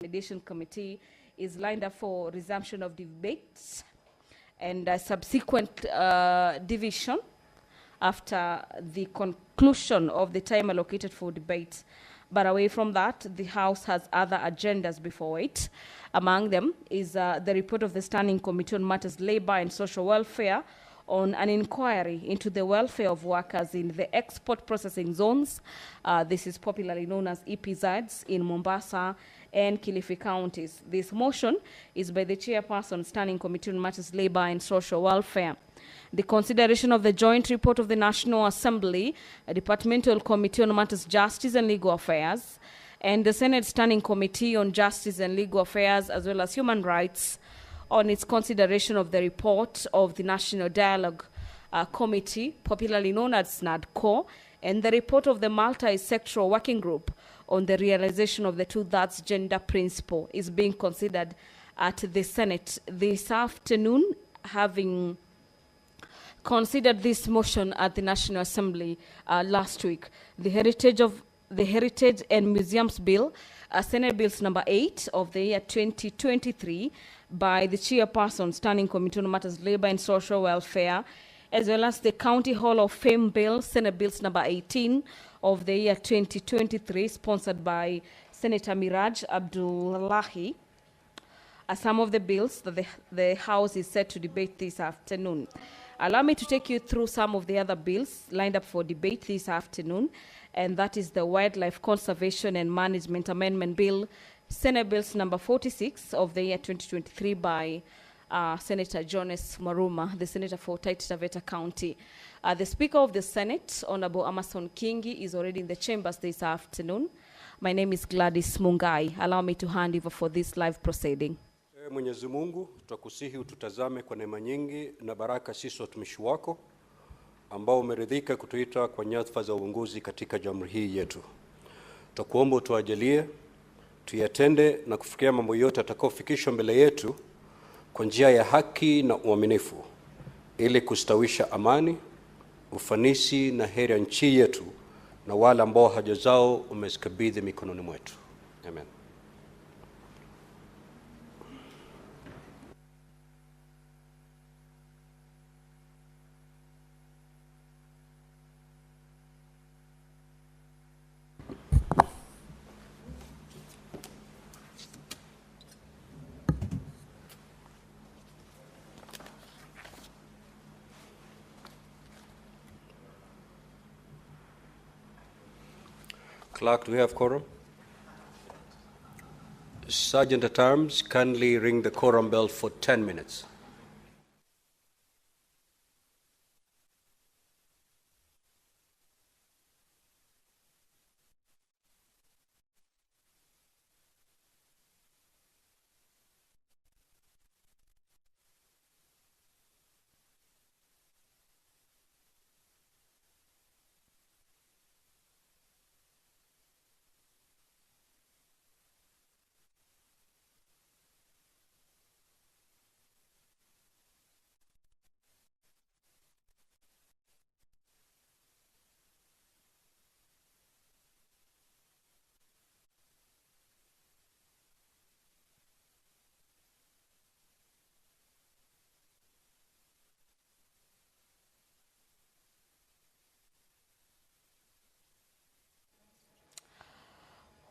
Delegation Committee is lined up for resumption of debates and subsequent division after the conclusion of the time allocated for debate. But away from that, the House has other agendas before it. Among them is the report of the Standing Committee on Matters Labor and Social Welfare on an inquiry into the welfare of workers in the export processing zones. This is popularly known as EPZs in Mombasa and Kilifi counties. This motion is by the Chairperson, Standing Committee on Matters Labor and Social Welfare. The consideration of the joint report of the National Assembly, a Departmental Committee on Matters Justice and Legal Affairs, and the Senate Standing Committee on Justice and Legal Affairs, as well as Human Rights, on its consideration of the report of the National Dialogue Committee, popularly known as NADCO, and the report of the Multi-Sectoral Working Group on the realization of the two-thirds gender principle is being considered at the Senate this afternoon. Having considered this motion at the National Assembly last week, the Heritage and Museums Bill, Senate Bills number 8 of the year 2023, by the Chairperson, Standing Committee on Matters Labor and Social Welfare, as well as the County Hall of Fame Bill, Senate Bills number 18 of the year 2023, sponsored by Senator Miraj Abdullahi, are some of the bills that the House is set to debate this afternoon. Allow me to take you through some of the other bills lined up for debate this afternoon, and that is the Wildlife Conservation and Management Amendment Bill, Senate Bills number 46 of the year 2023 by Senator Jonas Maruma, the Senator for Taita Taveta County. The Speaker of the Senate, Honorable Amason Kingi, is already in the chambers this afternoon. My name is Gladys Mungai. Allow me to hand over for this live proceeding. Mwenyezi Mungu, tutakusihi ututazame kwa neema nyingi na baraka sisi watumishi wako ambao umeridhika kutuita kwa nyadhifa za uongozi katika jamhuri hii yetu. Tutakuomba utuajalie tuyatende na kufikia mambo yote atakayofikishwa mbele yetu kwa njia ya haki na uaminifu, ili kustawisha amani, ufanisi na heri ya nchi yetu na wale ambao haja zao umezikabidhi mikononi mwetu. Amen. Clerk, do we have quorum? Sergeant at Arms, kindly ring the quorum bell for 10 minutes.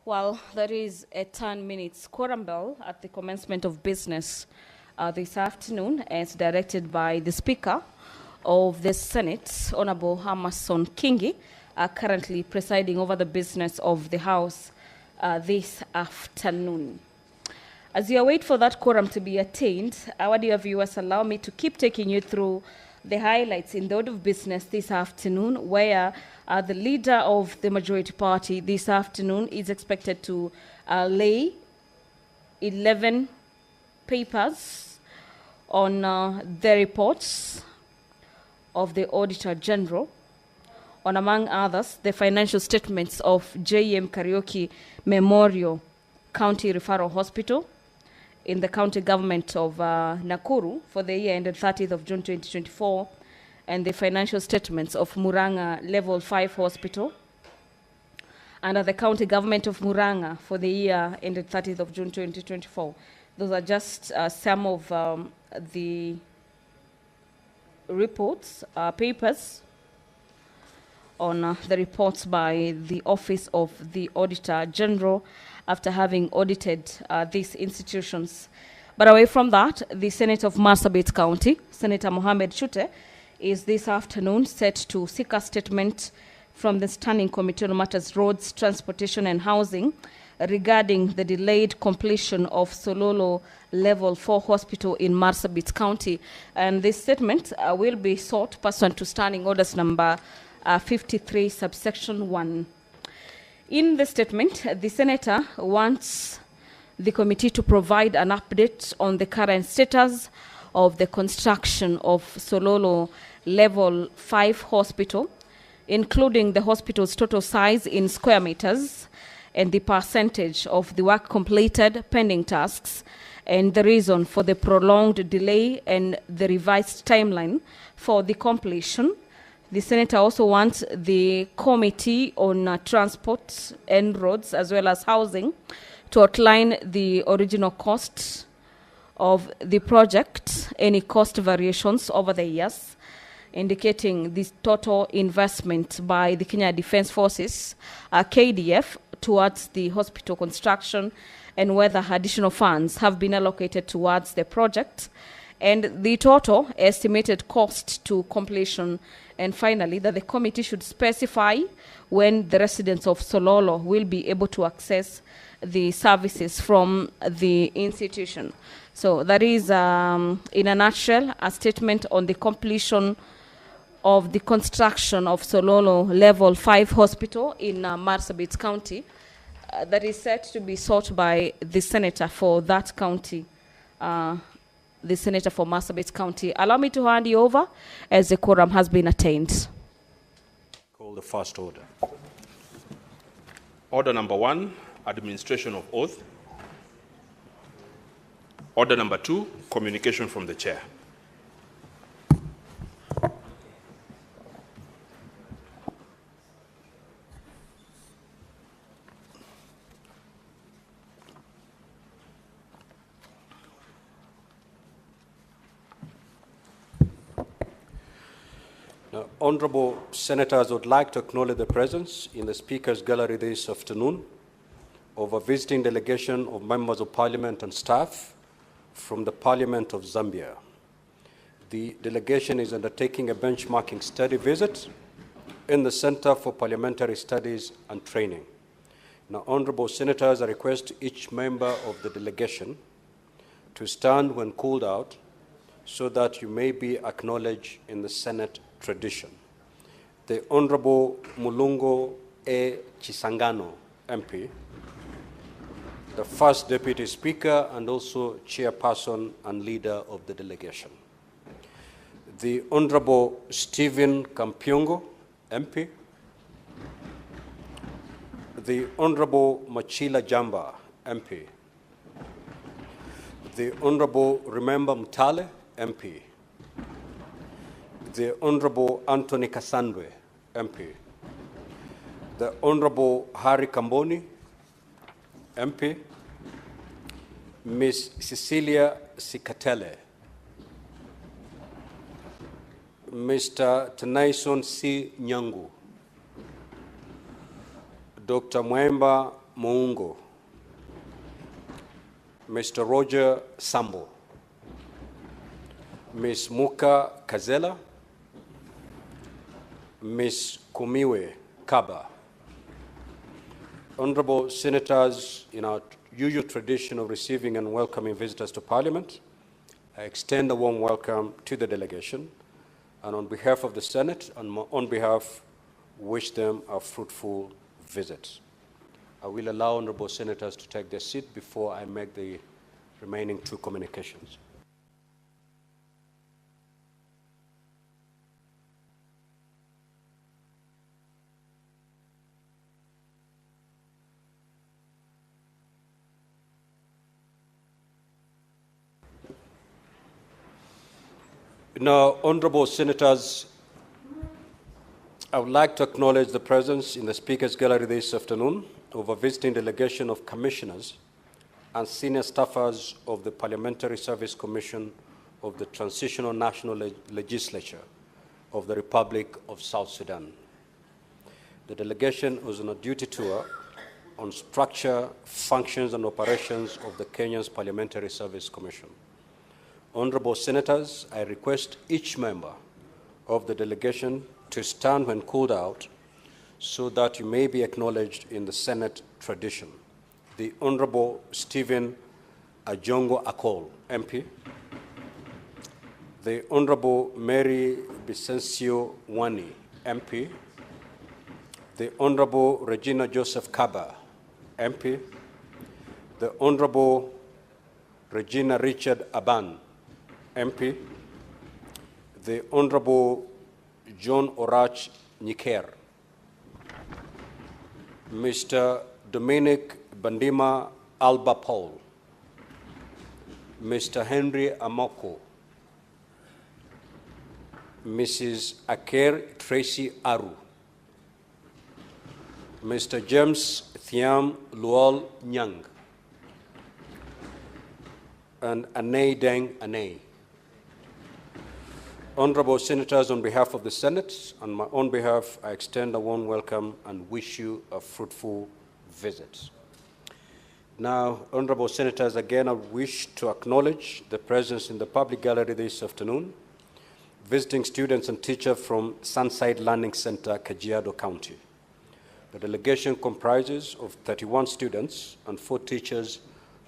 Well, there is a 10 minutes quorum bell at the commencement of business this afternoon, as directed by the Speaker of the Senate, Honorable Amason Kingi, currently presiding over the business of the House this afternoon. As you await for that quorum to be attained, our dear viewers, allow me to keep taking you through the highlights in the order of business this afternoon, where the leader of the majority party this afternoon is expected to lay 11 papers on the reports of the Auditor General, on, among others, the financial statements of J.M. Karaoke Memorial County Referral Hospital in the county government of Nakuru for the year ended 30th of June 2024, and the financial statements of Muranga Level 5 Hospital, under the county government of Muranga for the year ended 30th of June 2024. Those are just some of the reports, papers on the reports by the Office of the Auditor General after having audited these institutions. But away from that, the Senate of Marsabit County, Senator Mohamed Shute, is this afternoon set to seek a statement from the Standing Committee on Matters Roads, Transportation and Housing regarding the delayed completion of Sololo Level 4 Hospital in Marsabit County. And this statement will be sought pursuant to Standing Orders number 53, subsection 1. In the statement, the Senator wants the committee to provide an update on the current status of the construction of Sololo Level 5 Hospital, including the hospital's total size in square meters and the percentage of the work completed, pending tasks, and the reason for the prolonged delay and the revised timeline for the completion. The Senator also wants the Committee on Transport and Roads as well as Housing to outline the original cost of the project, any cost variations over the years, indicating the total investment by the Kenya Defence Forces, KDF, towards the hospital construction, and whether additional funds have been allocated towards the project, and the total estimated cost to completion. And finally, that the committee should specify when the residents of Sololo will be able to access the services from the institution. So that is, in a nutshell, a statement on the completion of the construction of Sololo Level 5 Hospital in Marsabit County that is set to be sought by the Senator for that county, the Senator for Marsabit County. Allow me to hand you over as the quorum has been attained. Call the first order. Order number 1, administration of oath. Order number 2, communication from the chair. Now, honorable senators would like to acknowledge the presence in the Speaker's Gallery this afternoon of a visiting delegation of members of Parliament and staff from the Parliament of Zambia. The delegation is undertaking a benchmarking study visit in the Center for Parliamentary Studies and Training. Now, honorable senators, I request each member of the delegation to stand when called out so that you may be acknowledged in the Senate tradition. The Honorable Mulungo A. Chisangano, MP, the First Deputy Speaker and also Chairperson and Leader of the delegation. The Honorable Stephen Kampyongo, MP. The Honorable Machila Jamba, MP. The Honorable Remember Mutale, MP. The Honorable Anthony Kasandwe, MP. The Honorable Harry Kamboni, MP. Ms. Cecilia Sikatele. Mr. Tenaison C. Nyangu. Dr. Mwemba Moungo. Mr. Roger Sambo. Ms. Muka Kazela. Ms. Kumiwe Kaba. Honorable senators, in our usual tradition of receiving and welcoming visitors to Parliament, I extend a warm welcome to the delegation, and on behalf of the Senate and on behalf, wish them a fruitful visit. I will allow honorable senators to take their seat before I make the remaining 2 communications. Now, honorable senators, I would like to acknowledge the presence in the Speaker's Gallery this afternoon of a visiting delegation of commissioners and senior staffers of the Parliamentary Service Commission of the Transitional National Legislature of the Republic of South Sudan. The delegation was on a duty tour on structure, functions, and operations of the Kenya's Parliamentary Service Commission. Honorable Senators, I request each member of the delegation to stand when called out so that you may be acknowledged in the Senate tradition. The Honorable Stephen Ajongo Akol, MP. The Honorable Mary Bicencio Wani, MP. The Honorable Regina Joseph Kaba, MP. The Honorable Regina Richard Aban, MP. The Honorable John Orach Nyiker. Mr. Dominic Bandima Alba Paul. Mr. Henry Amoko. Mrs. Aker Tracy Aru. Mr. James Thiam Luol Nyang. And Anei Deng Anei. Honorable Senators, on behalf of the Senate, on my own behalf, I extend a warm welcome and wish you a fruitful visit. Now, Honorable Senators, again, I wish to acknowledge the presence in the public gallery this afternoon, visiting students and teachers from Sunside Learning Center, Kajiado County. The delegation comprises of 31 students and 4 teachers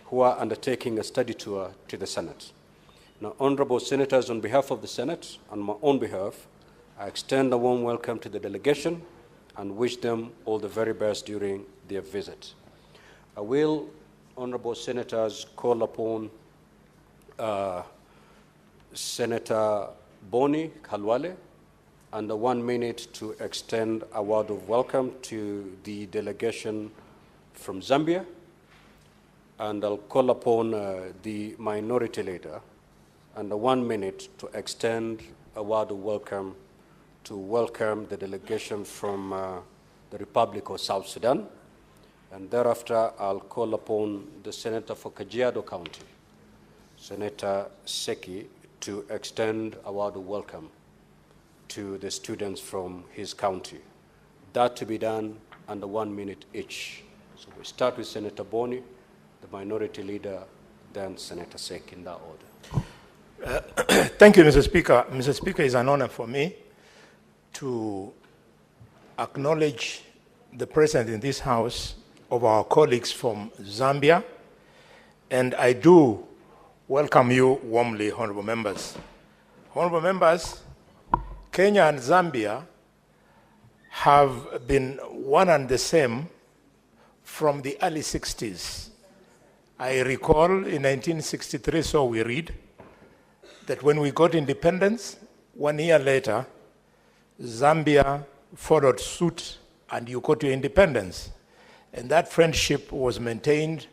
who are undertaking a study tour to the Senate. Now, Honorable Senators, on behalf of the Senate, on my own behalf, I extend a warm welcome to the delegation and wish them all the very best during their visit. I will, Honorable Senators, call upon Senator Boni Khalwale under 1 minute to extend a word of welcome to the delegation from Zambia. And I'll call upon the minority leader under 1 minute to extend a word of welcome to welcome the delegation from the Republic of South Sudan. And thereafter, I'll call upon the Senator for Kajiado County, Senator Seki, to extend a word of welcome to the students from his county. That to be done under 1 minute each. So we start with Senator Boni, the minority leader, then Senator Seki in that order. Thank you, Mr. Speaker. Mr. Speaker, it's an honor for me to acknowledge the presence in this House of our colleagues from Zambia, and I do welcome you warmly, honorable members. Honorable members, Kenya and Zambia have been one and the same from the early 60s. I recall in 1963, so we read, that when we got independence, 1 year later, Zambia followed suit and you got your independence. And that friendship was maintained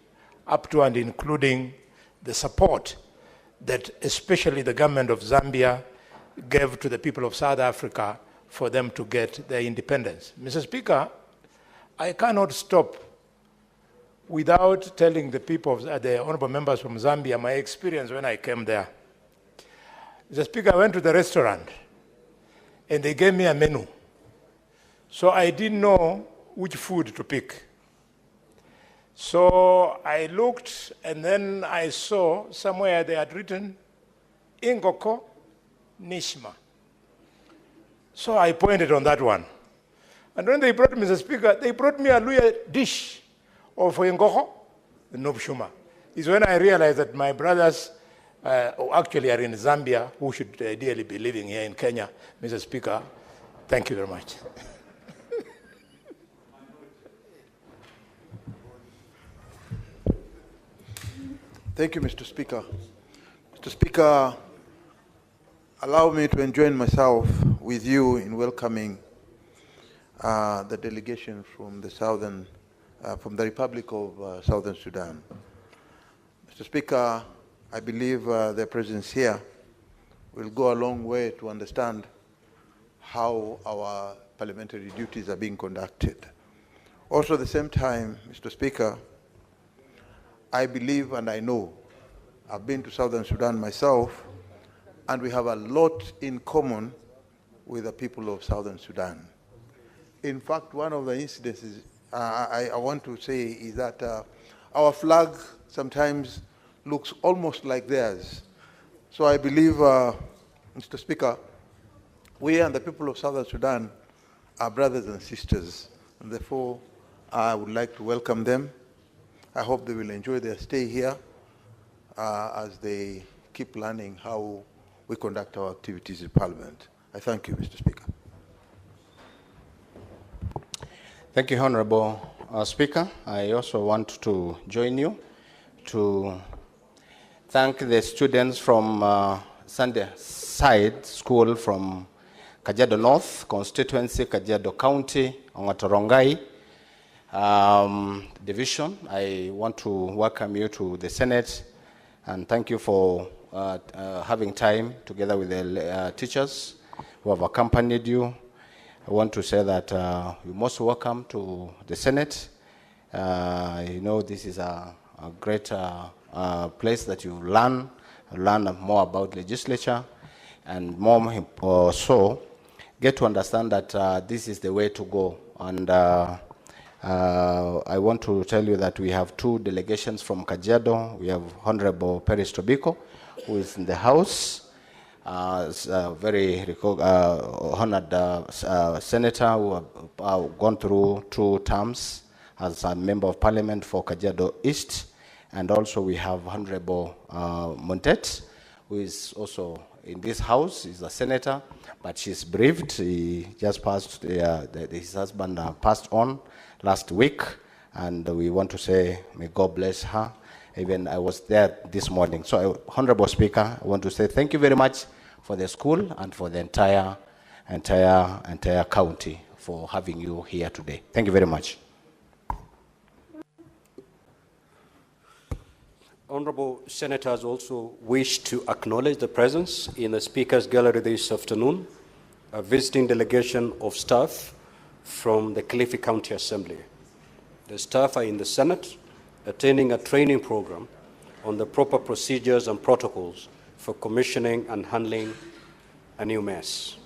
up to and including the support that especially the government of Zambia gave to the people of South Africa for them to get their independence. Mr. Speaker, I cannot stop without telling the people, the honorable members from Zambia, my experience when I came there. Mr. Speaker, I went to the restaurant and they gave me a menu. So I didn't know which food to pick. So I looked and then I saw somewhere they had written Ingoko Nishma. So I pointed on that one. And when they brought me, Mr. Speaker, they brought me a Luya dish of Ingoko Nobshuma. It's when I realized that my brothers actually are in Zambia, who should ideally be living here in Kenya. Mr. Speaker, thank you very much. Thank you, Mr. Speaker. Mr. Speaker, allow me to join myself with you in welcoming the delegation from the from the Republic of Southern Sudan. Mr. Speaker, I believe their presence here will go a long way to understand how our parliamentary duties are being conducted. Also at the same time, Mr. Speaker, I believe and I know, I've been to Southern Sudan myself, and we have a lot in common with the people of Southern Sudan. In fact, one of the incidences I want to say is that our flag sometimes looks almost like theirs. So I believe, Mr. Speaker, we and the people of Southern Sudan are brothers and sisters, and therefore I would like to welcome them. I hope they will enjoy their stay here as they keep learning how we conduct our activities in Parliament. I thank you, Mr. Speaker. Thank you, Honorable Speaker. I also want to join you to thank the students from Sunday Side School from Kajiado North constituency, Kajiado County, Ongatorongai division. I want to welcome you to the Senate and thank you for having time together with the teachers who have accompanied you. I want to say that you're most welcome to the Senate. You know, this is a great place that you learn more about legislature and more so get to understand that this is the way to go. And I want to tell you that we have two delegations from Kajiado. We have Honorable Peris Tobiko, who is in the House. Very honored senator who have gone through 2 terms as a member of parliament for Kajiado East. And also we have Honorable Montet, who is also in this house. He's a senator, but she's bereaved. He just passed, his husband passed on last week. And we want to say, may God bless her. Even I was there this morning. So, Honorable Speaker, I want to say thank you very much for the school and for the entire county for having you here today. Thank you very much. Honorable Senators also wish to acknowledge the presence in the Speaker's Gallery this afternoon, a visiting delegation of staff from the Kilifi County Assembly. The staff are in the Senate, attending a training program on the proper procedures and protocols for commissioning and handling a new mess.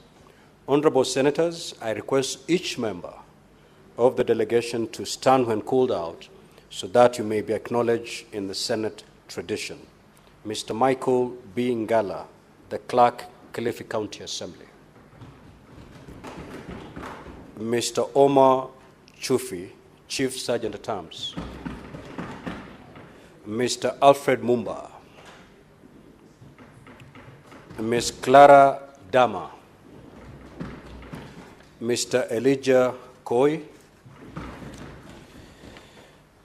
Honorable Senators, I request each member of the delegation to stand when called out so that you may be acknowledged in the Senate tradition. Mr. Michael B. Ngala, the Clerk, Kilifi County Assembly. Mr. Omar Chufi, Chief Sergeant at Arms. Mr. Alfred Mumba. Ms. Clara Dama. Mr. Elijah Koi.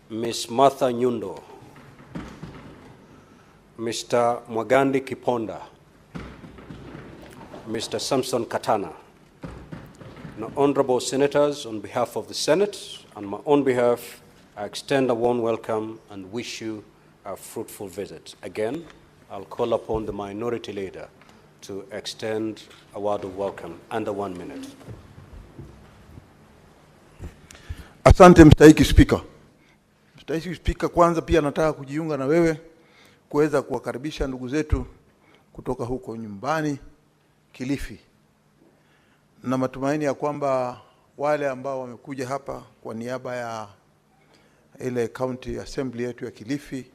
Ms. Martha Nyundo. Mr. Mwagandi Kiponda. Mr. Samson Katana. Now, honorable senators, on behalf of the Senate and my own behalf, I extend a warm welcome and wish you a fruitful visit. Again, I'll call upon the minority leader to extend a word of welcome under 1 minute. Asante mstahiki Spika. Mstahiki Spika, kwanza pia nataka kujiunga na wewe kuweza kuwakaribisha ndugu zetu kutoka huko nyumbani Kilifi. Na matumaini ya kwamba wale ambao wamekuja hapa kwa niaba ya ile county assembly yetu ya Kilifi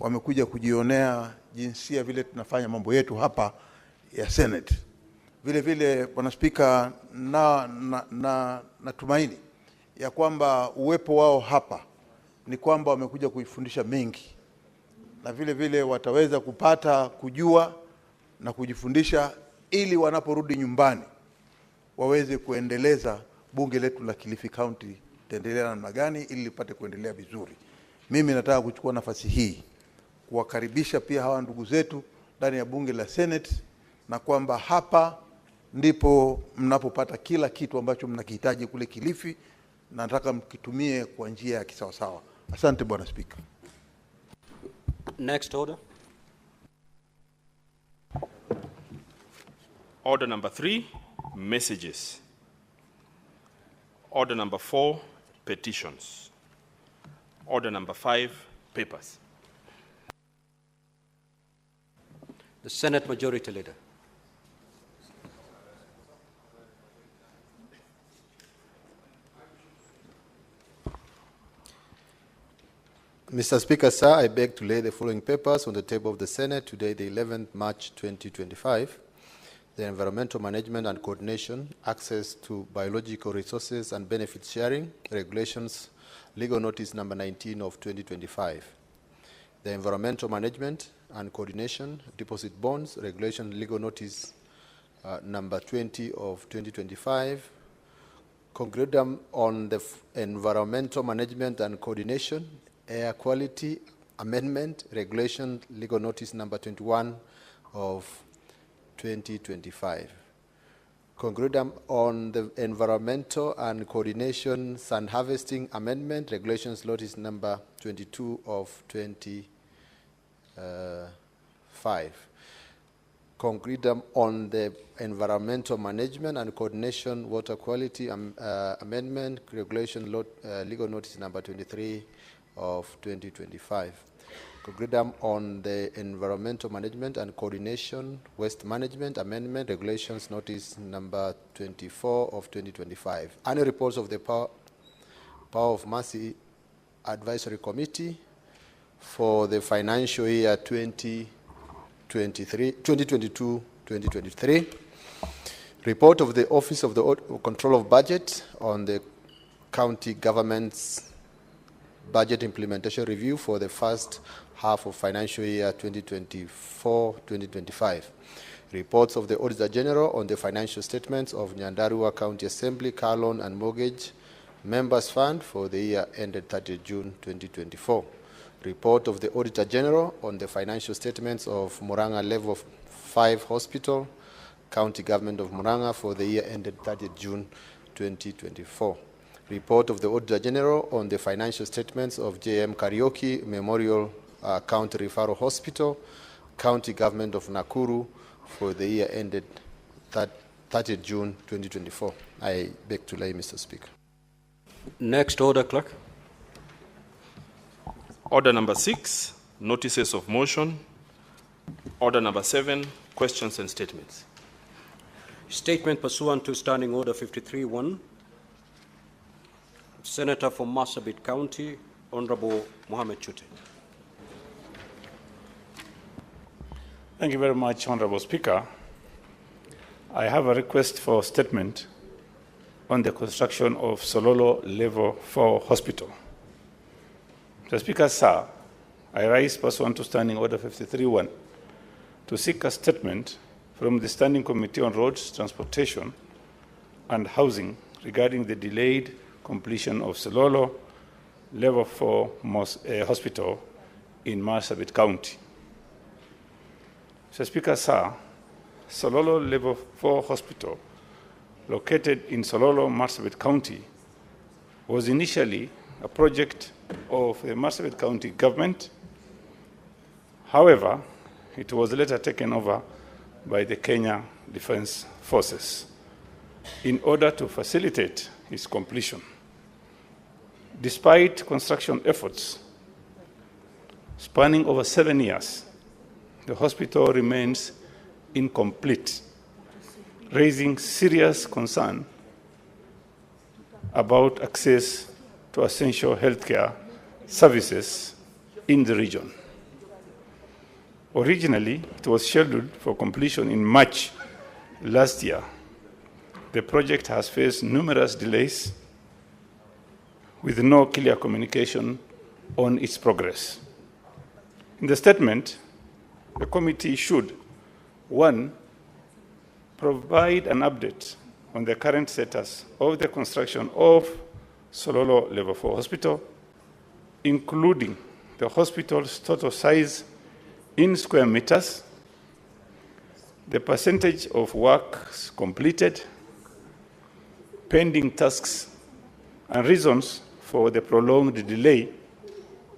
wamekuja kujionea jinsia vile tunafanya mambo yetu hapa ya Senate. Vile vile Bwana Spika, natumaini ya kwamba uwepo wao hapa ni kwamba wamekuja kuifundisha mengi, na vile vile wataweza kupata kujua na kujifundisha ili wanaporudi nyumbani waweze kuendeleza bunge letu la Kilifi County tendelea namna gani ili lipate kuendelea vizuri. Mimi nataka kuchukua nafasi hii kuwakaribisha pia hawa ndugu zetu ndani ya bunge la Senate, na kwamba hapa ndipo mnapopata kila kitu ambacho mnakihitaji kule Kilifi, na nataka mkitumie kwa njia ya kisawasawa. Asante Bwana Speaker. Next order. Order number 3, messages. Order number 4, petitions. Order number 5, papers. The Senate Majority Leader. Mr. Speaker, sir, I beg to lay the following papers on the table of the Senate today, the 11th March 2025. The Environmental Management and Coordination, Access to Biological Resources and Benefit Sharing, Regulations, Legal Notice number 19 of 2025. The Environmental Management and Coordination, Deposit Bonds, Regulation, Legal Notice number 20 of 2025. Concludum on the Environmental Management and Coordination, Air Quality Amendment, Regulation, Legal Notice number 21 of 2025. Concludum on the Environmental and Coordination Sand Harvesting Amendment, Regulations Notice number 22 of 2025. Concludum on the Environmental Management and Coordination Water Quality Amendment, Regulation Legal Notice number 23 of 2025. Concludum on the Environmental Management and Coordination Waste Management Amendment, Regulations Notice number 24 of 2025. Annual reports of the Power of Mercy Advisory Committee for the financial year 2022-2023. Report of the Office of the Control of Budget on the county government's budget implementation review for the first half of financial year 2024-2025. Reports of the Auditor General on the financial statements of Nyandarua County Assembly, Car Loan and Mortgage Members Fund for the year ended 30 June 2024. Report of the Auditor General on the financial statements of Murang'a Level 5 Hospital, County Government of Murang'a for the year ended 30 June 2024. Report of the Auditor General on the financial statements of JM Karaoke Memorial County Referral Hospital, County Government of Nakuru for the year ended 30 June 2024. I beg to lay, Mr. Speaker. Next order, Clerk. Order number 6, notices of motion. Order number 7, questions and statements. Statement pursuant to Standing Order 53-1. Senator from Marsabit County, Honorable Mohamed Chute. Thank you very much, Honorable Speaker. I have a request for statement on the construction of Sololo Level 4 Hospital. Mr. Speaker, sir, I rise pursuant to Standing Order 53-1 to seek a statement from the Standing Committee on Roads, Transportation and Housing regarding the delayed completion of Sololo Level 4 Hospital in Marsabit County. Mr. Speaker, sir, Sololo Level 4 Hospital, located in Sololo, Marsabit County, was initially a project of the Marsabit County government. However, it was later taken over by the Kenya Defence Forces in order to facilitate its completion. Despite construction efforts spanning over 7 years, the hospital remains incomplete, raising serious concern about access to essential healthcare services in the region. Originally, it was scheduled for completion in March last year. The project has faced numerous delays with no clear communication on its progress. In the statement, the committee should, 1, provide an update on the current status of the construction of Sololo Level 4 Hospital, including the hospital's total size in square meters, the percentage of works completed, pending tasks, and reasons for the prolonged delay,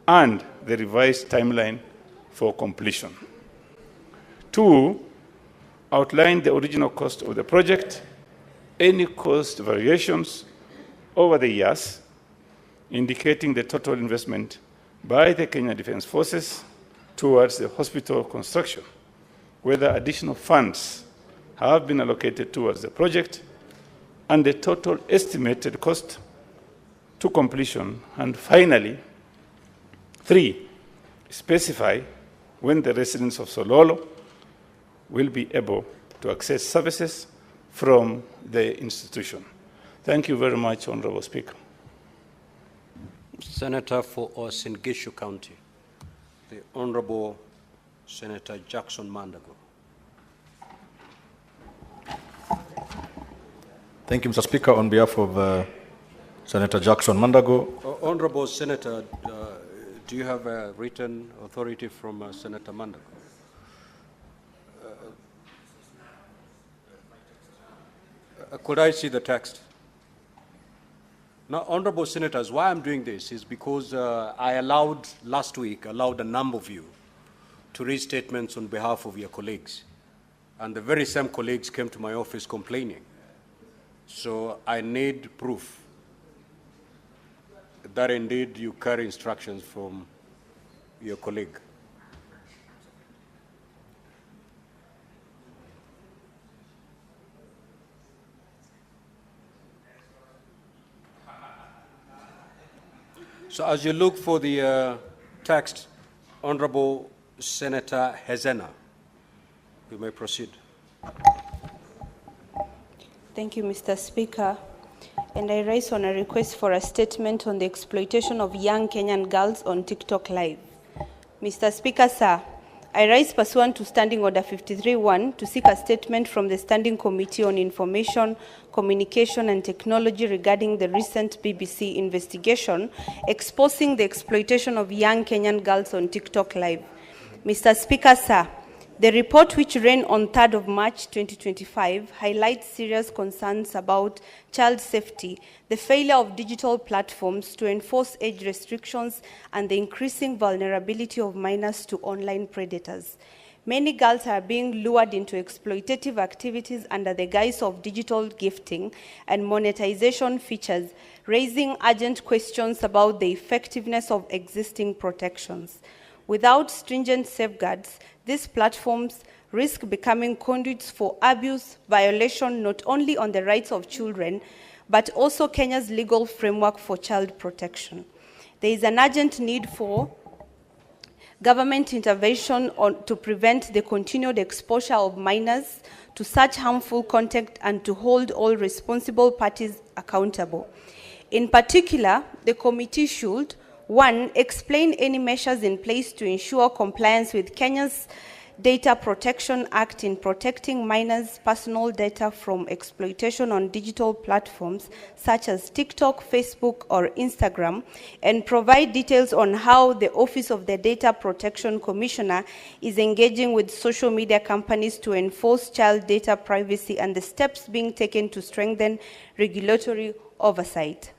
and the revised timeline for completion. 2, outline the original cost of the project, any cost variations over the years, indicating the total investment by the Kenya Defence Forces towards the hospital construction, whether additional funds have been allocated towards the project, and the total estimated cost to completion. And finally, 3, specify when the residents of Sololo will be able to access services from the institution. Thank you very much, Honorable Speaker. Senator for Uasin Gishu County, the Honorable Senator Jackson Mandago. Thank you, Mr. Speaker. On behalf of Senator Jackson Mandago. Honorable Senator, do you have a written authority from Senator Mandago? Could I see the text? Now, Honorable Senators, why I'm doing this is because last week, allowed a number of you to read statements on behalf of your colleagues. And the very same colleagues came to my office complaining. So I need proof that indeed you carry instructions from your colleague. So as you look for the text, Honorable Senator Hezena, you may proceed. Thank you, Mr. Speaker. And I rise on a request for a statement on the exploitation of young Kenyan girls on TikTok Live. Mr. Speaker, sir, I rise pursuant to Standing Order 53.1 to seek a statement from the Standing Committee on Information, Communication and Technology regarding the recent BBC investigation exposing the exploitation of young Kenyan girls on TikTok Live. Mr. Speaker, sir, the report, which ran on 3rd of March 2025, highlights serious concerns about child safety, the failure of digital platforms to enforce age restrictions, and the increasing vulnerability of minors to online predators. Many girls are being lured into exploitative activities under the guise of digital gifting and monetization features, raising urgent questions about the effectiveness of existing protections. Without stringent safeguards, these platforms risk becoming conduits for abuse, violation not only on the rights of children, but also Kenya's legal framework for child protection. There is an urgent need for government intervention to prevent the continued exposure of minors to such harmful content and to hold all responsible parties accountable. In particular, the committee should 1, explain any measures in place to ensure compliance with Kenya's Data Protection Act in protecting minors' personal data from exploitation on digital platforms such as TikTok, Facebook, or Instagram, and provide details on how the Office of the Data Protection Commissioner is engaging with social media companies to enforce child data privacy and the steps being taken to strengthen regulatory oversight.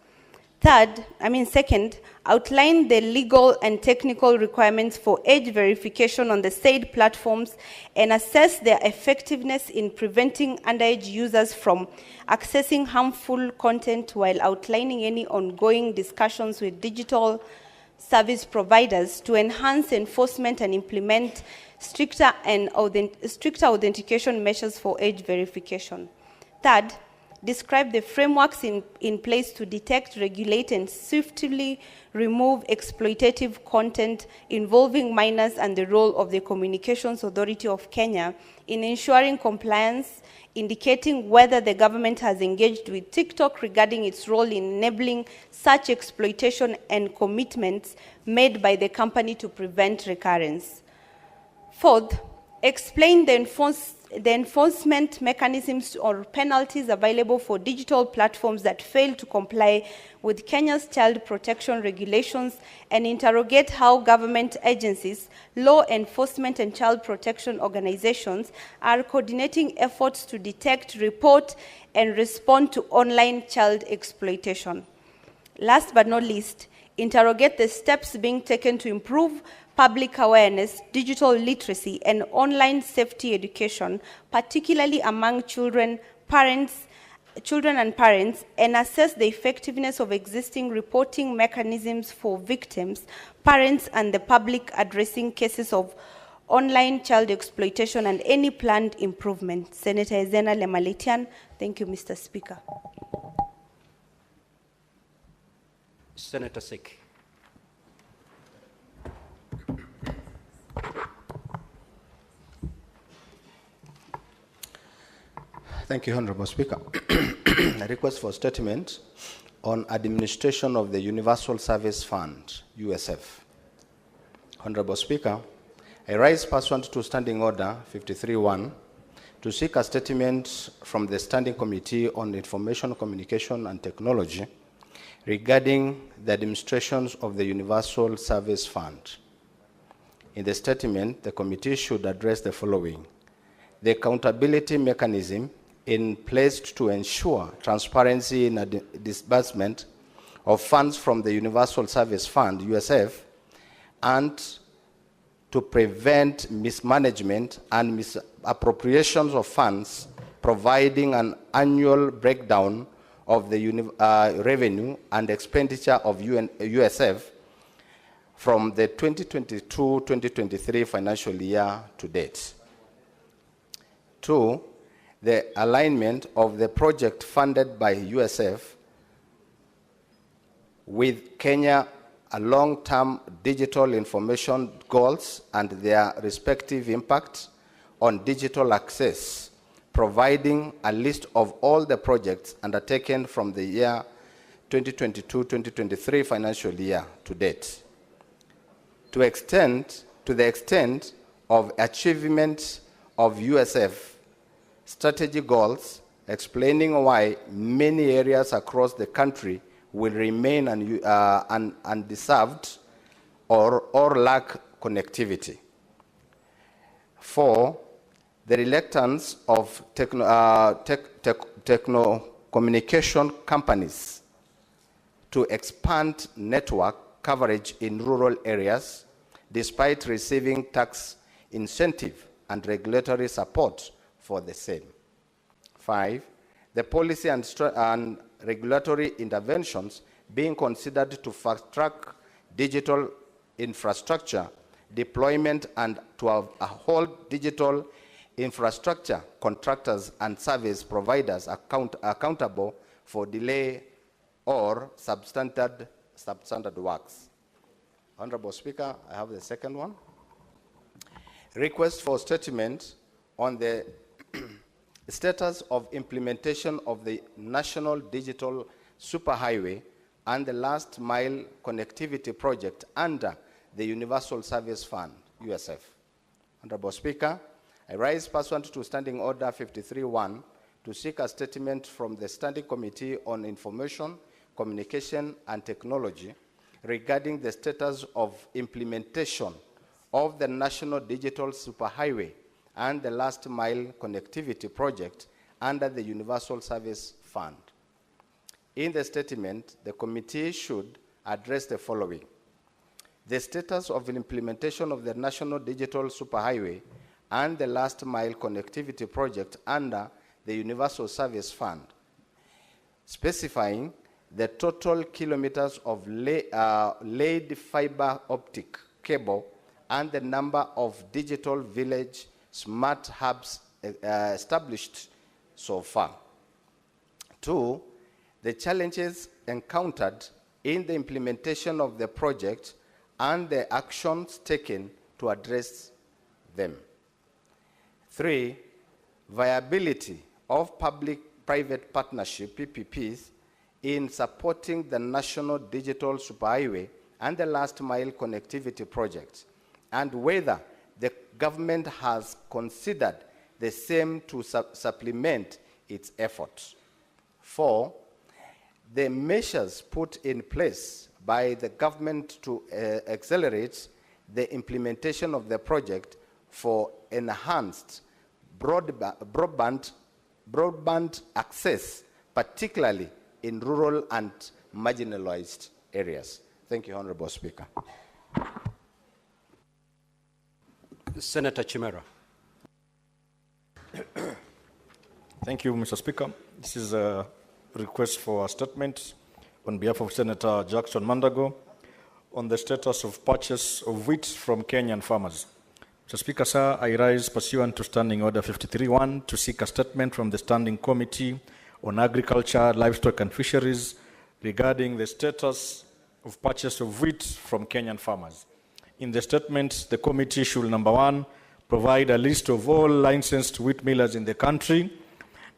Second, outline the legal and technical requirements for age verification on the said platforms and assess their effectiveness in preventing underage users from accessing harmful content, while outlining any ongoing discussions with digital service providers to enhance enforcement and implement stricter authentication measures for age verification. Third, describe the frameworks in place to detect, regulate, and swiftly remove exploitative content involving minors and the role of the Communications Authority of Kenya in ensuring compliance, indicating whether the government has engaged with TikTok regarding its role in enabling such exploitation and commitments made by the company to prevent recurrence. Fourth, explain the enforcement mechanisms or penalties available for digital platforms that fail to comply with Kenya's child protection regulations, and interrogate how government agencies, law enforcement, and child protection organizations are coordinating efforts to detect, report, and respond to online child exploitation. Last but not least, interrogate the steps being taken to improve public awareness, digital literacy, and online safety education, particularly among children, parents, children and parents, and assess the effectiveness of existing reporting mechanisms for victims, parents, and the public addressing cases of online child exploitation and any planned improvement. Senator Ezena Lemalitian. Thank you, Mr. Speaker. Senator Sek. Thank you, Honorable Speaker. A request for statement on administration of the Universal Service Fund, USF. Honorable Speaker, I rise pursuant to Standing Order 53-1 to seek a statement from the Standing Committee on Information, Communication and Technology regarding the administrations of the Universal Service Fund. In the statement, the committee should address the following: the accountability mechanism in place to ensure transparency in a disbursement of funds from the Universal Service Fund, USF, and to prevent mismanagement and misappropriations of funds, providing an annual breakdown of the revenue and expenditure of USF from the 2022-2023 financial year to date. 2, the alignment of the project funded by USF with Kenya long-term digital information goals and their respective impact on digital access, providing a list of all the projects undertaken from the year 2022-2023 financial year to date. To the extent of achievement of USF strategy goals, explaining why many areas across the country will remain undeserved or lack connectivity. 4, the reluctance of communication companies to expand network coverage in rural areas despite receiving tax incentive and regulatory support for the same. 5, the policy and regulatory interventions being considered to fast-track digital infrastructure deployment and to hold digital infrastructure contractors and service providers accountable for delay or substandard works. Honorable Speaker, I have the second one. Request for statement on the status of implementation of the National Digital Superhighway and the Last Mile Connectivity Project under the Universal Service Fund, USF. Honorable Speaker, I rise pursuant to Standing Order 53-1 to seek a statement from the Standing Committee on Information, Communication and Technology regarding the status of implementation of the National Digital Superhighway and the Last Mile Connectivity Project under the Universal Service Fund. In the statement, the committee should address the following: the status of the implementation of the National Digital Superhighway and the Last Mile Connectivity Project under the Universal Service Fund, specifying the total kilometers of laid fiber optic cable and the number of digital village smart hubs established so far. 2, the challenges encountered in the implementation of the project and the actions taken to address them. 3, viability of public-private partnership, PPPs, in supporting the National Digital Superhighway and the Last Mile Connectivity Project, and whether the government has considered the same to supplement its efforts. 4, the measures put in place by the government to accelerate the implementation of the project for enhanced broadband access, particularly in rural and marginalized areas. Thank you, Honorable Speaker. Senator Chimera. Thank you, Mr. Speaker. This is a request for a statement on behalf of Senator Jackson Mandago on the status of purchase of wheat from Kenyan farmers. Mr. Speaker, sir, I rise pursuant to Standing Order 53-1 to seek a statement from the Standing Committee on Agriculture, Livestock and Fisheries regarding the status of purchase of wheat from Kenyan farmers. In the statement, the committee should, number 1, provide a list of all licensed wheat millers in the country.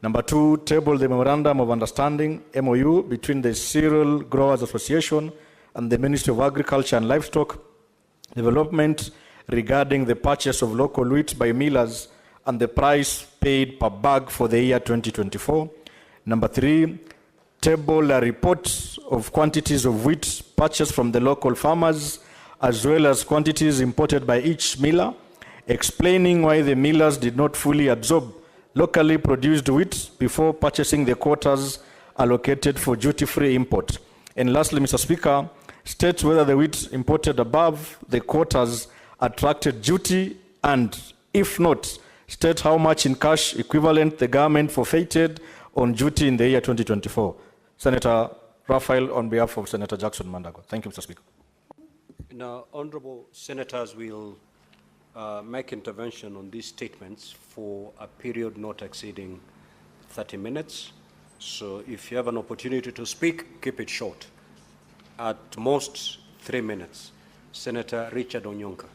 Number 2, table the Memorandum of Understanding, MOU, between the Cereal Growers Association and the Ministry of Agriculture and Livestock Development regarding the purchase of local wheat by millers and the price paid per bag for the year 2024. Number 3, table a report of quantities of wheat purchased from the local farmers as well as quantities imported by each miller, explaining why the millers did not fully absorb locally produced wheat before purchasing the quotas allocated for duty-free import. And lastly, Mr. Speaker, state whether the wheat imported above the quotas attracted duty, and if not, state how much in cash equivalent the government forfeited on duty in the year 2024. Senator Raphael, on behalf of Senator Jackson Mandago. Thank you, Mr. Speaker. Now, honorable senators will make intervention on these statements for a period not exceeding 30 minutes. So if you have an opportunity to speak, keep it short. At most 3 minutes. Senator Richard Onyonka.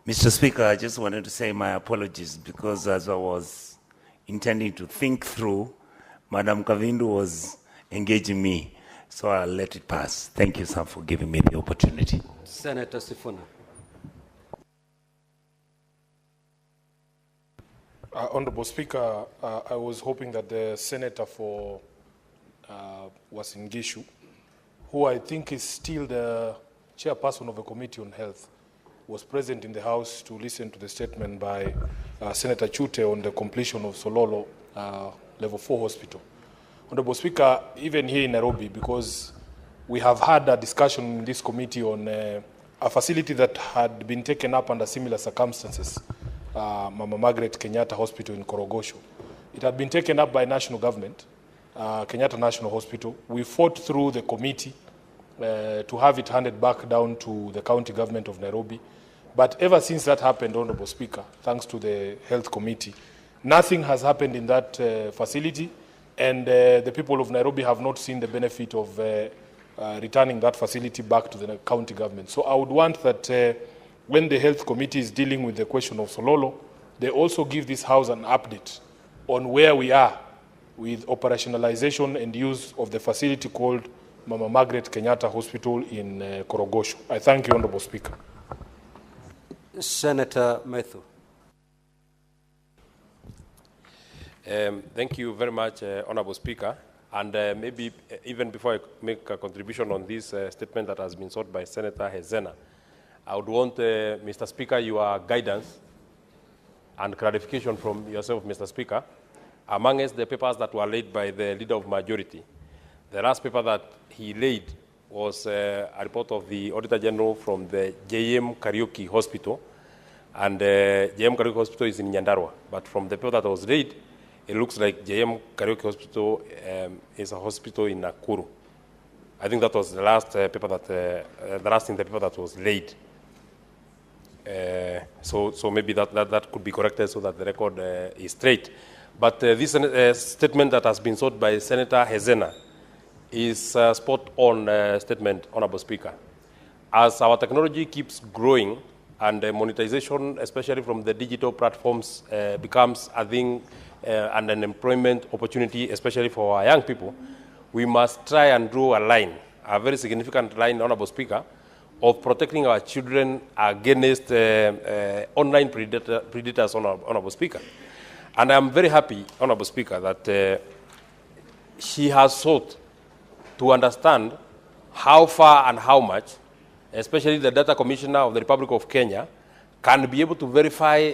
Mr. Speaker, I just wanted to say my apologies because as I was intending to think through, Madam Kavindu was engaging me, so I'll let it pass. Thank you, sir, for giving me the opportunity. Senator Sifuna. Honorable Speaker, I was hoping that the Senator for Uasin Gishu, who I think is still the chairperson of the Committee on Health, was present in the House to listen to the statement by Senator Chute on the completion of Sololo Level 4 Hospital. Honorable Speaker, even here in Nairobi, because we have had a discussion in this committee on a facility that had been taken up under similar circumstances, Mama Margaret Kenyatta Hospital in Korogosho. It had been taken up by national government, Kenyatta National Hospital. We fought through the committee to have it handed back down to the county government of Nairobi. But ever since that happened, Honorable Speaker, thanks to the Health Committee, nothing has happened in that facility, and the people of Nairobi have not seen the benefit of returning that facility back to the county government. So I would want that when the Health Committee is dealing with the question of Sololo, they also give this House an update on where we are with operationalization and use of the facility called Mama Margaret Kenyatta Hospital in Korogosho. I thank you, Honorable Speaker. Senator Methu. Thank you very much, Honorable Speaker. And maybe even before I make a contribution on this statement that has been sought by Senator Hezena, I would want, Mr. Speaker, your guidance and clarification from yourself, Mr. Speaker, amongst the papers that were laid by the Leader of Majority. The last paper that he laid was a report of the Auditor General from the JM Kariuki Hospital. And JM Kariuki Hospital is in Nyandarua. But from the paper that was laid, it looks like JM Kariuki Hospital is a hospital in Nakuru. I think that was the last paper that, the last in the paper that was laid. So maybe that could be corrected so that the record is straight. But this statement that has been sought by Senator Hezena is a spot-on statement, Honorable Speaker. As our technology keeps growing and monetization, especially from the digital platforms, becomes a thing and an employment opportunity, especially for our young people, we must try and draw a line, a very significant line, Honorable Speaker, of protecting our children against online predators, Honorable Speaker. And I'm very happy, Honorable Speaker, that she has sought to understand how far and how much, especially the Data Commissioner of the Republic of Kenya, can be able to verify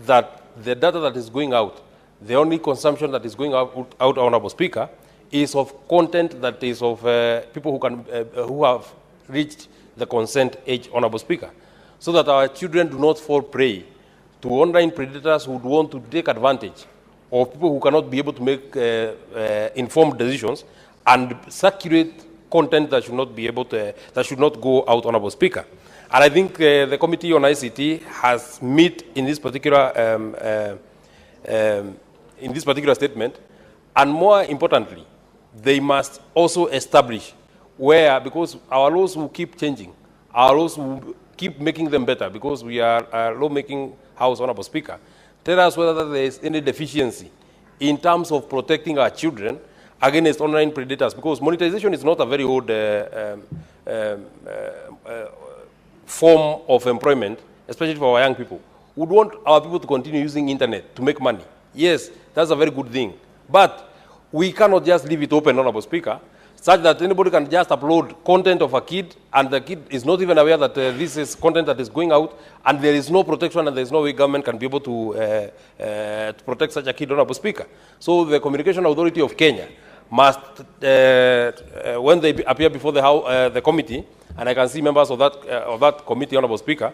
that the data that is going out, the only consumption that is going out, Honorable Speaker, is of content that is of people who have reached the consent age, Honorable Speaker, so that our children do not fall prey to online predators who would want to take advantage of people who cannot be able to make informed decisions and circulate content that should not be able to, that should not go out, Honorable Speaker. And I think the Committee on ICT has met in this particular statement, and more importantly, they must also establish where, because our laws will keep changing, our laws will keep making them better, because we are a law-making house, Honorable Speaker. Tell us whether there is any deficiency in terms of protecting our children against online predators, because monetization is not a very old form of employment, especially for our young people. We would want our people to continue using internet to make money. Yes, that's a very good thing. But we cannot just leave it open, Honorable Speaker, such that anybody can just upload content of a kid, and the kid is not even aware that this is content that is going out, and there is no protection, and there is no way government can be able to protect such a kid, Honorable Speaker. So the Communication Authority of Kenya must, when they appear before the committee, and I can see members of that committee, Honorable Speaker.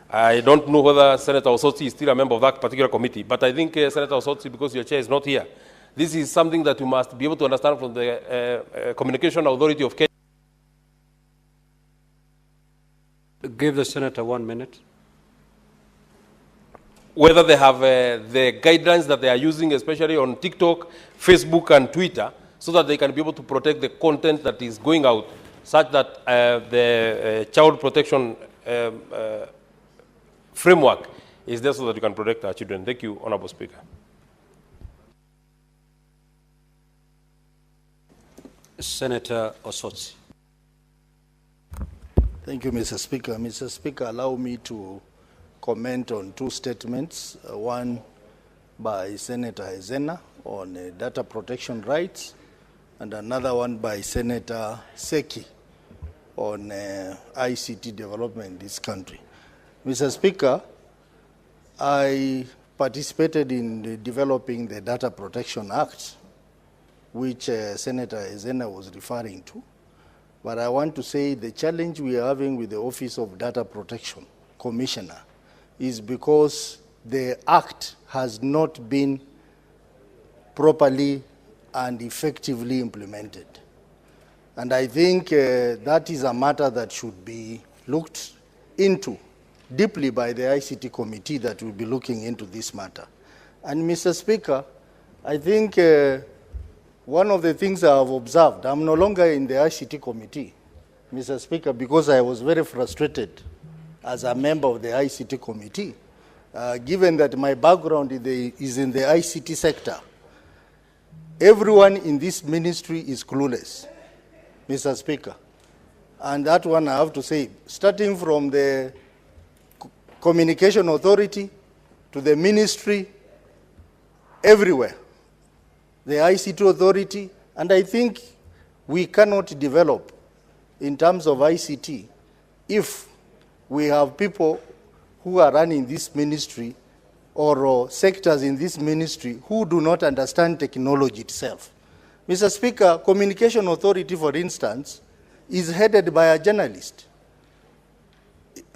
I don't know whether Senator Osotsi is still a member of that particular committee, but I think Senator Osotsi, because your chair is not here, this is something that you must be able to understand from the Communication Authority of Kenya. Give the senator 1 minute. Whether they have the guidelines that they are using, especially on TikTok, Facebook, and Twitter, so that they can be able to protect the content that is going out, such that the child protection framework is there so that you can protect our children. Thank you, Honorable Speaker. Senator Osotsi. Thank you, Mr. Speaker. Mr. Speaker, allow me to comment on two statements, one by Senator Hezena on data protection rights, and another one by Senator Seki on ICT development in this country. Mr. Speaker, I participated in developing the Data Protection Act, which Senator Hezena was referring to. But I want to say the challenge we are having with the Office of Data Protection Commissioner is because the Act has not been properly and effectively implemented. And I think that is a matter that should be looked into deeply by the ICT committee that will be looking into this matter. And Mr. Speaker, I think one of the things I have observed, I'm no longer in the ICT committee, Mr. Speaker, because I was very frustrated as a member of the ICT committee, given that my background is in the ICT sector. Everyone in this ministry is clueless, Mr. Speaker. And that one I have to say, starting from the Communication Authority to the ministry, everywhere, the ICT Authority, and I think we cannot develop in terms of ICT if we have people who are running this ministry or sectors in this ministry who do not understand technology itself. Mr. Speaker, Communication Authority, for instance, is headed by a journalist.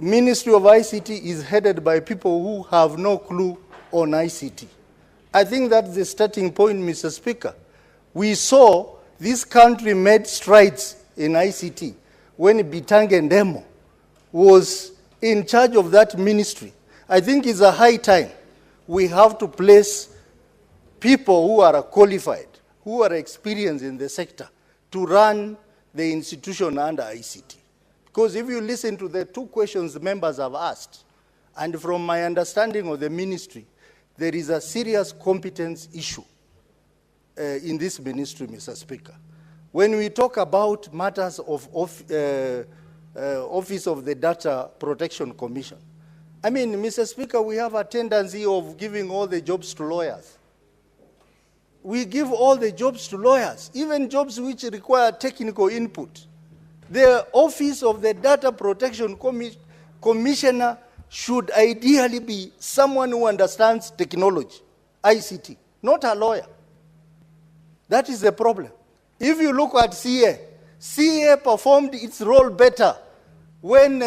Ministry of ICT is headed by people who have no clue on ICT. I think that's the starting point, Mr. Speaker. We saw this country made strides in ICT when Bitange Ndemo was in charge of that ministry. I think it's a high time we have to place people who are qualified, who are experienced in the sector, to run the institution under ICT. Because if you listen to the two questions the members have asked, and from my understanding of the ministry, there is a serious competence issue in this ministry, Mr. Speaker. When we talk about matters of Office of the Data Protection Commission, I mean, Mr. Speaker, we have a tendency of giving all the jobs to lawyers. We give all the jobs to lawyers, even jobs which require technical input. The Office of the Data Protection Commissioner should ideally be someone who understands technology, ICT, not a lawyer. That is the problem. If you look at CA performed its role better when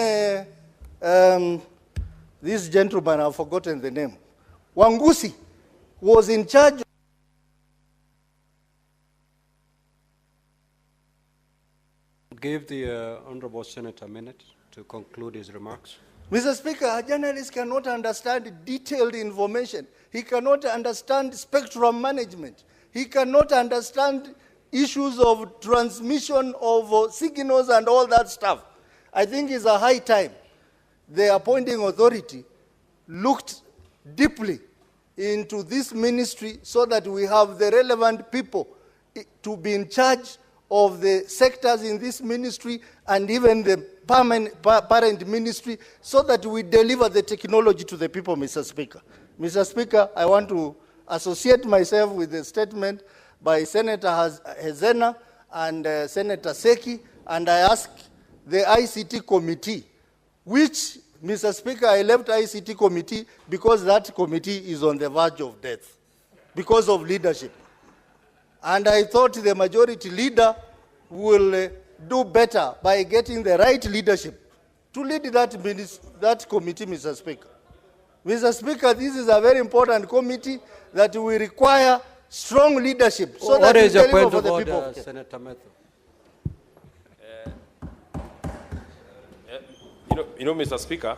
this gentleman, I've forgotten the name, Wangusi, was in charge. Give the Honorable Senator a minute to conclude his remarks. Mr. Speaker, a journalist cannot understand detailed information. He cannot understand spectrum management. He cannot understand issues of transmission of signals and all that stuff. I think it's a high time the appointing authority looked deeply into this ministry so that we have the relevant people to be in charge of the sectors in this ministry and even the parent ministry so that we deliver the technology to the people, Mr. Speaker. Mr. Speaker, I want to associate myself with the statement by Senator Hezena and Senator Seki, and I ask the ICT committee, which, Mr. Speaker, I left ICT committee because that committee is on the verge of death because of leadership. And I thought the majority leader will do better by getting the right leadership to lead that committee, Mr. Speaker. Mr. Speaker, this is a very important committee that we require strong leadership so that we deliver for the people. Senator Methu? Mr. Speaker,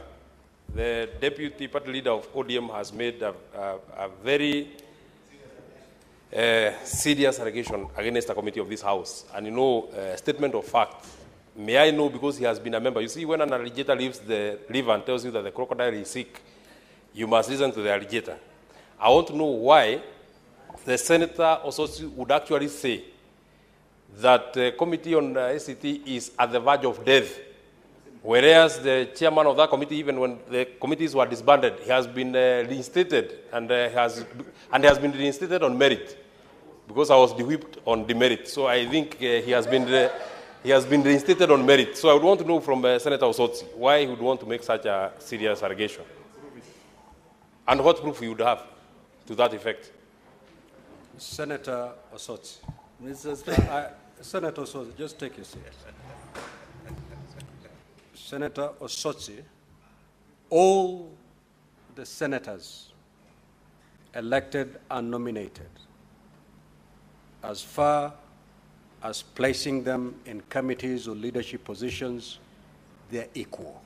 the deputy party leader of ODM has made a very serious allegation against a committee of this House. And statement of fact, may I know, because he has been a member. You see, when an alligator leaves the river and tells you that the crocodile is sick, you must listen to the alligator. I want to know why the senator also would actually say that the committee on ICT is at the verge of death, whereas the chairman of that committee, even when the committees were disbanded, he has been reinstated and has been reinstated on merit, because I was de-whipped on demerit. So I think he has been reinstated on merit. So I would want to know from Senator Osotsi why he would want to make such a serious allegation, and what proof he would have to that effect. Senator Osotsi. Mr. Speaker. Senator Osotsi, just take your seat. Senator Osotsi, all the senators elected and nominated, as far as placing them in committees or leadership positions, they're equal.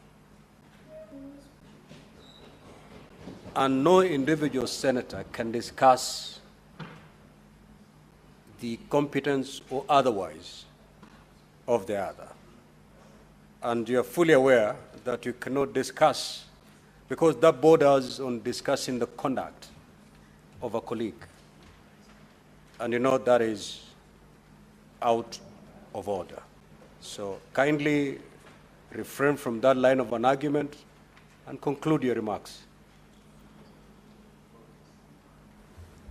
And no individual senator can discuss the competence or otherwise of the other. And you're fully aware that you cannot discuss, because that borders on discussing the conduct of a colleague. And that is out of order. So kindly refrain from that line of an argument and conclude your remarks.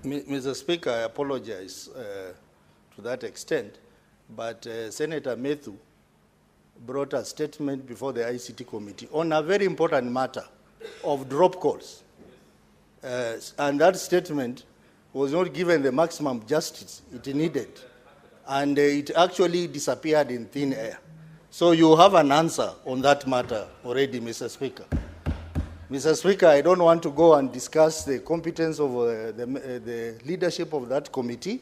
Mr. Speaker, I apologize to that extent, but Senator Methu brought a statement before the ICT committee on a very important matter of drop calls. And that statement was not given the maximum justice it needed. And it actually disappeared in thin air. So you have an answer on that matter already, Mr. Speaker. Mr. Speaker, I don't want to go and discuss the competence of the leadership of that committee,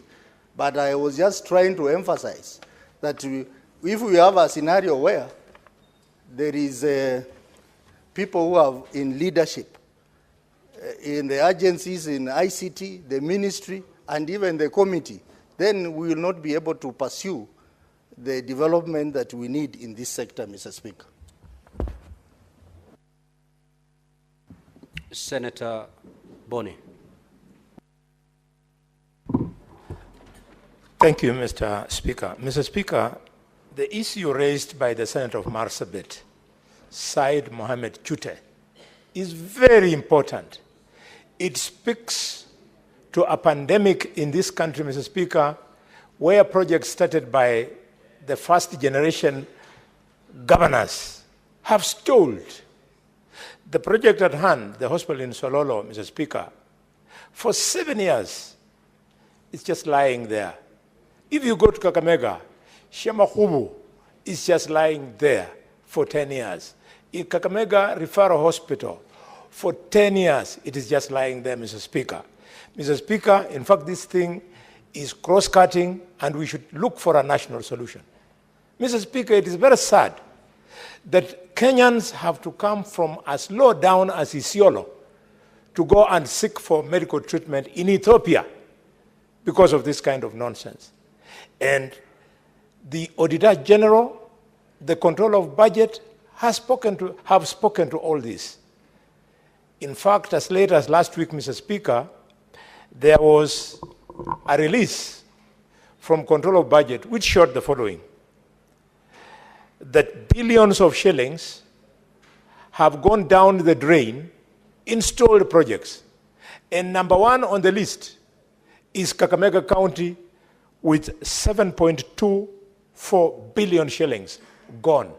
but I was just trying to emphasize that if we have a scenario where there is people who are in leadership, in the agencies, in ICT, the ministry, and even the committee, then we will not be able to pursue the development that we need in this sector, Mr. Speaker. Senator Boni. Thank you, Mr. Speaker. Mr. Speaker, the issue raised by the Senator of Marsabit, Said Mohammed Chute, is very important. It speaks to a pandemic in this country, Mr. Speaker, where projects started by the first generation governors have stalled. The project at hand, the hospital in Sololo, Mr. Speaker, for 7 years, it's just lying there. If you go to Kakamega, Shemahubu is just lying there for 10 years. In Kakamega Referral Hospital, for 10 years, it is just lying there, Mr. Speaker. Mr. Speaker, in fact, this thing is cross-cutting, and we should look for a national solution. Mr. Speaker, it is very sad that Kenyans have to come from as low down as Isiolo to go and seek for medical treatment in Ethiopia because of this kind of nonsense. And the Auditor General, the control of budget, have spoken to all this. In fact, as late as last week, Mr. Speaker, there was a release from control of budget which showed the following: that billions of shillings have gone down the drain in stalled projects. And number one on the list is Kakamega County with 7.24 billion shillings gone.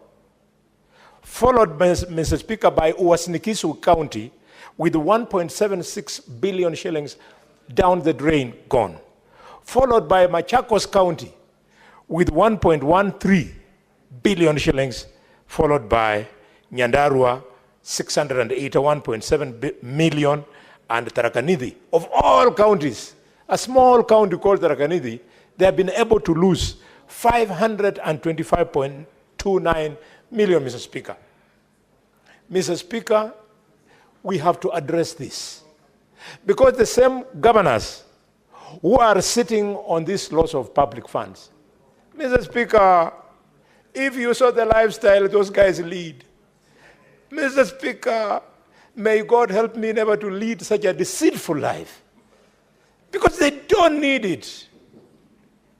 Followed, Mr. Speaker, by Uasin-Gishu County with 1.76 billion shillings down the drain gone. Followed by Machakos County with 1.13 billion shillings, followed by Nyandarua, 681.7 million, and Tharaka-Nithi. Of all counties, a small county called Tharaka-Nithi, they have been able to lose 525.29 million, Mr. Speaker. Mr. Speaker, we have to address this, because the same governors who are sitting on this loss of public funds, Mr. Speaker, if you saw the lifestyle those guys lead, Mr. Speaker, may God help me never to lead such a deceitful life, because they don't need it.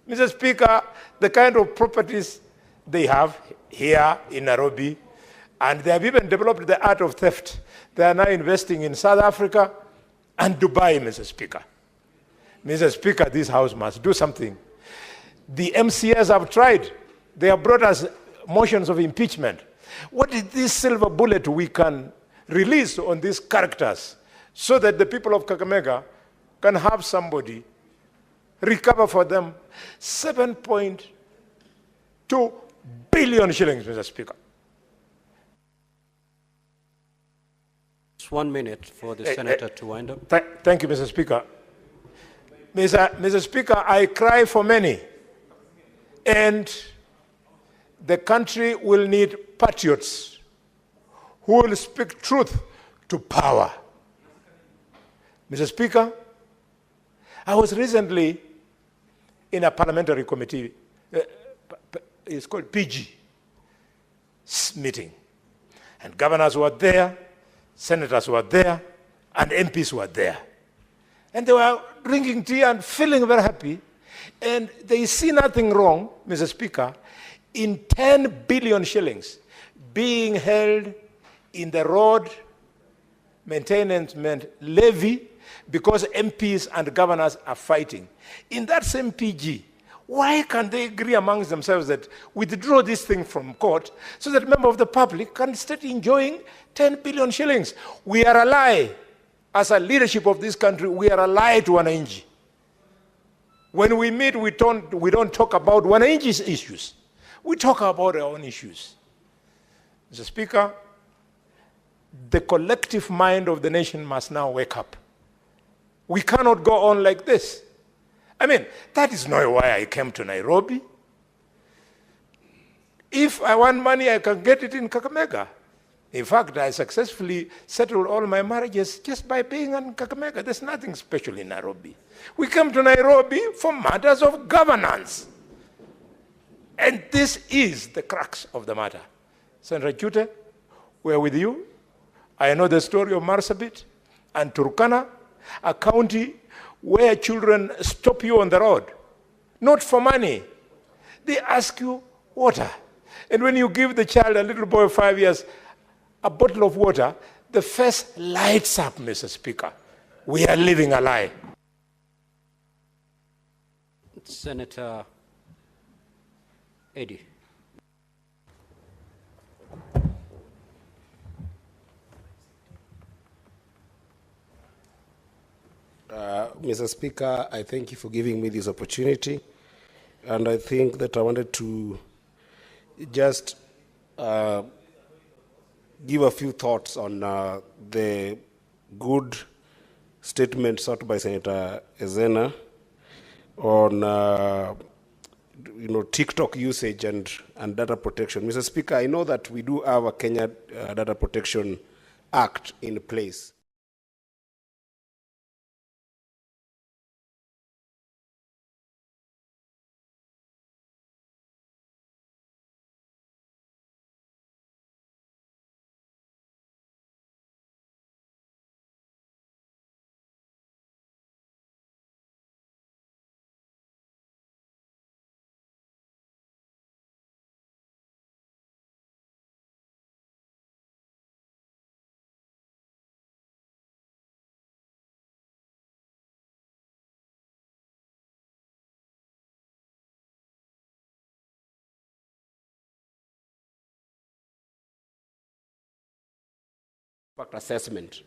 Mr. Speaker, the kind of properties they have here in Nairobi, and they have even developed the art of theft. They are now investing in South Africa and Dubai, Mr. Speaker. Mr. Speaker, this House must do something. The MCS have tried. They have brought us motions of impeachment. What is this silver bullet we can release on these characters so that the people of Kakamega can have somebody recover for them 7.2 billion shillings, Mr. Speaker? It's 1 minute for the Senator to wind up. Thank you, Mr. Speaker. Mr. Speaker, I cry for many, and the country will need patriots who will speak truth to power. Mr. Speaker, I was recently in a parliamentary committee, it's called PG meeting, and governors were there, senators were there, and MPs were there. And they were drinking tea and feeling very happy, and they see nothing wrong, Mr. Speaker, in 10 billion shillings being held in the road maintenance levy because MPs and governors are fighting. In that same PG, why can't they agree amongst themselves that withdraw this thing from court so that members of the public can start enjoying 10 billion shillings? We are a lie. As a leadership of this country, we are a lie to wananchi. When we meet, we don't talk about wananchi's issues. We talk about our own issues. Mr. Speaker, the collective mind of the nation must now wake up. We cannot go on like this. I mean, that is not why I came to Nairobi. If I want money, I can get it in Kakamega. In fact, I successfully settled all my marriages just by being in Kakamega. There's nothing special in Nairobi. We came to Nairobi for matters of governance. And this is the crux of the matter. Senator Chute, we're with you. I know the story of Marsabit and Turkana, a county where children stop you on the road, not for money. They ask you water. And when you give the child, a little boy of 5 years, a bottle of water, the face lights up, Mr. Speaker. We are living a lie. Senator Eddy. Mr. Speaker, I thank you for giving me this opportunity. and I think that I wanted to just give a few thoughts on the good statements out by Senator Ezena on TikTok usage and data protection. Mr. Speaker, I know that we do have a Kenya Data Protection Act in place. Impact assessment,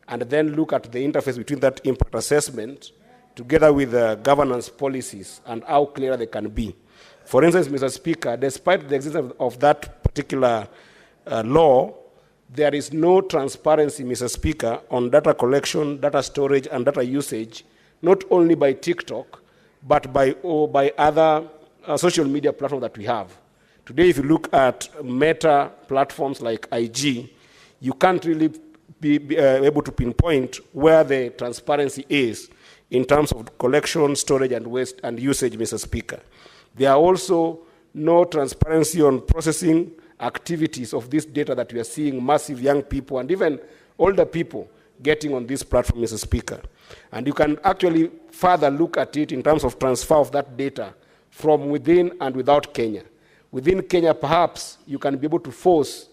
and then look at the interface between that impact assessment together with the governance policies and how clear they can be. For instance, Mr. Speaker, despite the existence of that particular law, there is no transparency, Mr. Speaker, on data collection, data storage, and data usage, not only by TikTok, but by other social media platforms that we have. Today, if you look at meta platforms like IG, you can't really be able to pinpoint where the transparency is in terms of collection, storage, and waste and usage, Mr. Speaker. There are also no transparency on processing activities of this data that we are seeing massive young people and even older people getting on this platform, Mr. Speaker. And you can actually further look at it in terms of transfer of that data from within and without Kenya. Within Kenya, perhaps you can be able to force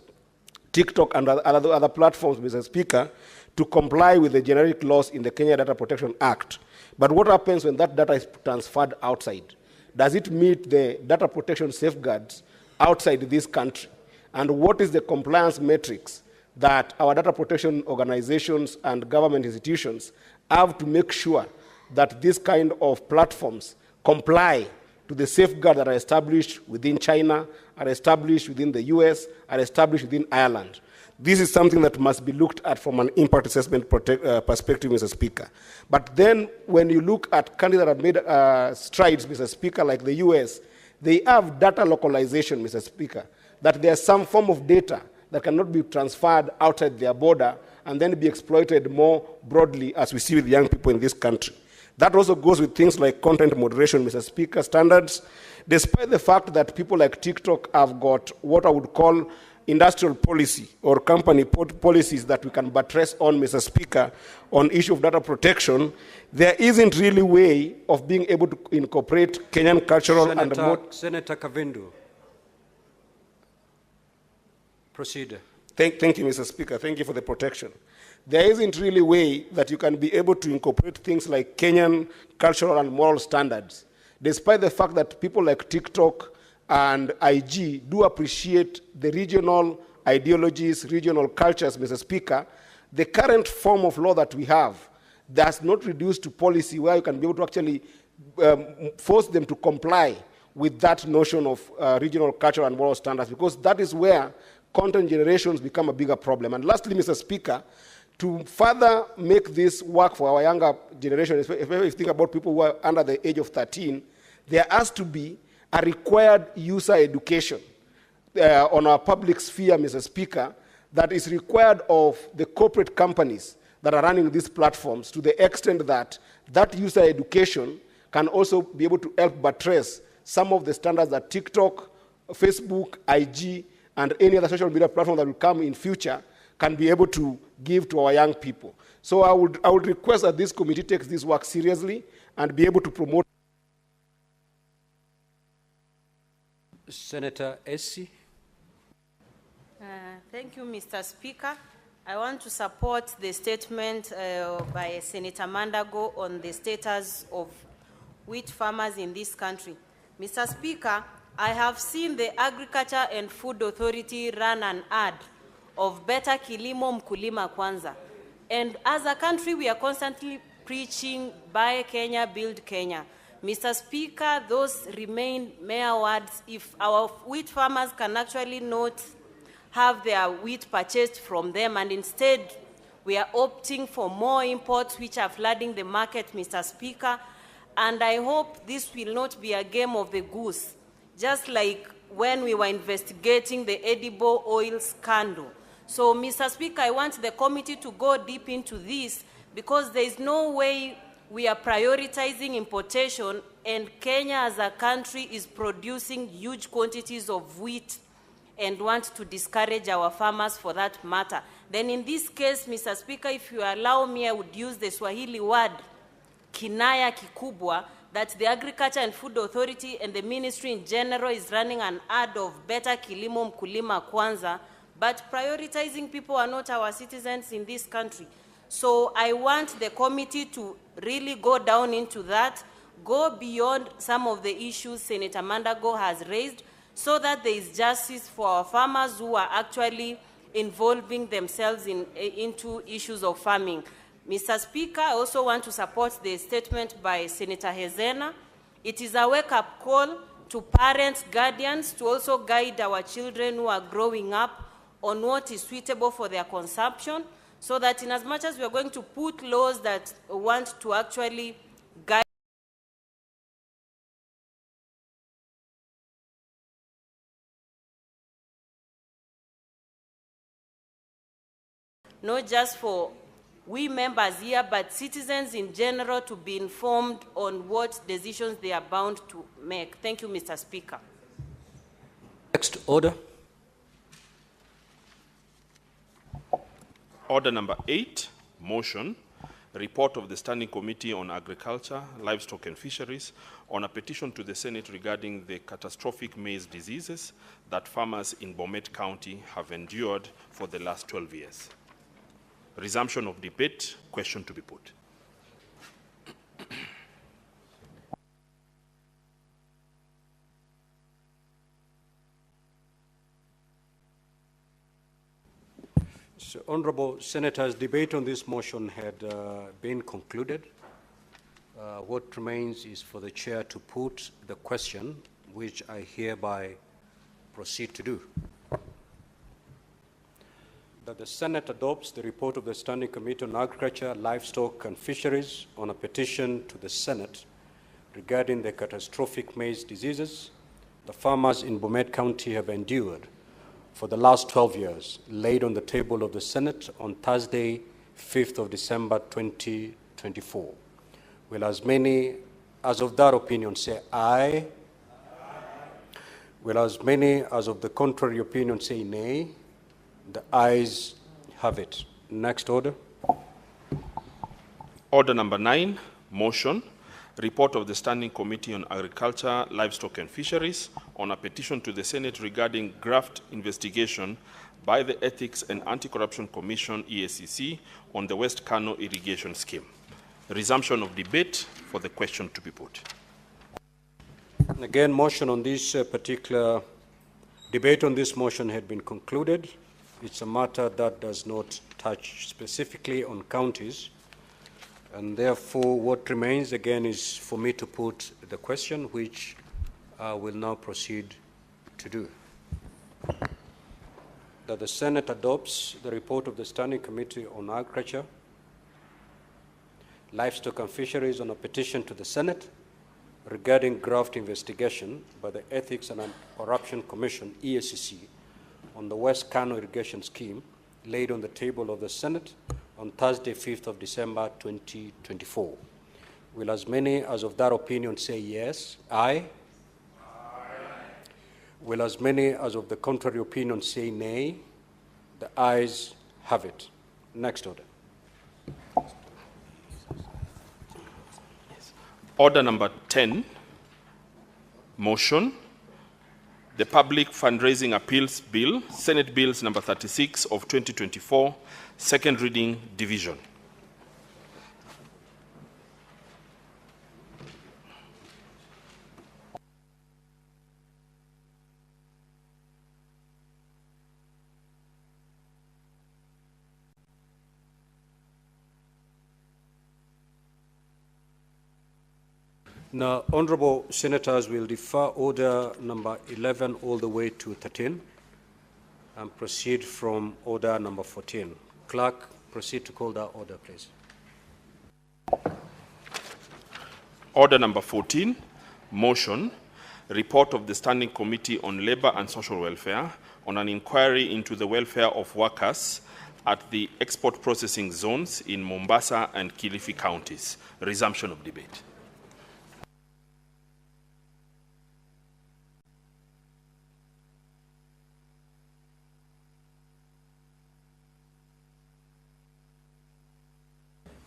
TikTok and other platforms, Mr. Speaker, to comply with the generic laws in the Kenya Data Protection Act. But what happens when that data is transferred outside? Does it meet the data protection safeguards outside this country? And what is the compliance metrics that our data protection organizations and government institutions have to make sure that this kind of platforms comply to the safeguards that are established within China, are established within the US, are established within Ireland? This is something that must be looked at from an impact assessment perspective, Mr. Speaker. But then when you look at countries that have made strides, Mr. Speaker, like the US, they have data localization, Mr. Speaker, that there's some form of data that cannot be transferred outside their border and then be exploited more broadly, as we see with young people in this country. That also goes with things like content moderation, Mr. Speaker, standards. Despite the fact that people like TikTok have got what I would call industrial policy or company policies that we can buttress on, Mr. Speaker, on issue of data protection, there isn't really a way of being able to incorporate Kenyan cultural Senator Kavindu. Proceed. Thank you, Mr. Speaker. Thank you for the protection. There isn't really a way that you can be able to incorporate things like Kenyan cultural and moral standards, despite the fact that people like TikTok and IG do appreciate the regional ideologies, regional cultures, Mr. Speaker. The current form of law that we have does not reduce to policy where you can be able to actually force them to comply with that notion of regional cultural and moral standards, because that is where content generations become a bigger problem. And lastly, Mr. Speaker, to further make this work for our younger generation, if you think about people who are under the age of 13, there has to be a required user education on our public sphere, Mr. Speaker, that is required of the corporate companies that are running these platforms, to the extent that that user education can also be able to help buttress some of the standards that TikTok, Facebook, IG, and any other social media platform that will come in future can be able to give to our young people. So I would request that this committee takes this work seriously and be able to promote. Senator Essie. Thank you, Mr. Speaker. I want to support the statement by Senator Mandago on the status of wheat farmers in this country. Mr. Speaker, I have seen the Agriculture and Food Authority run an ad of better kilimo mkulima kwanza. And as a country, we are constantly preaching buy Kenya, build Kenya. Mr. Speaker, those remain mere words. If our wheat farmers can actually not have their wheat purchased from them, and instead we are opting for more imports which are flooding the market, Mr. Speaker, and I hope this will not be a game of the goose, just like when we were investigating the edible oil scandal. So, Mr. Speaker, I want the committee to go deep into this, because there is no way we are prioritizing importation and Kenya as a country is producing huge quantities of wheat and want to discourage our farmers for that matter. Then in this case, Mr. Speaker, if you allow me, I would use the Swahili word, kinaya kikubwa, that the Agriculture and Food Authority and the ministry in general is running an ad of better kilimo mkulima kwanza, but prioritizing people who are not our citizens in this country. So I want the committee to really go down into that, go beyond some of the issues Senator Mandago has raised, so that there is justice for our farmers who are actually involving themselves into issues of farming. Mr. Speaker, I also want to support the statement by Senator Hezena. It is a wake-up call to parents, guardians, to also guide our children who are growing up on what is suitable for their consumption, so that in as much as we are going to put laws that want to actually guide not just for we members here, but citizens in general to be informed on what decisions they are bound to make. Thank you, Mr. Speaker. Next order. Order number 8, motion, report of the Standing Committee on Agriculture, Livestock and Fisheries on a petition to the Senate regarding the catastrophic maize diseases that farmers in Bomet County have endured for the last 12 years. Resumption of debate, question to be put. So, Honorable Senators, debate on this motion had been concluded. What remains is for the chair to put the question, which I hereby proceed to do. That the Senate adopts the report of the Standing Committee on Agriculture, Livestock and Fisheries on a petition to the Senate regarding the catastrophic maize diseases the farmers in Bomet County have endured for the last 12 years, laid on the table of the Senate on Thursday, 5th of December, 2024. Will as many as of that opinion say aye? Aye. Will as many as of the contrary opinion say nay? The ayes have it. Next order. Order number 9, motion, report of the Standing Committee on Agriculture, Livestock and Fisheries on a petition to the Senate regarding graft investigation by the Ethics and Anti-Corruption Commission, EACC, on the West Kano irrigation scheme. Resumption of debate for the question to be put. Again, motion on this particular debate on this motion had been concluded. It's a matter that does not touch specifically on counties, and therefore what remains again is for me to put the question, which I will now proceed to do. That the Senate adopts the report of the Standing Committee on Agriculture, Livestock and Fisheries on a petition to the Senate regarding graft investigation by the Ethics and Anti-Corruption Commission, EACC, on the West Kano irrigation scheme, laid on the table of the Senate on Thursday, 5th of December, 2024. Will as many as of that opinion say yes? Aye? Aye. Will as many as of the contrary opinion say nay? The ayes have it. Next order. Order number 10, motion, the Public Fundraising Appeals Bill, Senate Bills number 36 of 2024, second reading division. Now, honorable senators, will defer order number 11 all the way to 13 and proceed from order number 14. Clerk, proceed to call that order, please. Order number 14, motion, report of the Standing Committee on Labour and Social Welfare on an inquiry into the welfare of workers at the export processing zones in Mombasa and Kilifi counties. Resumption of debate.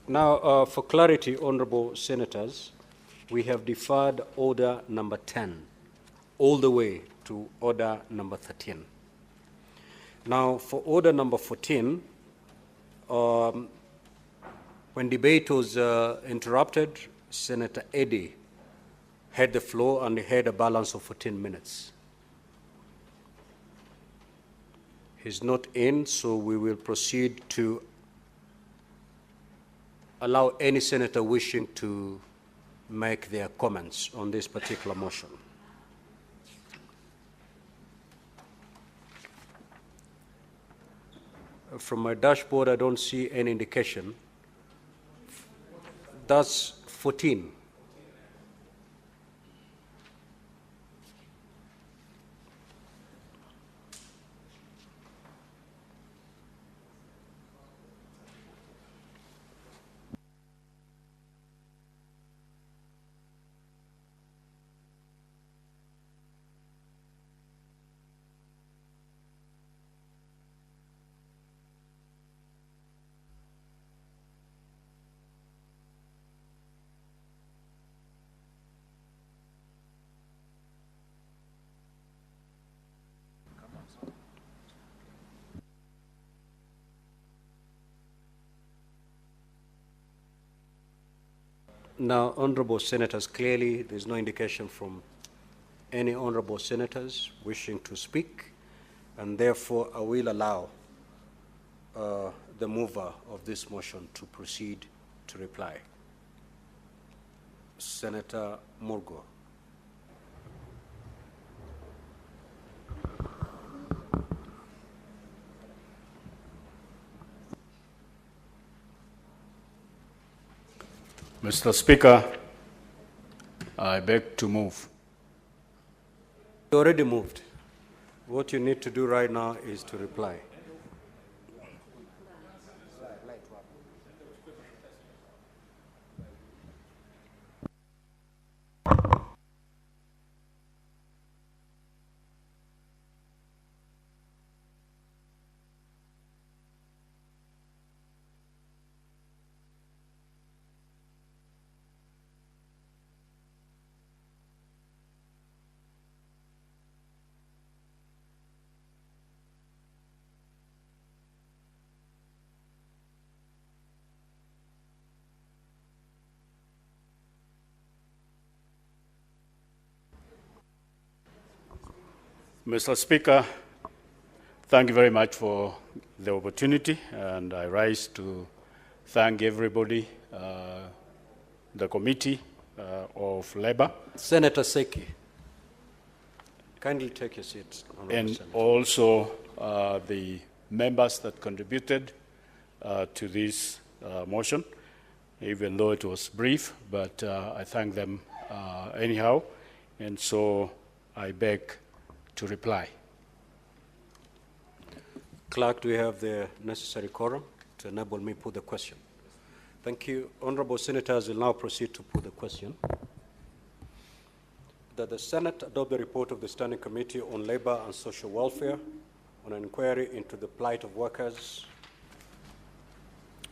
Now, for clarity, honorable senators, we have deferred order number 10 all the way to order number 13. Now, for order number 14, when debate was interrupted, Senator Eddy had the floor and he had a balance of 14 minutes. He's not in, so we will proceed to allow any senator wishing to make their comments on this particular motion. From my dashboard, I don't see any indication. That's 14. Now, honorable senators, clearly there's no indication from any honorable senators wishing to speak, and therefore I will allow the mover of this motion to proceed to reply. Senator Murgo. Mr. Speaker, I beg to move. You already moved. What you need to do right now is to reply. Mr. Speaker, thank you very much for the opportunity, and I rise to thank everybody, the Committee of Labour. Senator Seki, kindly take your seat. And also the members that contributed to this motion, even though it was brief, but I thank them anyhow, and so I beg to reply. Clerk, do we have the necessary quorum to enable me to put the question? Thank you. Honorable senators will now proceed to put the question. That the Senate adopt the report of the Standing Committee on Labour and Social Welfare on an inquiry into the plight of workers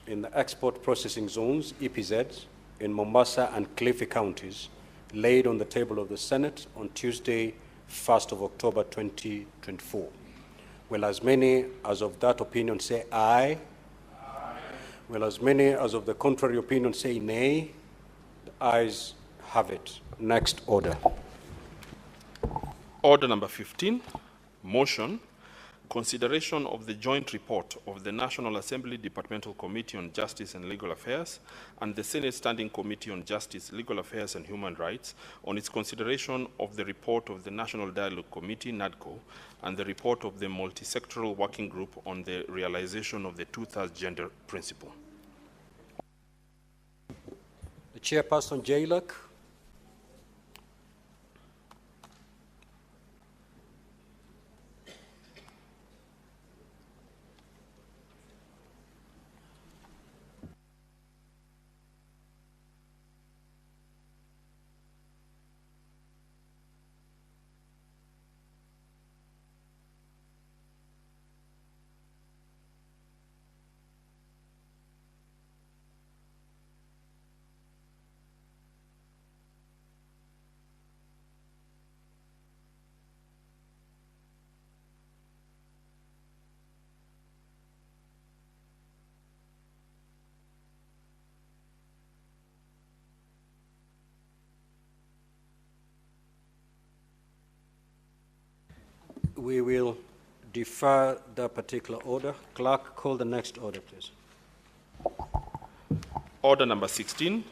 in the export processing zones, EPZs, in Mombasa and Kilifi counties, laid on the table of the Senate on Tuesday, 1st of October 2024. Will as many as of that opinion say aye? Aye. Will as many as of the contrary opinion say nay? The ayes have it. Next order. Order number 15, motion, consideration of the joint report of the National Assembly Departmental Committee on Justice and Legal Affairs and the Senate Standing Committee on Justice, Legal Affairs and Human Rights on its consideration of the report of the National Dialogue Committee, NADCO, and the report of the Multisectoral Working Group on the realization of the two-thirds gender principle. The Chairperson, JLAC. We will defer that particular order. Clerk, call the next order, please. Order number 16,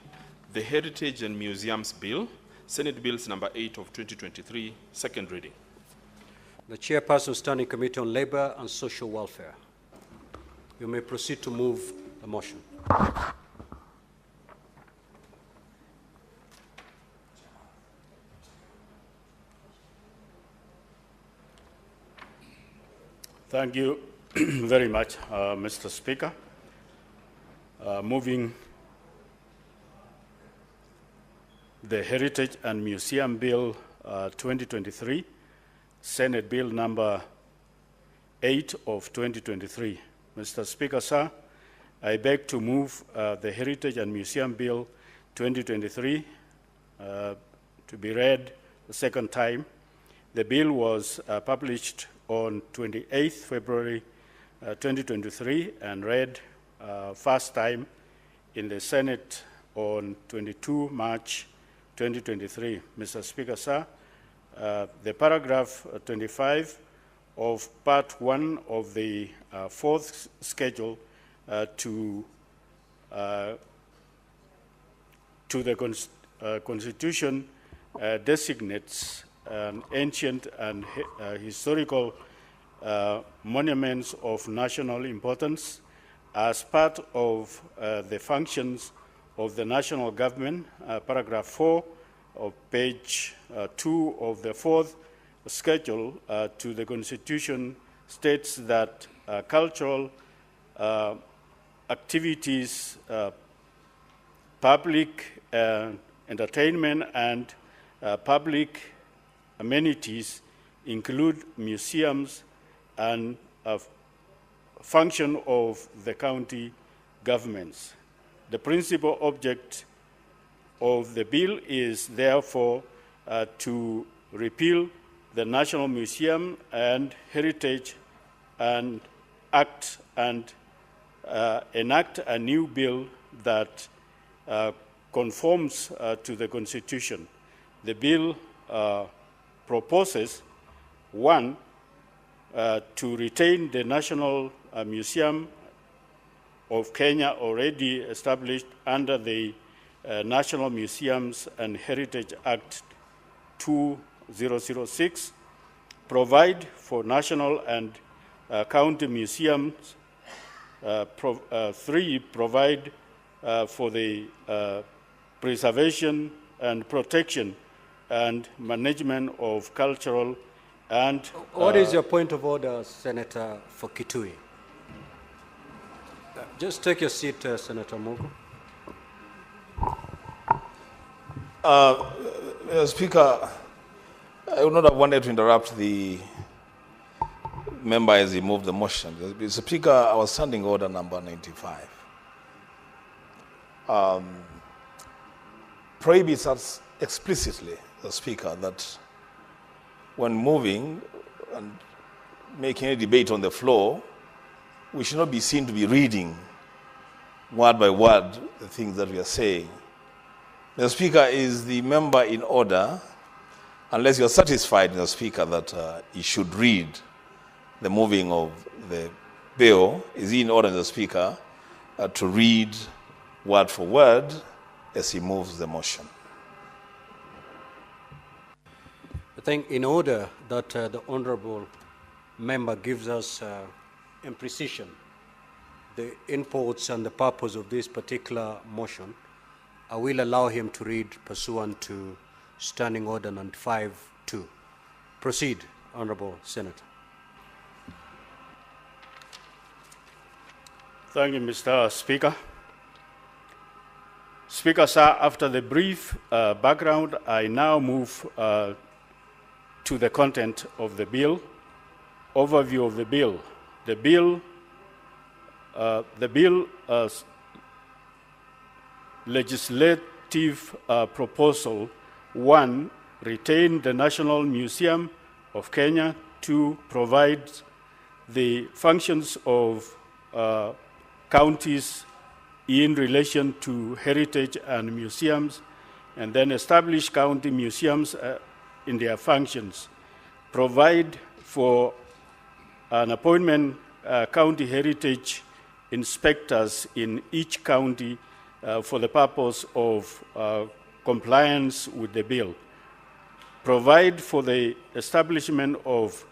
the Heritage and Museums Bill, Senate Bills number 8 of 2023, second reading. The Chairperson, Standing Committee on Labor and Social Welfare. You may proceed to move the motion. Thank you very much, Mr. Speaker. Moving the Heritage and Museum Bill 2023, Senate Bill number 8 of 2023. Mr. Speaker, sir, I beg to move the Heritage and Museum Bill 2023 to be read the second time. The bill was published on 28th February 2023 and read first time in the Senate on 22 March 2023. Mr. Speaker, sir, the paragraph 25 of part 1 of the fourth schedule to the Constitution designates ancient and historical monuments of national importance as part of the functions of the national government. Paragraph 4 of page 2 of the fourth schedule to the Constitution states that cultural activities, public entertainment, and public amenities include museums and a function of the county governments. The principal object of the bill is therefore to repeal the National Museum and Heritage and Act and enact a new bill that conforms to the Constitution. The bill proposes, 1, to retain the National Museum of Kenya already established under the National Museums and Heritage Act 2006, provide for national and county museums, 3, provide for the preservation and protection and management of cultural and... What is your point of order, Senator Kitui? Just take your seat, Senator Mugu. Speaker, I would not have wanted to interrupt the member as he moved the motion. Speaker, our standing order number 95 prohibits us explicitly, the Speaker, that when moving and making a debate on the floor, we should not be seen to be reading word by word the things that we are saying. The Speaker, is the member in order, unless you are satisfied, the Speaker, that he should read the moving of the bill, is he in order, Mr. Speaker, to read word for word as he moves the motion? I think in order that the honourable member gives us in precision the inputs and the purpose of this particular motion, I will allow him to read pursuant to Standing Order 95-2. Proceed, Honourable Senator. Thank you, Mr. Speaker. Speaker, sir, after the brief background, I now move to the content of the bill. Overview of the bill. The bill legislative proposal 1, retain the National Museum of Kenya to provide the functions of counties in relation to heritage and museums, and then establish county museums in their functions. Provide for an appointment county heritage inspectors in each county for the purpose of compliance with the bill. Provide for the establishment of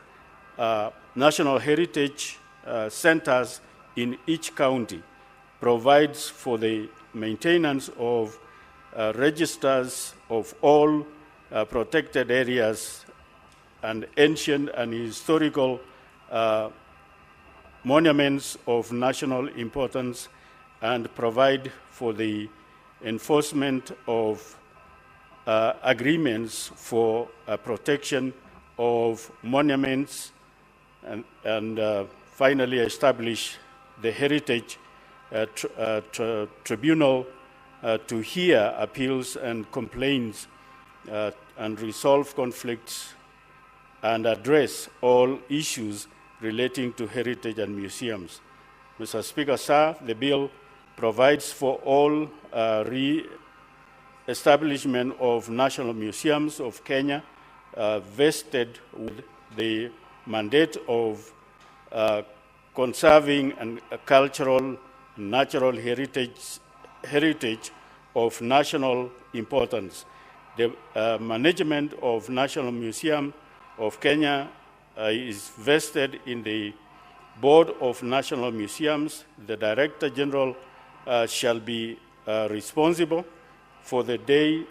national heritage centers in each county. Provides for the maintenance of registers of all protected areas and ancient and historical monuments of national importance, and provide for the enforcement of agreements for protection of monuments, and finally establish the Heritage Tribunal to hear appeals and complaints and resolve conflicts and address all issues relating to heritage and museums. Mr. Speaker, sir, the bill provides for all re-establishment of national museums of Kenya vested with the mandate of conserving and cultural natural heritage of national importance. The management of National Museum of Kenya is vested in the Board of National Museums. The Director General shall be responsible for the day-to-day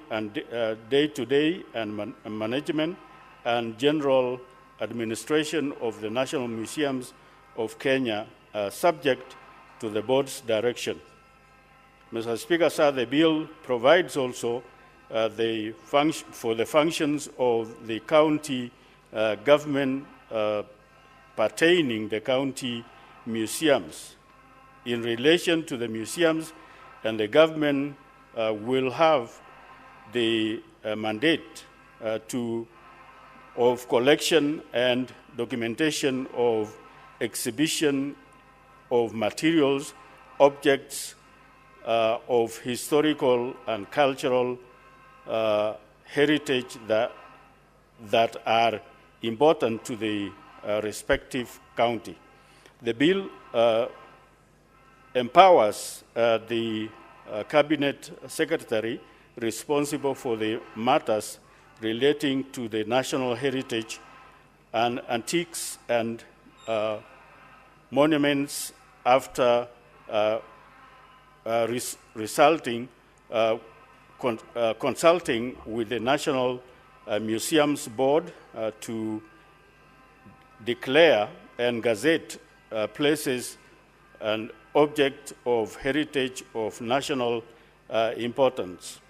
and management and general administration of the National Museums of Kenya, subject to the board's direction. Mr. Speaker, sir, the bill provides also for the functions of the county government pertaining the county museums. In relation to the museums, and the government will have the mandate of collection and documentation of exhibition of materials, objects of historical and cultural heritage that are important to the respective county. The bill empowers the Cabinet Secretary responsible for the matters relating to the national heritage and antiques and monuments after consulting with the National Museums Board to declare and gazette places and objects of heritage of national importance.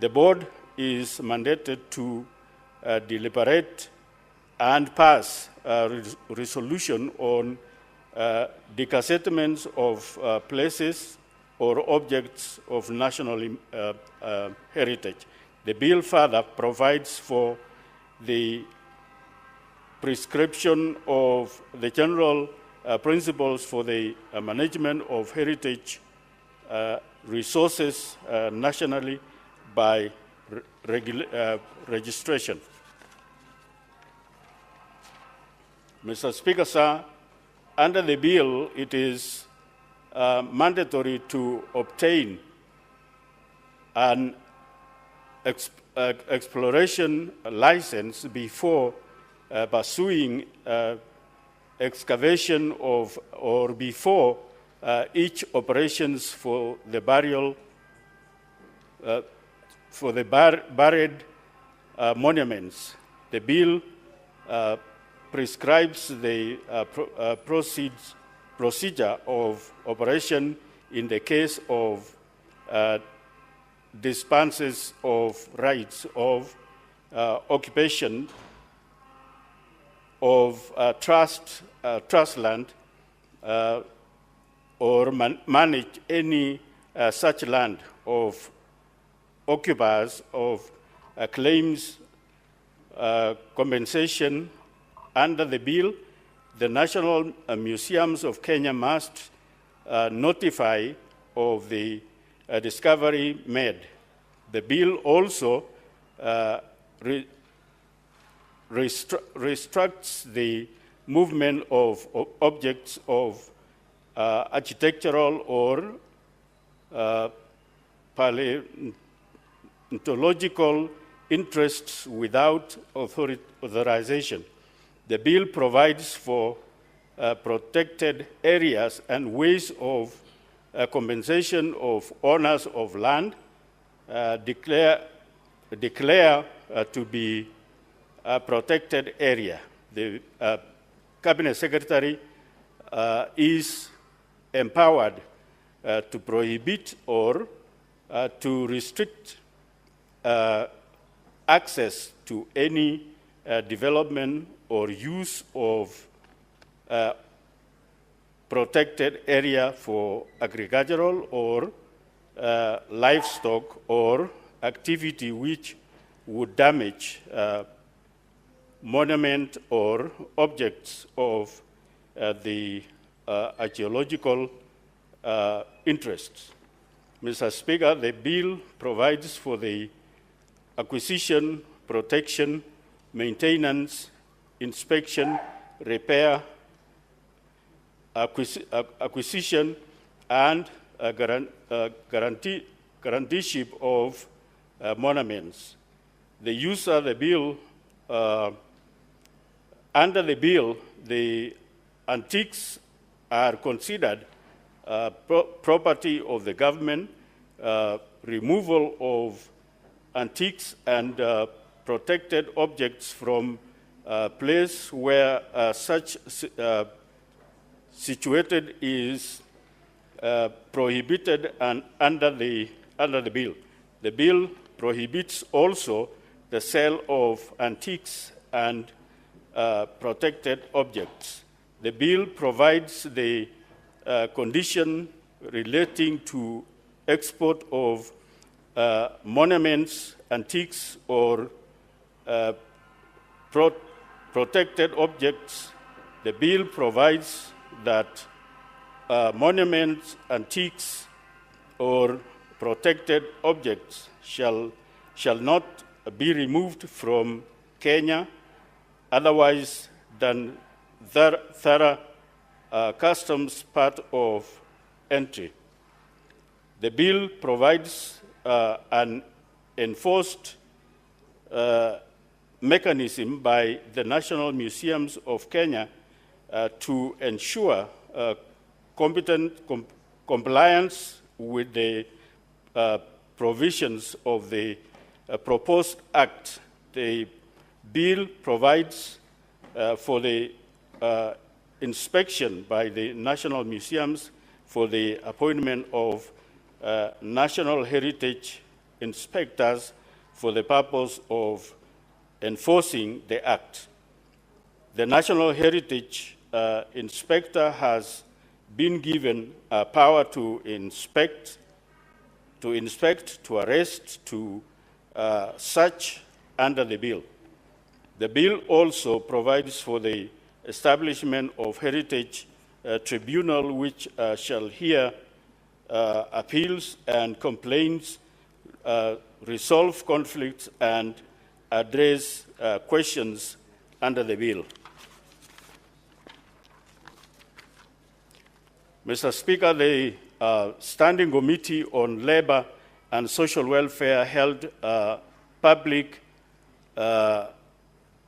The board is mandated to deliberate and pass a resolution on degazettements of places or objects of national heritage. The bill further provides for the prescription of the general principles for the management of heritage resources nationally by registration. Mr. Speaker, sir, under the bill, it is mandatory to obtain an exploration license before pursuing excavation of or before each operations for the burial for the buried monuments. The bill prescribes the procedure of operation in the case of dispenses of rights of occupation of trust land or manage any such land of occupiers of claims compensation. Under the bill, the National Museums of Kenya must notify of the discovery made. The bill also restricts the movement of objects of architectural or paleontological interests without authorization. The bill provides for protected areas and ways of compensation of owners of land declare to be a protected area. The Cabinet Secretary is empowered to prohibit or to restrict access to any development or use of protected area for agricultural or livestock or activity which would damage monument or objects of the archaeological interests. Mr. Speaker, the bill provides for the acquisition, protection, maintenance, inspection, repair, acquisition, and guaranteeship of monuments. The use of the bill, under the bill, the antiques are considered property of the government. Removal of antiques and protected objects from place where such situated is prohibited and under the bill. The bill prohibits also the sale of antiques and protected objects. The bill provides the condition relating to export of monuments, antiques, or protected objects. The bill provides that monuments, antiques, or protected objects shall not be removed from Kenya otherwise than thorough customs part of entry. The bill provides an enforced mechanism by the National Museums of Kenya to ensure compliance with the provisions of the proposed act. The bill provides for the inspection by the National Museums for the appointment of national heritage inspectors for the purpose of enforcing the act. The National Heritage Inspector has been given power to inspect, to arrest, to search under the bill. The bill also provides for the establishment of heritage tribunal which shall hear appeals and complaints, resolve conflicts, and address questions under the bill. Mr. Speaker, the Standing Committee on Labor and Social Welfare held public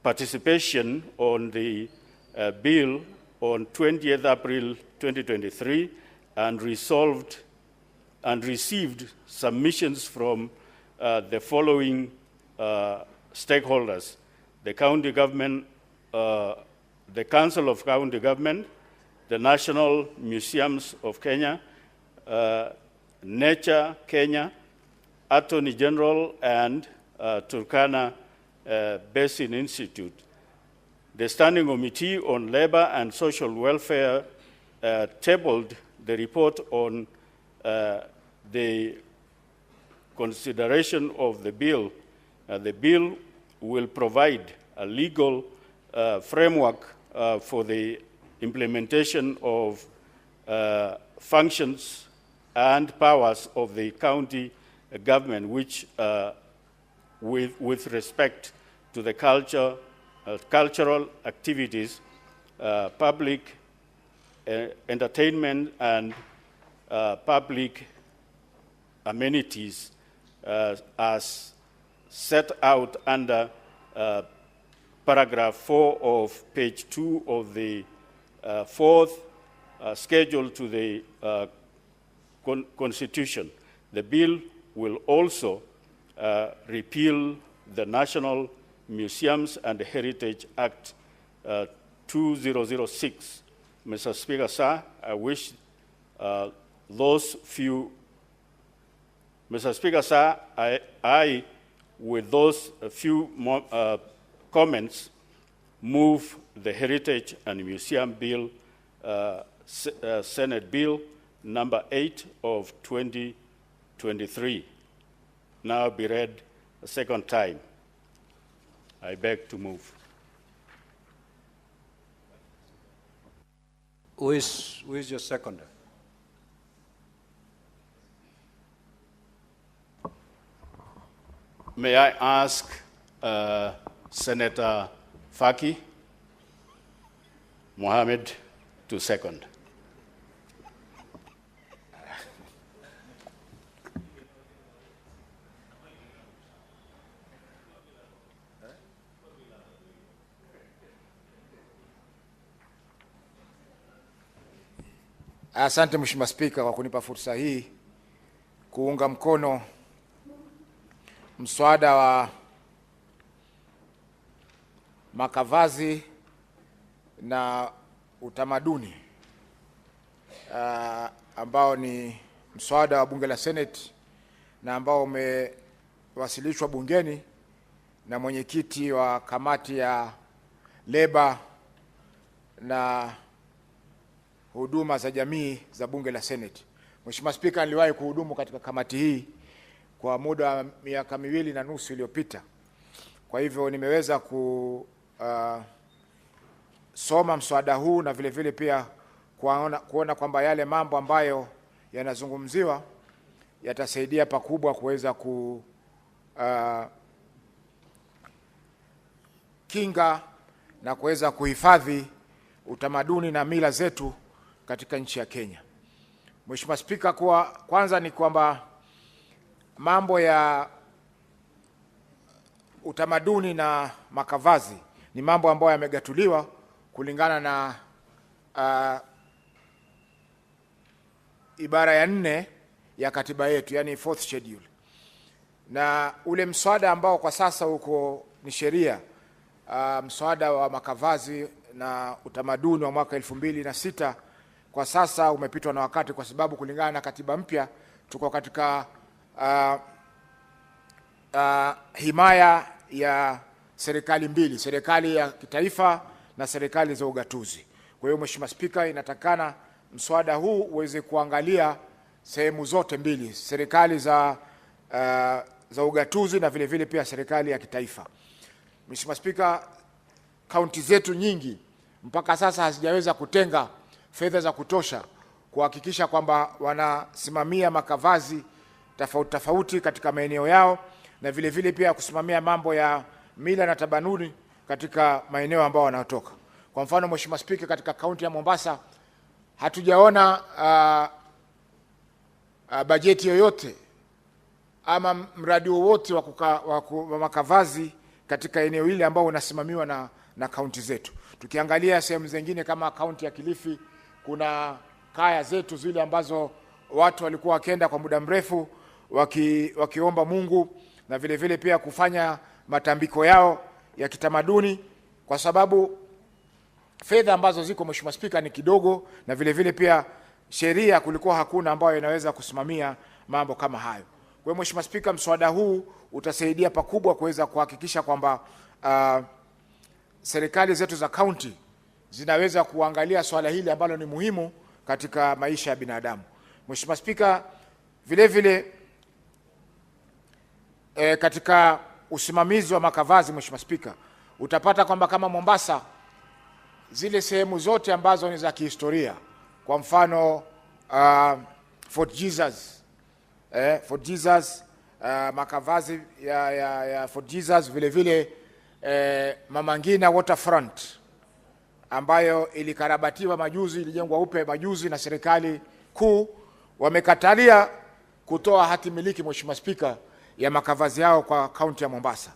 participation on the bill on 20th April 2023 and resolved and received submissions from the following stakeholders: the county government, the Council of County Government, the National Museums of Kenya, Nature Kenya, Attorney General, and Turkana Basin Institute. The Standing Committee on Labor and Social Welfare tabled the report on the consideration of the bill. The bill will provide a legal framework for the implementation of functions and powers of the county government, which with respect to the cultural activities, public entertainment, and public amenities as set out under paragraph 4 of page 2 of the fourth schedule to the Constitution. The bill will also repeal the National Museums and Heritage Act 2006. Mr. Speaker, sir, I wish those few... Mr. Speaker, sir, I with those few comments, move the Heritage and Museum Bill, Senate Bill number 8 of 2023, now be read a second time. I beg to move. Who is your seconder? May I ask Senator Faki Mohammed to second. Asante Mheshimiwa Spika kwa kunipa fursa hii kuunga mkono mswada wa makavazi na utamaduni ambao ni mswada wa bunge la Senate na ambao umewasilishwa bungeni na mwenyekiti wa kamati ya Labor na huduma za jamii za bunge la Senate. Mheshimiwa Spika, niliwahi kuhudumu katika kamati hii kwa muda wa miaka 2.5 iliyopita. Kwa hivyo nimeweza soma mswada huu na vile vile pia kuona kwamba yale mambo ambayo yanazungumziwa yatasaidia pakubwa kuweza kinga na kuweza kuhifadhi utamaduni na mila zetu katika nchi ya Kenya. Mheshimiwa Spika, kwanza ni kwamba mambo ya utamaduni na makavazi ni mambo ambayo yamegatuliwa kulingana na ibara ya 4 ya katiba yetu, yani 4th schedule. Na ule mswada ambao kwa sasa uko ni sheria, mswada wa makavazi na utamaduni wa mwaka 2006 kwa sasa umepitwa na wakati, kwa sababu kulingana na katiba mpya tuko katika himaya ya serikali mbili, serikali ya kitaifa na serikali za ugatuzi. Kwa hiyo Mheshimiwa Spika, inatakana mswada huu uweze kuangalia sehemu zote mbili, serikali za ugatuzi na vile vile pia serikali ya kitaifa. Mheshimiwa Spika, kaunti zetu nyingi mpaka sasa hazijaweza kutenga fedha za kutosha kuhakikisha kwamba wanasimamia makavazi tofauti katika maeneo yao na vile vile pia kusimamia mambo ya mila na tamaduni katika maeneo ambao wanatoka. Kwa mfano Mheshimiwa Spika, katika kaunti ya Mombasa hatujaona bajeti yoyote ama mradi wowote wa makavazi katika eneo hili ambao unasimamiwa na kaunti zetu. Tukiangalia sehemu zingine kama kaunti ya Kilifi, kuna kaya zetu zile ambazo watu walikuwa wakienda kwa muda mrefu wakiomba Mungu na vile vile pia kufanya matambiko yao ya kitamaduni, kwa sababu fedha ambazo ziko, Mheshimiwa Spika, ni kidogo, na vile vile pia sheria kulikuwa hakuna ambayo inaweza kusimamia mambo kama hayo. Kwa hiyo Mheshimiwa Spika, mswada huu utasaidia pakubwa kuweza kuhakikisha kwamba serikali zetu za kaunti zinaweza kuangalia swala hili ambalo ni muhimu katika maisha ya binadamu. Mheshimiwa Spika, vile vile katika usimamizi wa makavazi, Mheshimiwa Spika, utapata kwamba kama Mombasa, zile sehemu zote ambazo ni za kihistoria, kwa mfano Fort Jesus, makavazi ya Fort Jesus, vile vile Mama Ngina Waterfront ambayo ilikarabatiwa majuzi, ilijengwa upya majuzi na serikali kuu, wamekatalia kutoa hati miliki, Mheshimiwa Spika, ya makavazi yao kwa kaunti ya Mombasa.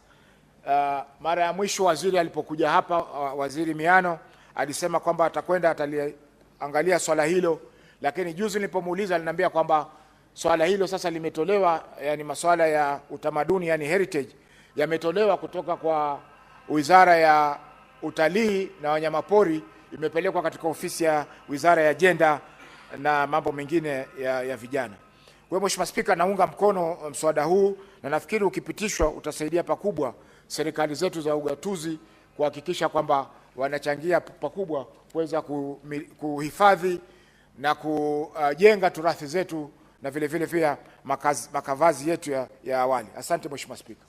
Mara ya mwisho waziri alipokuja hapa, Waziri Miano alisema kwamba atakwenda ataliangalia swala hilo, lakini juzi nilipomuuliza aliniambia kwamba swala hilo sasa limetolewa, yani masuala ya utamaduni, yani heritage, yametolewa kutoka kwa Wizara ya Utalii na Wanyamapori, imepelekwa katika ofisi ya Wizara ya Jenda na mambo mengine ya vijana. Kwa hiyo Mheshimiwa Spika, naunga mkono mswada huu na nafikiri ukipitishwa utasaidia pakubwa serikali zetu za ugatuzi kuhakikisha kwamba wanachangia pakubwa kuweza kuhifadhi na kujenga turathi zetu na vile vile pia makavazi yetu ya awali. Asante Mheshimiwa Spika.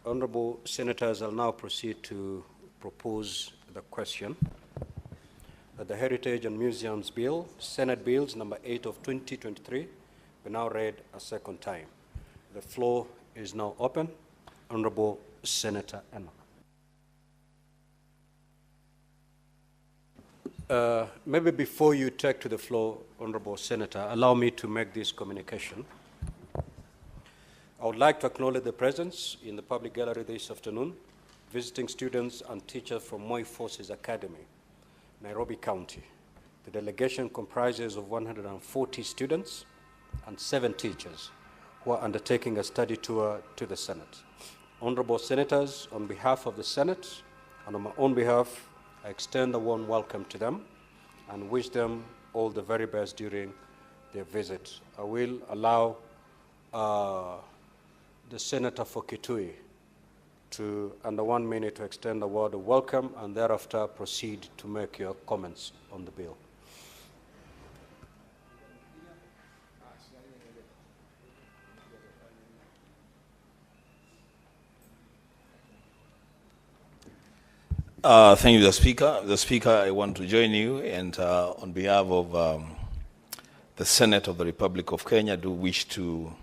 Honorable Senators, I'll now proceed to propose the question that the Heritage and Museums Bill, Senate Bills number 8 of 2023, be now read a second time. The floor is now open. Honorable Senator Emma. Maybe before you take to the floor, Honorable Senator, allow me to make this communication. I would like to acknowledge the presence in the public gallery this afternoon, visiting students and teachers from Moi Forces Academy, Nairobi County. The delegation comprises of 140 students and 7 teachers who are undertaking a study tour to the Senate. Honorable Senators, on behalf of the Senate and on my own behalf, I extend a warm welcome to them and wish them all the very best during their visit. I will allow the Senator for Kitui to, under 1 minute, to extend a word of welcome and thereafter proceed to make your comments on the bill. Thank you, the Speaker. The Speaker, I want to join you, and on behalf of the Senate of the Republic of Kenya, do wish to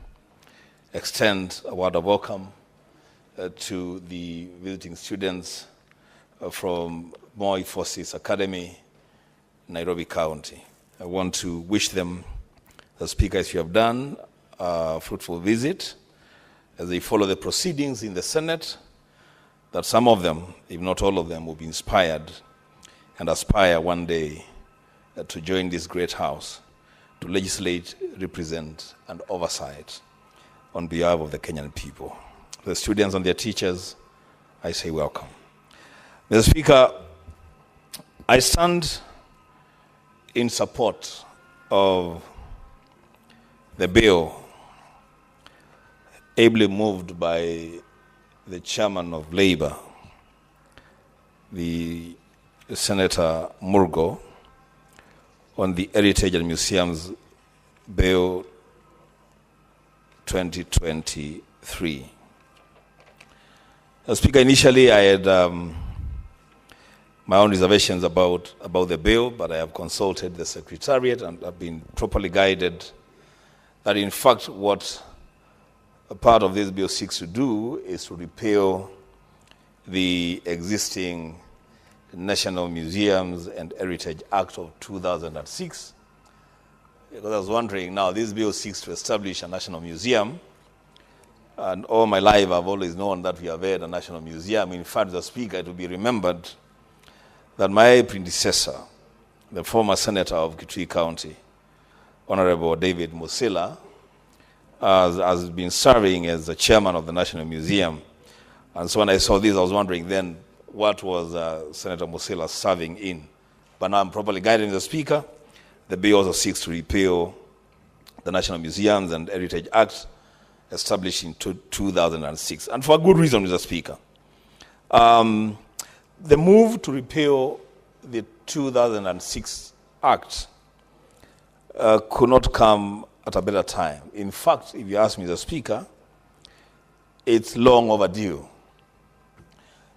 extend a word of welcome to the visiting students from Moi Forces Academy, Nairobi County. I want to wish them, the Speaker, as you have done, a fruitful visit as they follow the proceedings in the Senate, that some of them, if not all of them, will be inspired and aspire one day to join this great house to legislate, represent, and oversight on behalf of the Kenyan people. The students and their teachers, I say welcome. Mr. Speaker, I stand in support of the bill ably moved by the chairman of Labour, the Senator Murgo, on the Heritage and Museums Bill 2023. Speaker, initially I had my own reservations about the bill, but I have consulted the Secretariat and have been properly guided that in fact what a part of this bill seeks to do is to repeal the existing National Museums and Heritage Act of 2006. Because I was wondering, now this bill seeks to establish a national museum. And all my life, I've always known that we have had a national museum. In fact, the Speaker, it will be remembered that my predecessor, the former senator of Kitui County, Honorable David Musila, has been serving as the chairman of the National Museum. And so when I saw this, I was wondering then, what was Senator Musila serving in? But now I'm properly guiding the Speaker. The bill also seeks to repeal the National Museums and Heritage Act established in 2006, and for a good reason, Mr. Speaker. The move to repeal the 2006 Act could not come at a better time. In fact, if you ask me, Mr. Speaker, it's long overdue.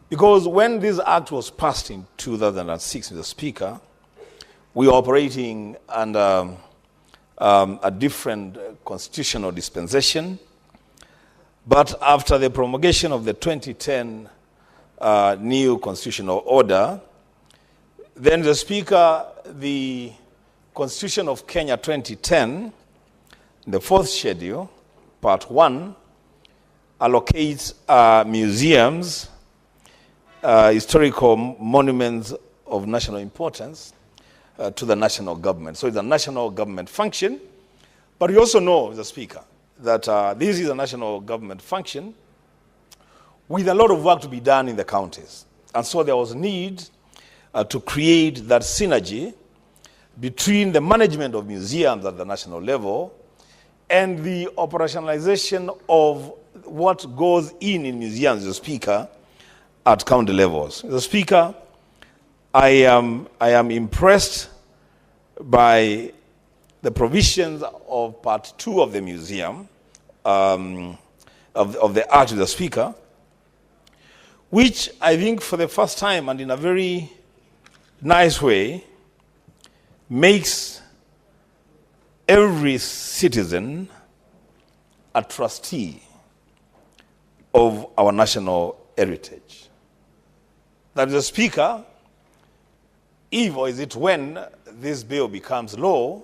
Because when this Act was passed in 2006, Mr. Speaker, we were operating under a different constitutional dispensation. But after the promulgation of the 2010 new constitutional order, then the Speaker, the Constitution of Kenya 2010, the fourth schedule, part 1, allocates museums, historical monuments of national importance to the national government. So it's a national government function. But you also know, Mr. Speaker, that this is a national government function with a lot of work to be done in the counties. And so there was need to create that synergy between the management of museums at the national level and the operationalization of what goes in museums, Mr. Speaker, at county levels. Mr. Speaker, I am impressed by the provisions of part 2 of the museum, of the Act, Mr. Speaker, which I think for the first time and in a very nice way makes every citizen a trustee of our national heritage. That the Speaker, if or is it when this bill becomes law,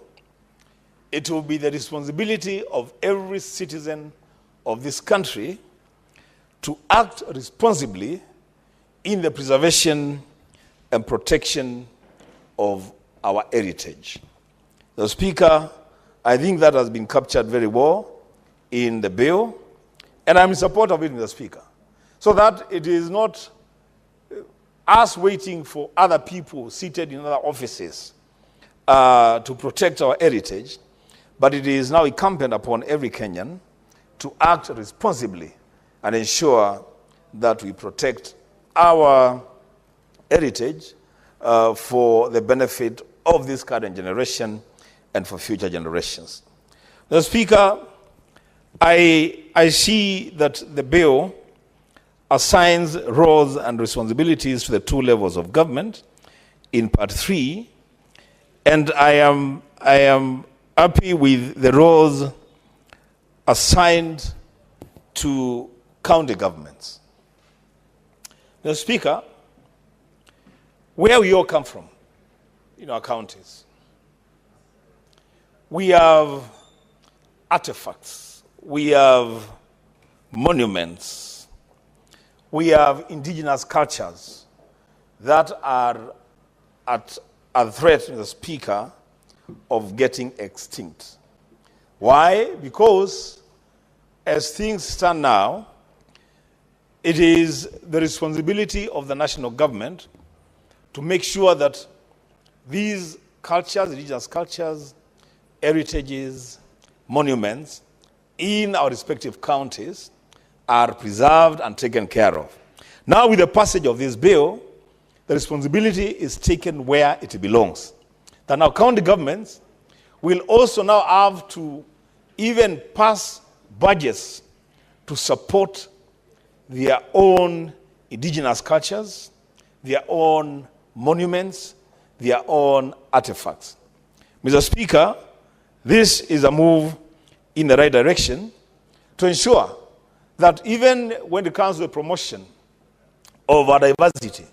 it will be the responsibility of every citizen of this country to act responsibly in the preservation and protection of our heritage. The Speaker, I think that has been captured very well in the bill, and I'm in support of it, Mr. Speaker, so that it is not us waiting for other people seated in other offices to protect our heritage, but it is now incumbent upon every Kenyan to act responsibly and ensure that we protect our heritage for the benefit of this current generation and for future generations. Mr. Speaker, I see that the bill assigns roles and responsibilities to the 2 levels of government in Part 3, and I am happy with the roles assigned to county governments. Mr. Speaker, where we all come from in our counties, we have artifacts, we have monuments, we have indigenous cultures that are at a threat, Mr. Speaker, of getting extinct. Why? Because as things stand now, it is the responsibility of the national government to make sure that these cultures, indigenous cultures, heritages, monuments in our respective counties are preserved and taken care of. Now, with the passage of this bill, the responsibility is taken where it belongs. That now county governments will also now have to even pass budgets to support their own indigenous cultures, their own monuments, their own artifacts. Mr. Speaker, this is a move in the right direction to ensure that even when it comes to the promotion of our diversity,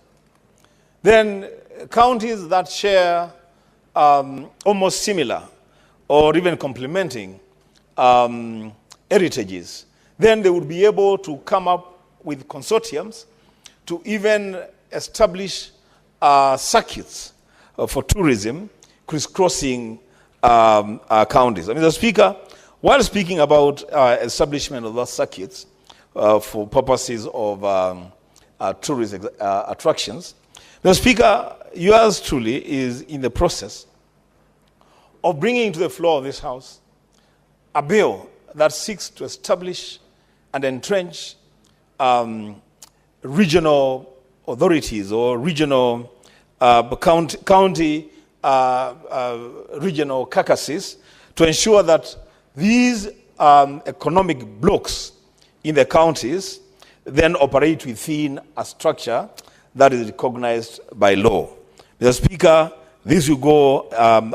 then counties that share almost similar or even complementing heritages, then they would be able to come up with consortiums to even establish circuits for tourism crisscrossing counties. Mr. Speaker, while speaking about establishment of those circuits for purposes of tourist attractions, Mr. Speaker, yours truly is in the process of bringing to the floor of this House a bill that seeks to establish and entrench regional authorities or regional county regional caucuses to ensure that these economic blocks in the counties then operate within a structure that is recognized by law. Mr. Speaker, this will go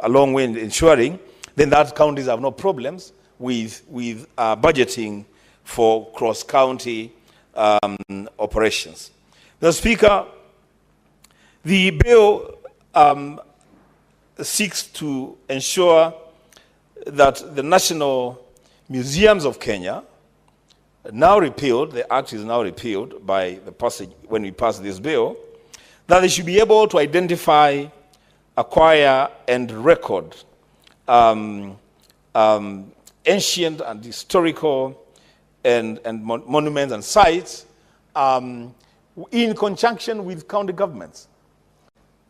a long way in ensuring then that counties have no problems with budgeting for cross-county operations. Mr. Speaker, the bill seeks to ensure that the National Museums of Kenya, now repealed, the act is now repealed by the passage, when we pass this bill, that they should be able to identify, acquire, and record ancient and historical and monuments and sites in conjunction with county governments.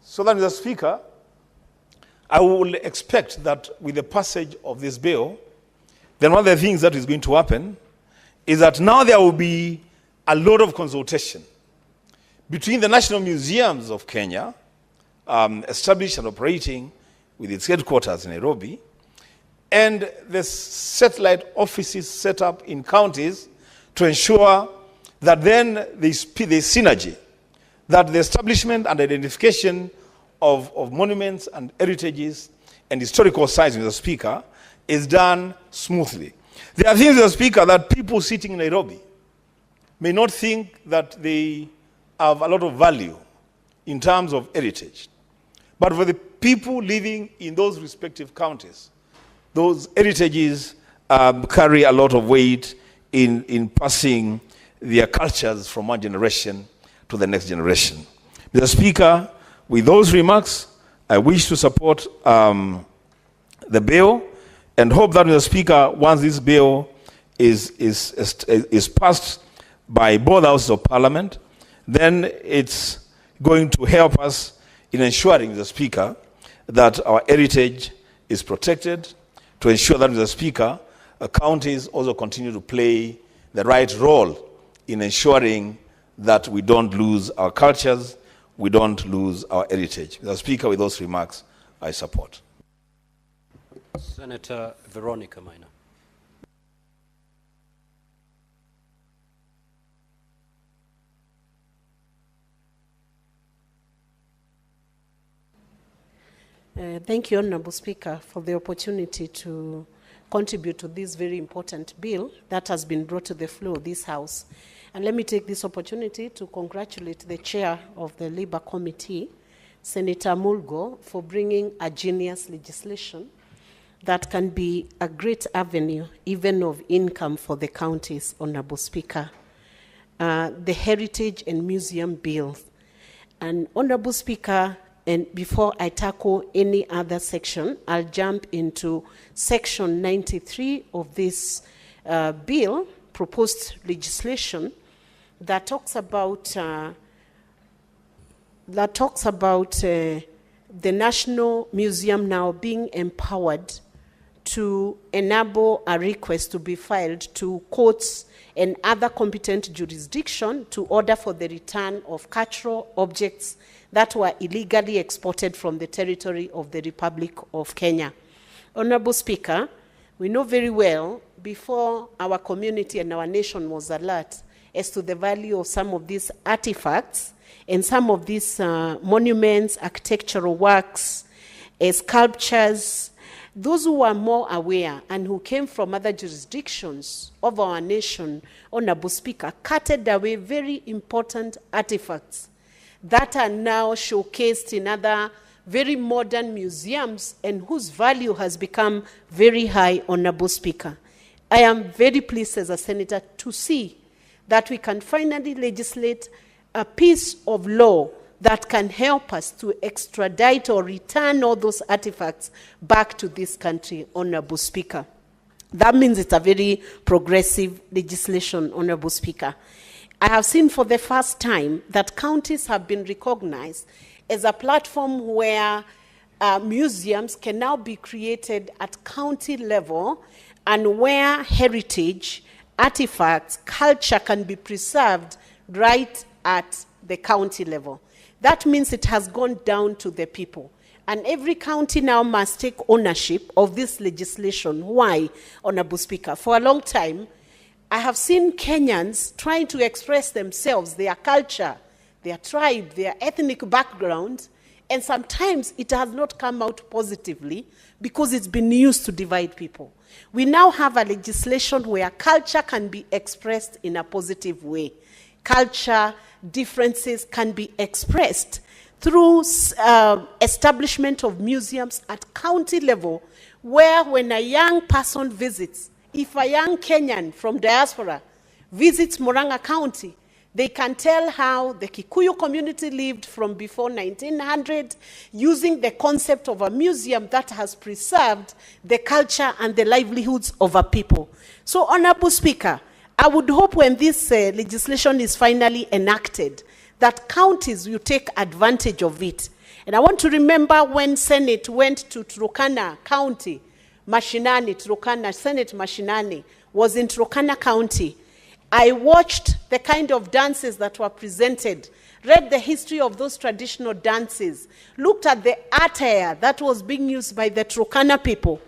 So that, Mr. Speaker, I will expect that with the passage of this bill, then one of the things that is going to happen is that now there will be a lot of consultation between the National Museums of Kenya, established and operating with its headquarters in Nairobi, and the satellite offices set up in counties to ensure that then there's synergy, that the establishment and identification of monuments and heritages and historical sites, Mr. Speaker, is done smoothly. There are things, Mr. Speaker, that people sitting in Nairobi may not think that they have a lot of value in terms of heritage. But for the people living in those respective counties, those heritages carry a lot of weight in passing their cultures from one generation to the next generation. Mr. Speaker, with those remarks, I wish to support the bill and hope that, Mr. Speaker, once this bill is passed by both houses of Parliament, then it's going to help us in ensuring, Mr. Speaker, that our heritage is protected, to ensure that, Mr. Speaker, counties also continue to play the right role in ensuring that we don't lose our cultures, we don't lose our heritage. Mr. Speaker, with those remarks, I support. Senator Veronica Maina. Thank you, Honorable Speaker, for the opportunity to contribute to this very important bill that has been brought to the floor of this House. And let me take this opportunity to congratulate the chair of the Labour Committee, Senator Mulgo, for bringing a genius legislation that can be a great avenue, even of income for the counties, Honorable Speaker. The Heritage and Museum Bill. And Honorable Speaker, and before I tackle any other section, I'll jump into section 93 of this bill, proposed legislation, that talks about the National Museum now being empowered to enable a request to be filed to courts and other competent jurisdiction to order for the return of cultural objects that were illegally exported from the territory of the Republic of Kenya. Honorable Speaker, we know very well, before our community and our nation was alert as to the value of some of these artifacts and some of these monuments, architectural works, sculptures, those who were more aware and who came from other jurisdictions of our nation, Honorable Speaker, carted away very important artifacts that are now showcased in other very modern museums and whose value has become very high, Honorable Speaker. I am very pleased as a senator to see that we can finally legislate a piece of law that can help us to extradite or return all those artifacts back to this country, Honorable Speaker. That means it's a very progressive legislation, Honorable Speaker. I have seen for the first time that counties have been recognized as a platform where museums can now be created at county level and where heritage, artifacts, culture can be preserved right at the county level. That means it has gone down to the people. And every county now must take ownership of this legislation. Why, Honorable Speaker? For a long time, I have seen Kenyans trying to express themselves, their culture, their tribe, their ethnic background, and sometimes it has not come out positively because it's been used to divide people. We now have a legislation where culture can be expressed in a positive way. Culture differences can be expressed through establishment of museums at county level, where when a young person visits, if a young Kenyan from diaspora visits Murang'a County, they can tell how the Kikuyu community lived from before 1900, using the concept of a museum that has preserved the culture and the livelihoods of a people. So, Honorable Speaker, I would hope when this legislation is finally enacted, that counties will take advantage of it. And I want to remember when Senate went to Turkana County, Mashinani, Turkana, Senate Mashinani was in Turkana County. I watched the kind of dances that were presented, read the history of those traditional dances, looked at the attire that was being used by the Turkana people,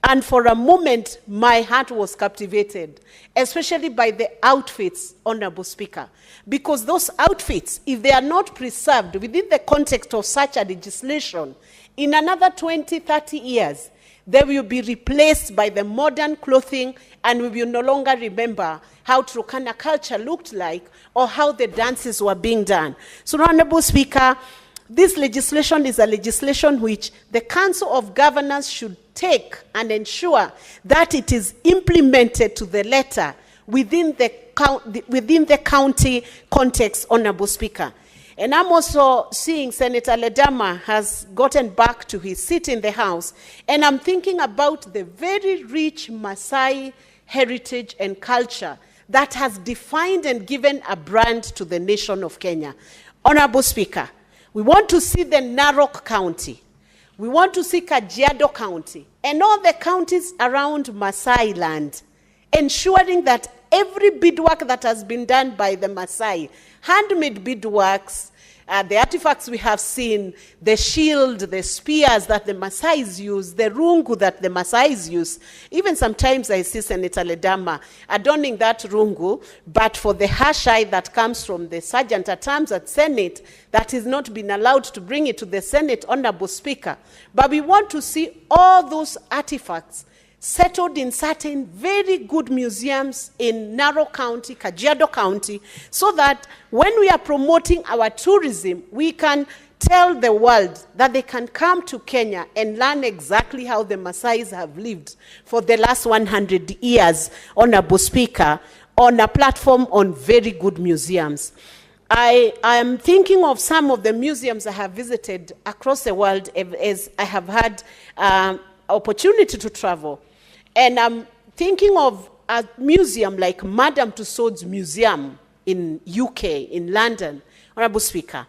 and for a moment, my heart was captivated, especially by the outfits, Honorable Speaker, because those outfits, if they are not preserved within the context of such a legislation, in another 20, 30 years, they will be replaced by the modern clothing, and we will no longer remember how Turkana culture looked like or how the dances were being done. So, Honorable Speaker, this legislation is a legislation which the Council of Governors should take and ensure that it is implemented to the letter within the county context, Honorable Speaker. And I'm also seeing Senator Ledama has gotten back to his seat in the House, and I'm thinking about the very rich Maasai heritage and culture that has defined and given a brand to the nation of Kenya. Honorable Speaker, we want to see the Narok County, we want to see Kajiado County, and all the counties around Maasai land, ensuring that every beadwork that has been done by the Maasai, handmade beadworks, the artifacts we have seen, the shield, the spears that the Maasais use, the rungu that the Maasais use. Even sometimes I see Senator Ledama adorning that rungu, but for the hashai that comes from the sergeant at arms at Senate, that has not been allowed to bring it to the Senate, Honorable Speaker. But we want to see all those artifacts settled in certain very good museums in Narok County, Kajiado County, so that when we are promoting our tourism, we can tell the world that they can come to Kenya and learn exactly how the Maasais have lived for the last 100 years, Honorable Speaker, on a platform on very good museums. I am thinking of some of the museums I have visited across the world as I have had opportunity to travel. And I'm thinking of a museum like Madame Tussauds Museum in UK, in London, Honorable Speaker.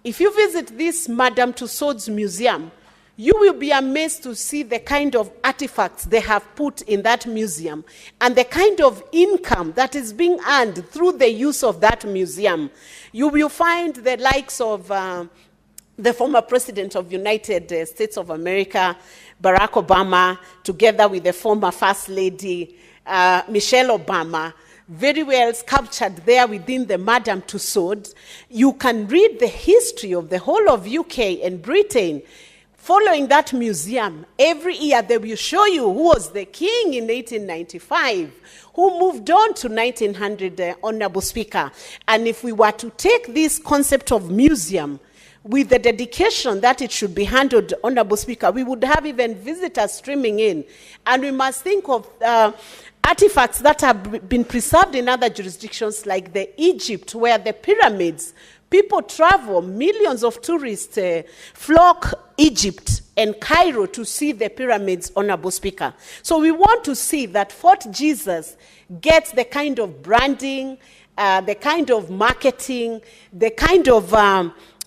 If you visit this Madame Tussauds Museum, you will be amazed to see the kind of artifacts they have put in that museum and the kind of income that is being earned through the use of that museum. You will find the likes of the former president of United States of America, Barack Obama, together with the former First Lady, Michelle Obama, very well sculptured there within the Madame Tussauds. You can read the history of the whole of UK and Britain Following that museum, every year they will show you who was the king in 1895, who moved on to 1900, Honorable Speaker. And if we were to take this concept of museum with the dedication that it should be handled, Honorable Speaker, we would have even visitors streaming in. And we must think of artifacts that have been preserved in other jurisdictions like the Egypt, where the pyramids, people travel, millions of tourists flock Egypt and Cairo to see the pyramids, Honorable Speaker. So we want to see that Fort Jesus gets the kind of branding, the kind of marketing, the kind of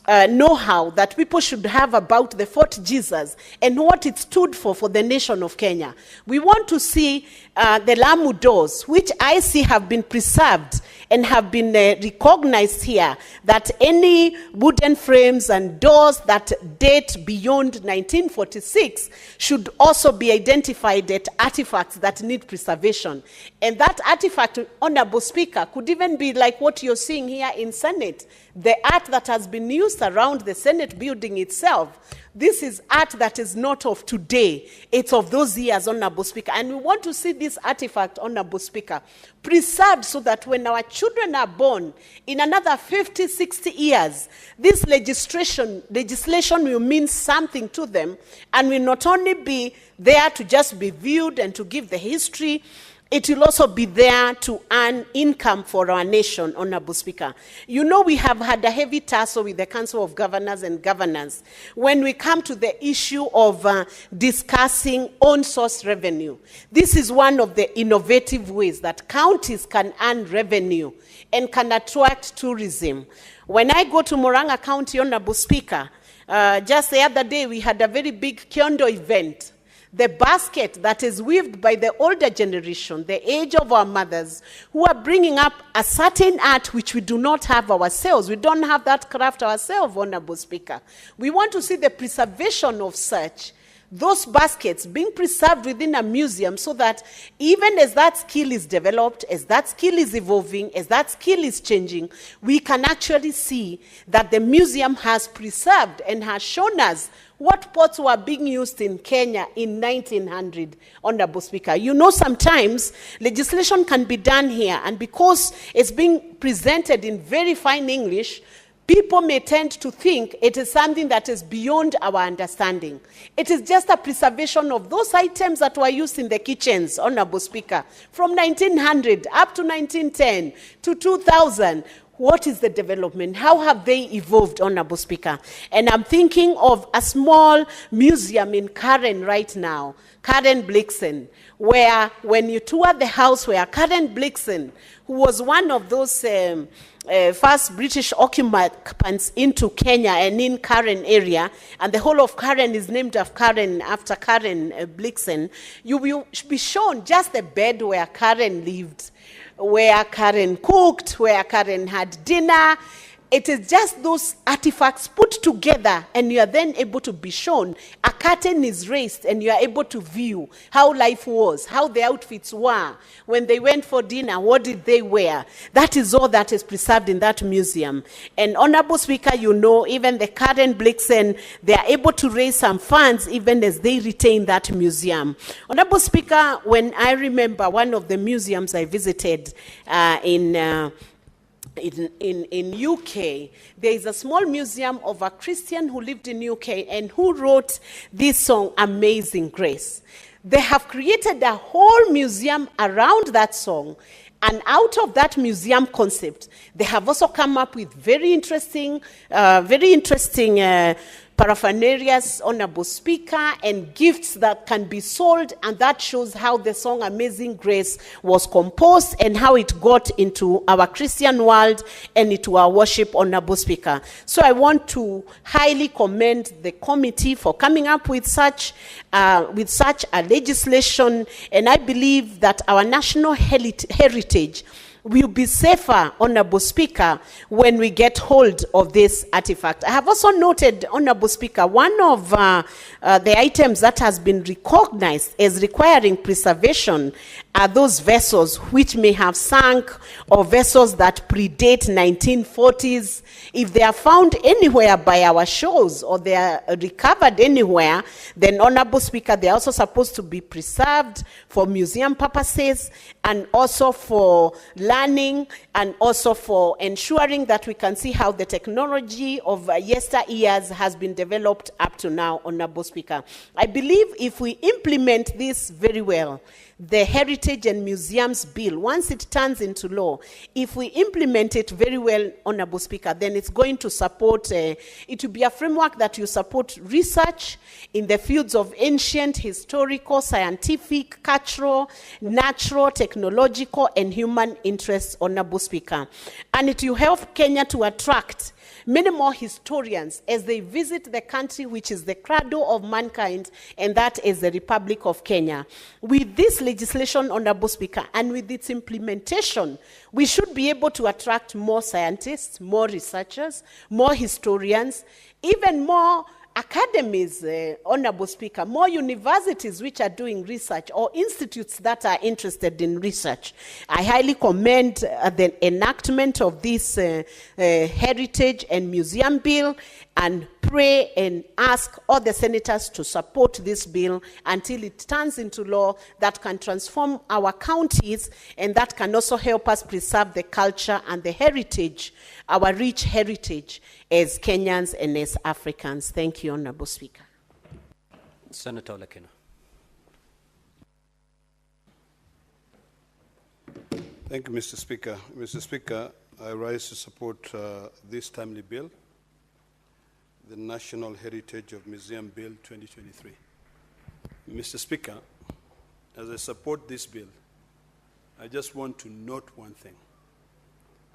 know-how that people should have about the Fort Jesus and what it stood for the nation of Kenya. We want to see the Lamu doors, which I see have been preserved and have been recognized here, that any wooden frames and doors that date beyond 1946 should also be identified as artifacts that need preservation. And that artifact, Honorable Speaker, could even be like what you're seeing here in Senate, the art that has been used around the Senate building itself. This is art that is not of today. It's of those years, Honorable Speaker. And we want to see this artifact, Honorable Speaker, preserved so that when our children are born, in another 50, 60 years, this legislation will mean something to them and will not only be there to just be viewed and to give the history, it will also be there to earn income for our nation, Honorable Speaker. You know, we have had a heavy tussle with the Council of Governors and Governors when we come to the issue of discussing on-source revenue. This is one of the innovative ways that counties can earn revenue and can attract tourism. When I go to Murang'a County, Honorable Speaker, just the other day we had a very big Kyondo event. The basket that is weaved by the older generation, the age of our mothers, who are bringing up a certain art which we do not have ourselves. We don't have that craft ourselves, Honorable Speaker. We want to see the preservation of such, those baskets being preserved within a museum so that even as that skill is developed, as that skill is evolving, as that skill is changing, we can actually see that the museum has preserved and has shown us what pots were being used in Kenya in 1900, Honorable Speaker. You know, sometimes legislation can be done here, and because it's being presented in very fine English, people may tend to think it is something that is beyond our understanding. It is just a preservation of those items that were used in the kitchens, Honorable Speaker, from 1900 up to 1910 to 2000. What is the development? How have they evolved, Honorable Speaker? And I'm thinking of a small museum in Karen right now, Karen Blixen, where when you tour the house where Karen Blixen, who was one of those first British occupants into Kenya and in Karen area, and the whole of Karen is named after Karen Blixen, you will be shown just the bed where Karen lived, where Karen cooked, where Karen had dinner. It is just those artifacts put together, and you are then able to be shown. A curtain is raised, and you are able to view how life was, how the outfits were. When they went for dinner, what did they wear? That is all that is preserved in that museum. And Honorable Speaker, you know, even the Karen Blixen, they are able to raise some funds even as they retain that museum. Honorable Speaker, when I remember one of the museums I visited in UK, there is a small museum of a Christian who lived in UK and who wrote this song, Amazing Grace. They have created a whole museum around that song, and out of that museum concept, they have also come up with very interesting paraphernalias, Honorable Speaker, and gifts that can be sold, and that shows how the song Amazing Grace was composed and how it got into our Christian world and into our worship, Honorable Speaker. So I want to highly commend the committee for coming up with such a legislation, and I believe that our national heritage will be safer, Honorable Speaker, when we get hold of this artifact. I have also noted, Honorable Speaker, one of the items that has been recognized as requiring preservation are those vessels which may have sunk or vessels that predate 1940s. If they are found anywhere by our shores or they are recovered anywhere, then, Honorable Speaker, they are also supposed to be preserved for museum purposes and also for learning and also for ensuring that we can see how the technology of yesteryears has been developed up to now, Honorable Speaker. I believe if we implement this very well, the Heritage and Museums Bill, once it turns into law, if we implement it very well, Honorable Speaker, then it's going to support, it will be a framework that will support research in the fields of ancient, historical, scientific, cultural, natural, technological, and human interests, Honorable Speaker. And it will help Kenya to attract many more historians as they visit the country which is the cradle of mankind, and that is the Republic of Kenya. With this legislation, Honorable Speaker, and with its implementation, we should be able to attract more scientists, more researchers, more historians, even more academies, Honorable Speaker, more universities which are doing research or institutes that are interested in research. I highly commend the enactment of this Heritage and Museum Bill and pray and ask all the senators to support this bill until it turns into law that can transform our counties and that can also help us preserve the culture and the heritage, our rich heritage as Kenyans and as Africans. Thank you, Honorable Speaker. Senator Olekina. Thank you, Mr. Speaker. Mr. Speaker, I rise to support this timely bill, the National Heritage of Museum Bill 2023. Mr. Speaker, as I support this bill, I just want to note one thing,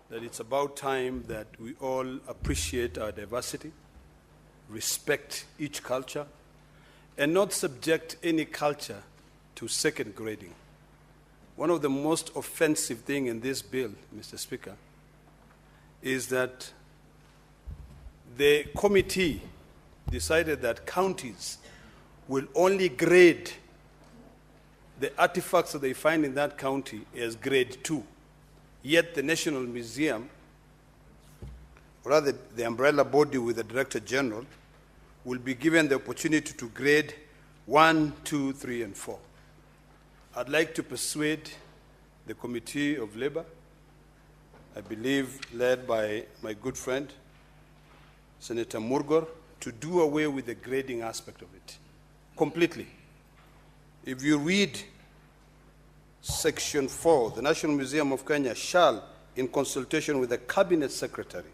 that it's about time that we all appreciate our diversity, respect each culture, and not subject any culture to second grading. One of the most offensive things in this bill, Mr. Speaker, is that the committee decided that counties will only grade the artifacts that they find in that county as grade 2. Yet the National Museum, or rather the umbrella body with the Director General, will be given the opportunity to grade 1, 2, 3, and 4. I'd like to persuade the Committee of Labor, I believe led by my good friend, Senator Murgor, to do away with the grading aspect of it completely. If you read Section 4, the National Museum of Kenya shall, in consultation with the Cabinet Secretary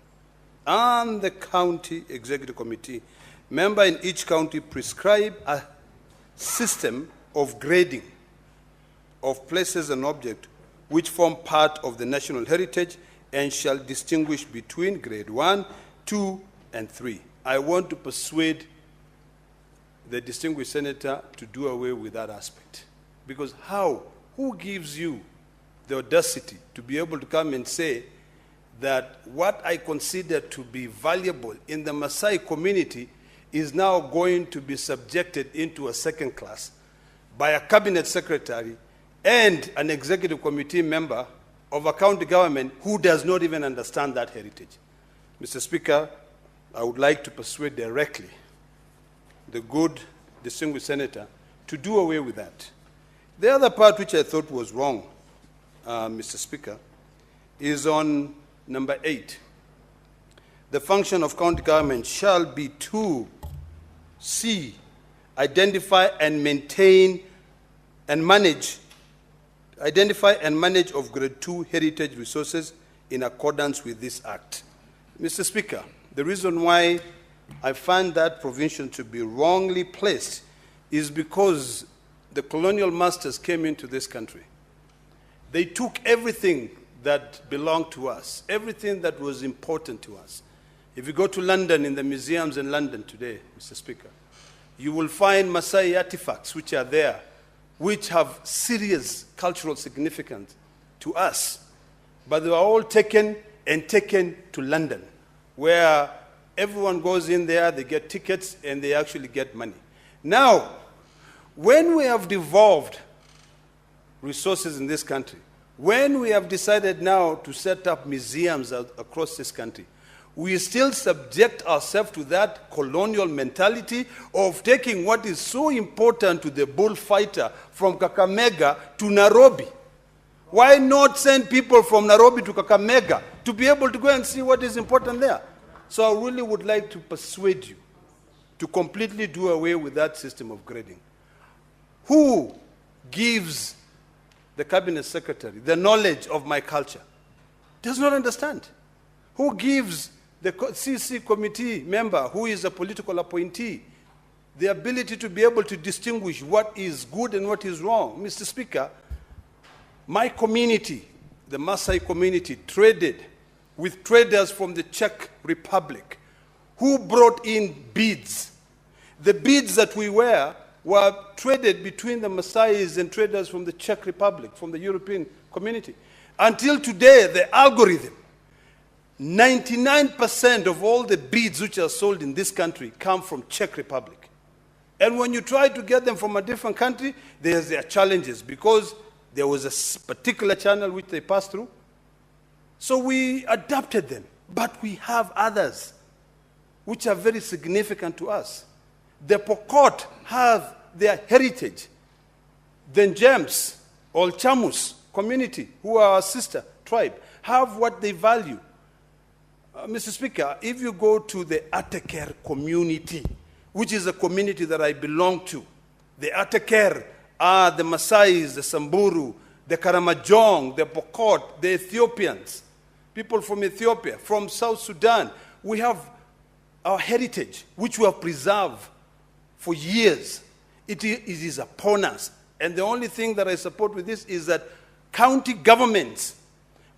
and the County Executive Committee, member in each county, prescribe a system of grading of places and objects which form part of the national heritage and shall distinguish between grade 1, 2, and 3. I want to persuade the distinguished senator to do away with that aspect. Because how? Who gives you the audacity to be able to come and say that what I consider to be valuable in the Maasai community is now going to be subjected into a second class by a cabinet secretary and an executive committee member of a county government who does not even understand that heritage? Mr. Speaker, I would like to persuade directly the good distinguished senator to do away with that. The other part which I thought was wrong, Mr. Speaker, is on number 8. The function of county government shall be to C, identify and maintain and manage of grade 2 heritage resources in accordance with this act. Mr. Speaker, the reason why I find that provision to be wrongly placed is because the colonial masters came into this country. They took everything that belonged to us, everything that was important to us. If you go to London, in the museums in London today, Mr. Speaker, you will find Maasai artifacts which are there, which have serious cultural significance to us. But they were all taken to London, where everyone goes in there, they get tickets, and they actually get money. Now, when we have devolved resources in this country, when we have decided now to set up museums across this country, we still subject ourselves to that colonial mentality of taking what is so important to the bullfighter from Kakamega to Nairobi. Why not send people from Nairobi to Kakamega to be able to go and see what is important there? So I really would like to persuade you to completely do away with that system of grading. Who gives the cabinet secretary the knowledge of my culture? Does not understand. Who gives the CC committee member, who is a political appointee, the ability to be able to distinguish what is good and what is wrong? Mr. Speaker, my community, the Maasai community, traded with traders from the Czech Republic who brought in beads. The beads that we wear were traded between the Maasais and traders from the Czech Republic, from the European community. Until today, the algorithm, 99% of all the beads which are sold in this country come from Czech Republic. And when you try to get them from a different country, there's their challenges because there was a particular channel which they passed through. So we adapted them, but we have others which are very significant to us. The Pokot have their heritage. The Njems, or Chamus community, who are our sister tribe, have what they value. Mr. Speaker, if you go to the Ateker community, which is a community that I belong to, the Ateker are the Maasais, the Samburu, the Karamajong, the Pokot, the Ethiopians, people from Ethiopia, from South Sudan. We have our heritage, which we have preserved for years. It is upon us. And the only thing that I support with this is that county governments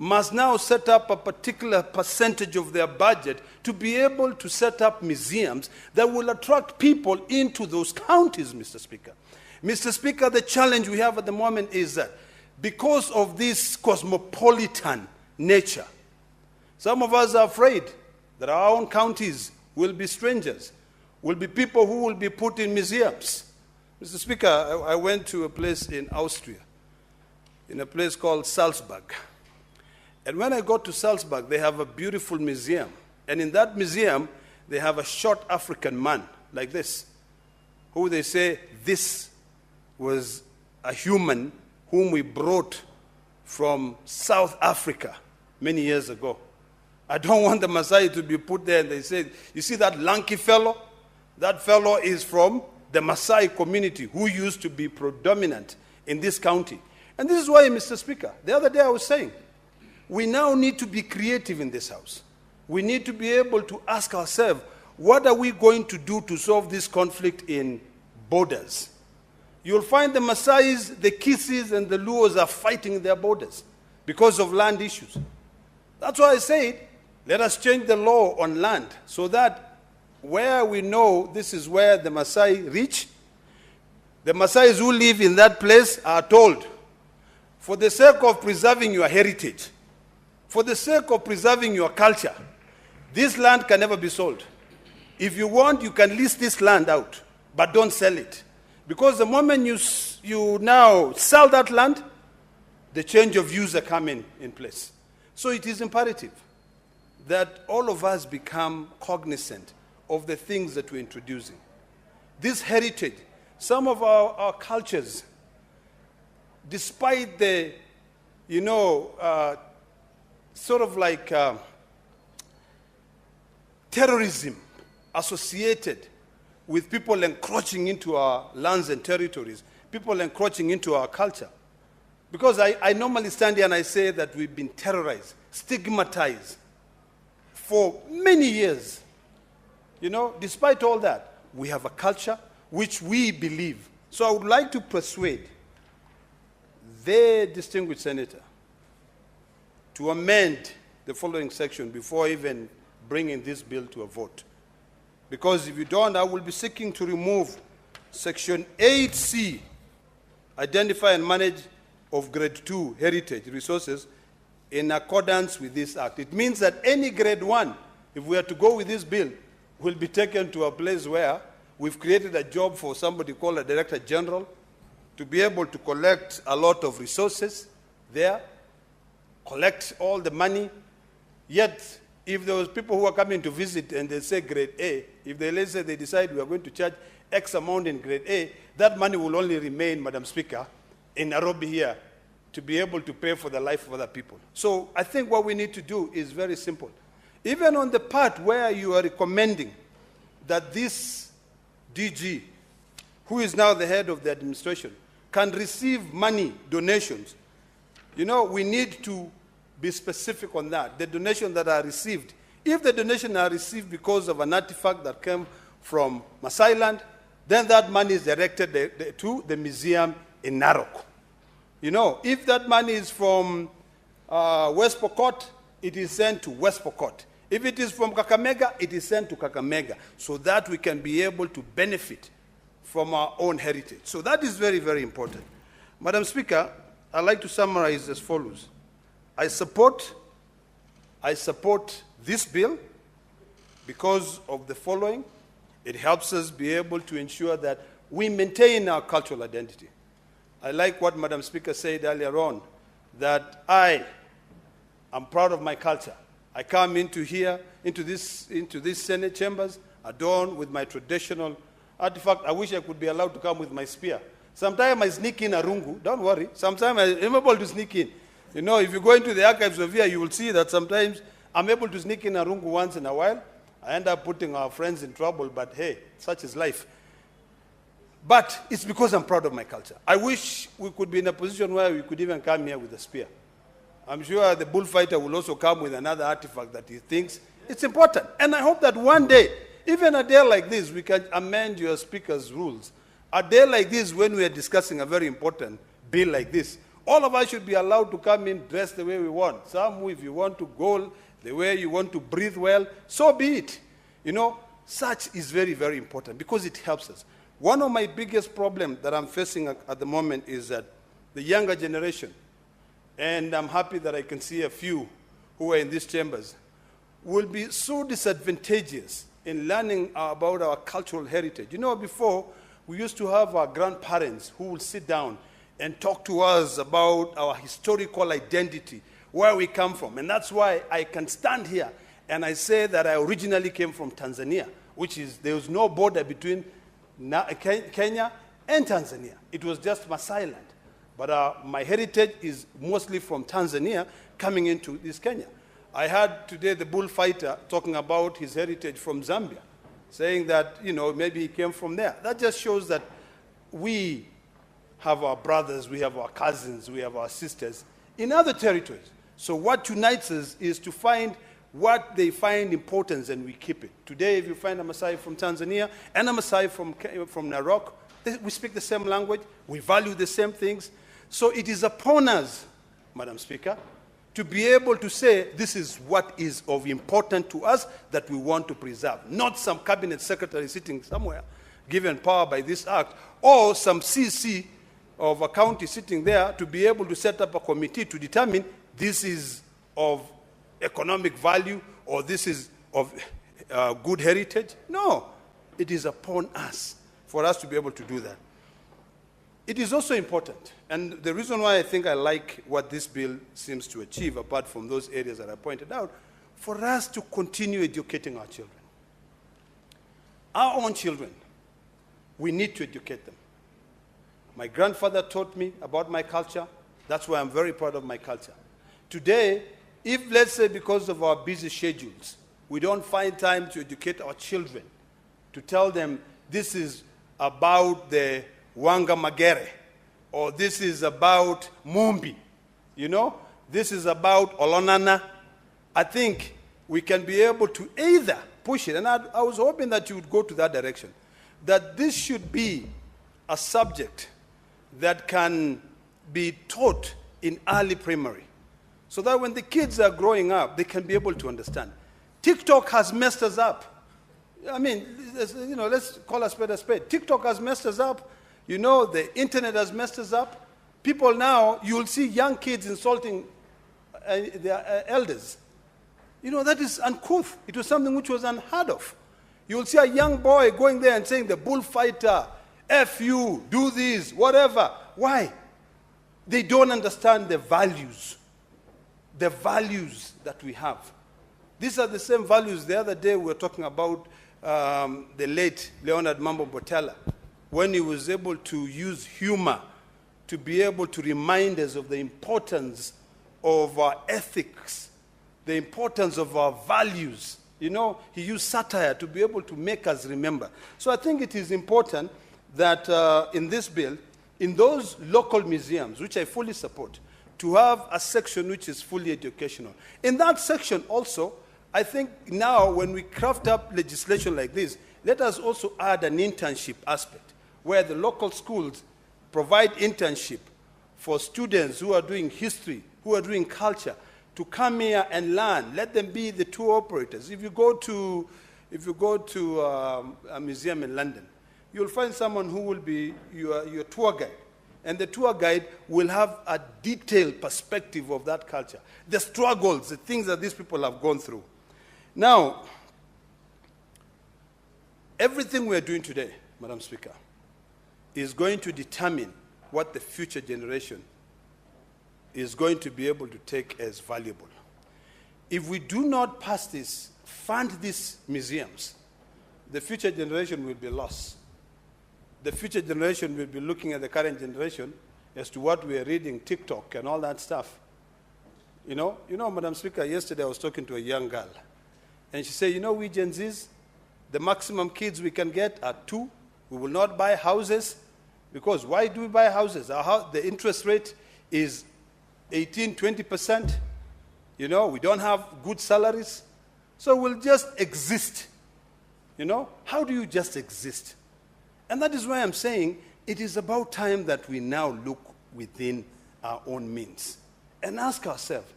must now set up a particular percentage of their budget to be able to set up museums that will attract people into those counties, Mr. Speaker. Mr. Speaker, the challenge we have at the moment is that because of this cosmopolitan nature, some of us are afraid that our own counties will be strangers, will be people who will be put in museums. Mr. Speaker, I went to a place in Austria, in a place called Salzburg. And when I got to Salzburg, they have a beautiful museum. And in that museum, they have a short African man like this, who they say this was a human whom we brought from South Africa many years ago. I don't want the Maasai to be put there and they say, you see that lanky fellow? That fellow is from the Maasai community who used to be predominant in this county. And this is why, Mr. Speaker, the other day I was saying, we now need to be creative in this house. We need to be able to ask ourselves, what are we going to do to solve this conflict in borders? You'll find the Maasais, the Kisis, and the Luos are fighting their borders because of land issues. That's why I said, let us change the law on land so that where we know this is where the Maasai reach, the Maasais who live in that place are told, for the sake of preserving your heritage, for the sake of preserving your culture, this land can never be sold. If you want, you can lease this land out, but don't sell it. Because the moment you now sell that land, the change of user come in place. So it is imperative that all of us become cognizant of the things that we're introducing. This heritage, some of our cultures, despite the, sort of like terrorism associated with people encroaching into our lands and territories, people encroaching into our culture. Because I normally stand here and I say that we've been terrorized, stigmatized for many years. Despite all that, we have a culture which we believe. So I would like to persuade the distinguished senator to amend the following section before even bringing this bill to a vote. Because if you don't, I will be seeking to remove Section 8C, identify and manage of Grade 2 heritage resources in accordance with this act. It means that any Grade 1, if we are to go with this bill, will be taken to a place where we've created a job for somebody called a Director General, to be able to collect a lot of resources there, collect all the money. Yet, if there was people who are coming to visit and they say grade A, if they, let's say they decide we are going to charge X amount in grade A, that money will only remain, Madam Speaker, in Nairobi here to be able to pay for the life of other people. So I think what we need to do is very simple. Even on the part where you are recommending that this DG, who is now the head of the administration, can receive money, donations, you know, we need to be specific on that. The donations that are received, if the donations are received because of an artifact that came from Masai land, then that money is directed to the museum in Narok. You know, if that money is from West Pokot, it is sent to West Pokot. If it is from Kakamega, it is sent to Kakamega, so that we can be able to benefit from our own heritage. So that is very, very important. Madam Speaker, I'd like to summarize as follows. I support this bill because of the following. It helps us be able to ensure that we maintain our cultural identity. I like what Madam Speaker said earlier on, that I am proud of my culture. I come into here, into this Senate chambers, adorned with my traditional artifact. I wish I could be allowed to come with my spear. Sometimes I sneak in a rungu, don't worry. Sometimes I'm able to sneak in. You know, if you go into the archives of here, you will see that sometimes I'm able to sneak in a rungu once in a while. I end up putting our friends in trouble, but hey, such is life. But it's because I'm proud of my culture. I wish we could be in a position where we could even come here with a spear. I'm sure the bullfighter will also come with another artifact that he thinks it's important. And I hope that one day, even a day like this, we can amend your speaker's rules. A day like this, when we are discussing a very important bill like this, all of us should be allowed to come in dressed the way we want. Some, if you want to go the way you want to breathe well, so be it. You know, such is very, very important because it helps us. One of my biggest problems that I'm facing at the moment is that the younger generation, and I'm happy that I can see a few who are in these chambers, will be so disadvantageous in learning about our cultural heritage. You know, before, we used to have our grandparents who would sit down and talk to us about our historical identity, where we come from. And that's why I can stand here and I say that I originally came from Tanzania, which is, there was no border between Kenya and Tanzania. It was just Masai land. But my heritage is mostly from Tanzania coming into this Kenya. I heard today the bullfighter talking about his heritage from Zambia, saying that, you know, maybe he came from there. That just shows that we have our brothers, we have our cousins, we have our sisters in other territories. So what unites us is to find what they find important and we keep it. Today, if you find a Maasai from Tanzania and a Maasai from Narok, we speak the same language, we value the same things. So it is upon us, Madam Speaker, to be able to say this is what is of importance to us that we want to preserve, not some cabinet secretary sitting somewhere given power by this act, or some CC of a county sitting there to be able to set up a committee to determine this is of economic value or this is of good heritage. No, it is upon us for us to be able to do that. It is also important, and the reason why I think I like what this bill seems to achieve, apart from those areas that I pointed out, for us to continue educating our children. Our own children, we need to educate them. My grandfather taught me about my culture. That's why I'm very proud of my culture. Today, if, let's say, because of our busy schedules, we don't find time to educate our children, to tell them this is about the Wanga Magere, or this is about Mumbi, you know, this is about Olonana, I think we can be able to either push it, and I was hoping that you would go to that direction, that this should be a subject that can be taught in early primary, so that when the kids are growing up, they can be able to understand. TikTok has messed us up. I mean, you know, let's call a spade a spade. TikTok has messed us up. You know, the internet has messed us up. People now, you'll see young kids insulting their elders. You know, that is uncouth. It was something which was unheard of. You'll see a young boy going there and saying, the bullfighter, F you, do this, whatever. Why? They don't understand the values that we have. These are the same values. The other day we were talking about the late Leonard Mambo Botella, when he was able to use humor to be able to remind us of the importance of our ethics, the importance of our values. You know, he used satire to be able to make us remember. So I think it is important that in this bill, in those local museums, which I fully support, to have a section which is fully educational. In that section also, I think now when we craft up legislation like this, let us also add an internship aspect, where the local schools provide internship for students who are doing history, who are doing culture, to come here and learn. Let them be the tour operators. If you go to a museum in London, you'll find someone who will be your tour guide. And the tour guide will have a detailed perspective of that culture, the struggles, the things that these people have gone through. Now, everything we're doing today, Madam Speaker, is going to determine what the future generation is going to be able to take as valuable. If we do not pass this, fund these museums, the future generation will be lost. The future generation will be looking at the current generation as to what we are reading, TikTok and all that stuff. You know, Madam Speaker, yesterday I was talking to a young girl, and she said, we Gen Zs, the maximum kids we can get are 2. We will not buy houses, because why do we buy houses? The interest rate is 18, 20%. We don't have good salaries. So we'll just exist. How do you just exist? And that is why I'm saying it is about time that we now look within our own means and ask ourselves,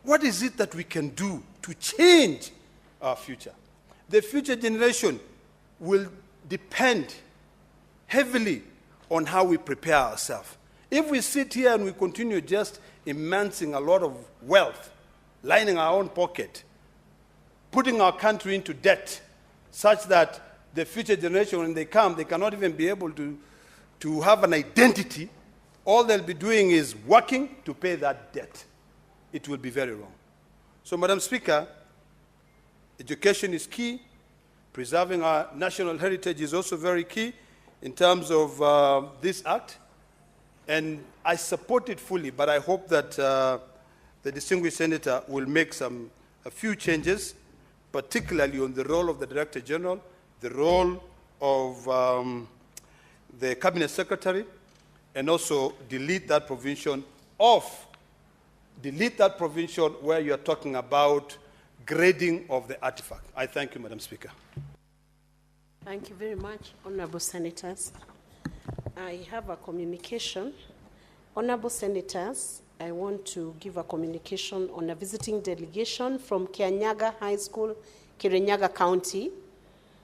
what is it that we can do to change our future? The future generation will depend heavily on how we prepare ourselves. If we sit here and we continue just amassing a lot of wealth, lining our own pocket, putting our country into debt, such that the future generation, when they come, they cannot even be able to have an identity, all they'll be doing is working to pay that debt. It will be very wrong. So, Madam Speaker, education is key. Preserving our national heritage is also very key in terms of this act. And I support it fully, but I hope that the distinguished senator will make a few changes, particularly on the role of the Director General, the role of the Cabinet Secretary, and also delete that provision where you are talking about grading of the artifact. I thank you, Madam Speaker. Thank you very much, Honorable Senators. I have a communication. Honorable Senators, I want to give a communication on a visiting delegation from Kirinyaga High School, Kirinyaga County.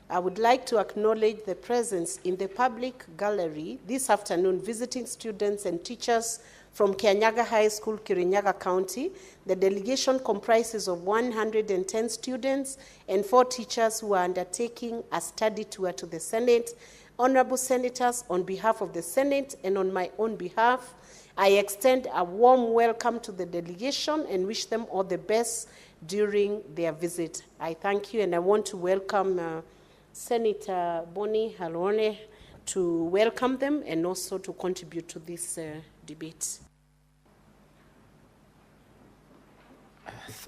I would like to acknowledge the presence in the public gallery this afternoon visiting students and teachers from Kirinyaga High School, Kirinyaga County. The delegation comprises of 110 students and 4 teachers who are undertaking a study tour to the Senate. Honorable Senators, on behalf of the Senate and on my own behalf, I extend a warm welcome to the delegation and wish them all the best during their visit. I thank you, and I want to welcome Senator Bonnie Halone to welcome them and also to contribute to this debate.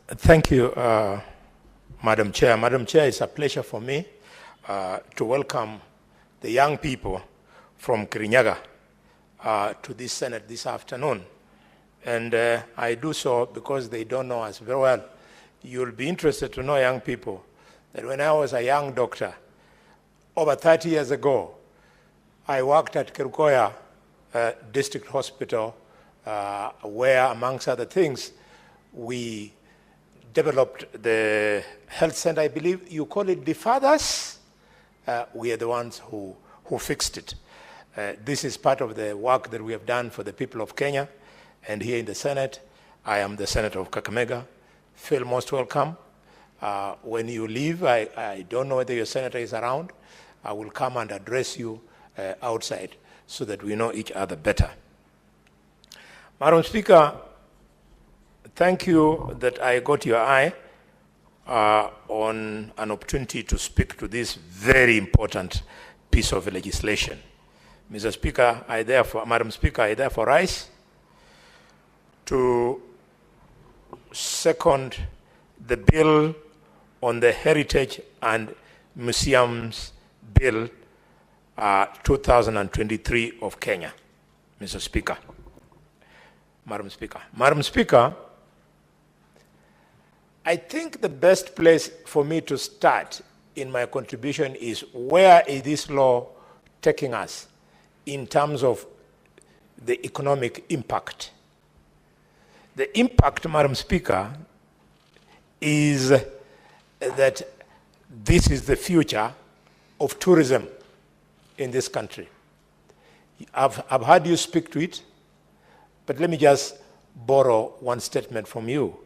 Thank you, Madam Chair. Madam Chair, it's a pleasure for me to welcome the young people from Kirinyaga to this Senate this afternoon. And I do so because they don't know us very well. You'll be interested to know, young people, that when I was a young doctor, over 30 years ago, I worked at Kerukoya District Hospital, where, amongst other things, we developed the health center. I believe you call it the fathers. We are the ones who fixed it. This is part of the work that we have done for the people of Kenya. And here in the Senate, I am the Senator of Kakamega. Feel most welcome. When you leave, I don't know whether your senator is around. I will come and address you outside so that we know each other better. Madam Speaker, thank you that I got your eye on an opportunity to speak to this very important piece of legislation. Mr. Speaker, Madam Speaker, I therefore rise to second the bill on the Heritage and Museums Bill 2023 of Kenya. Mr. Speaker. Madam Speaker. Madam Speaker, I think the best place for me to start in my contribution is where is this law taking us in terms of the economic impact. The impact, Madam Speaker, is that this is the future of tourism in this country. I've heard you speak to it, but let me just borrow one statement from you.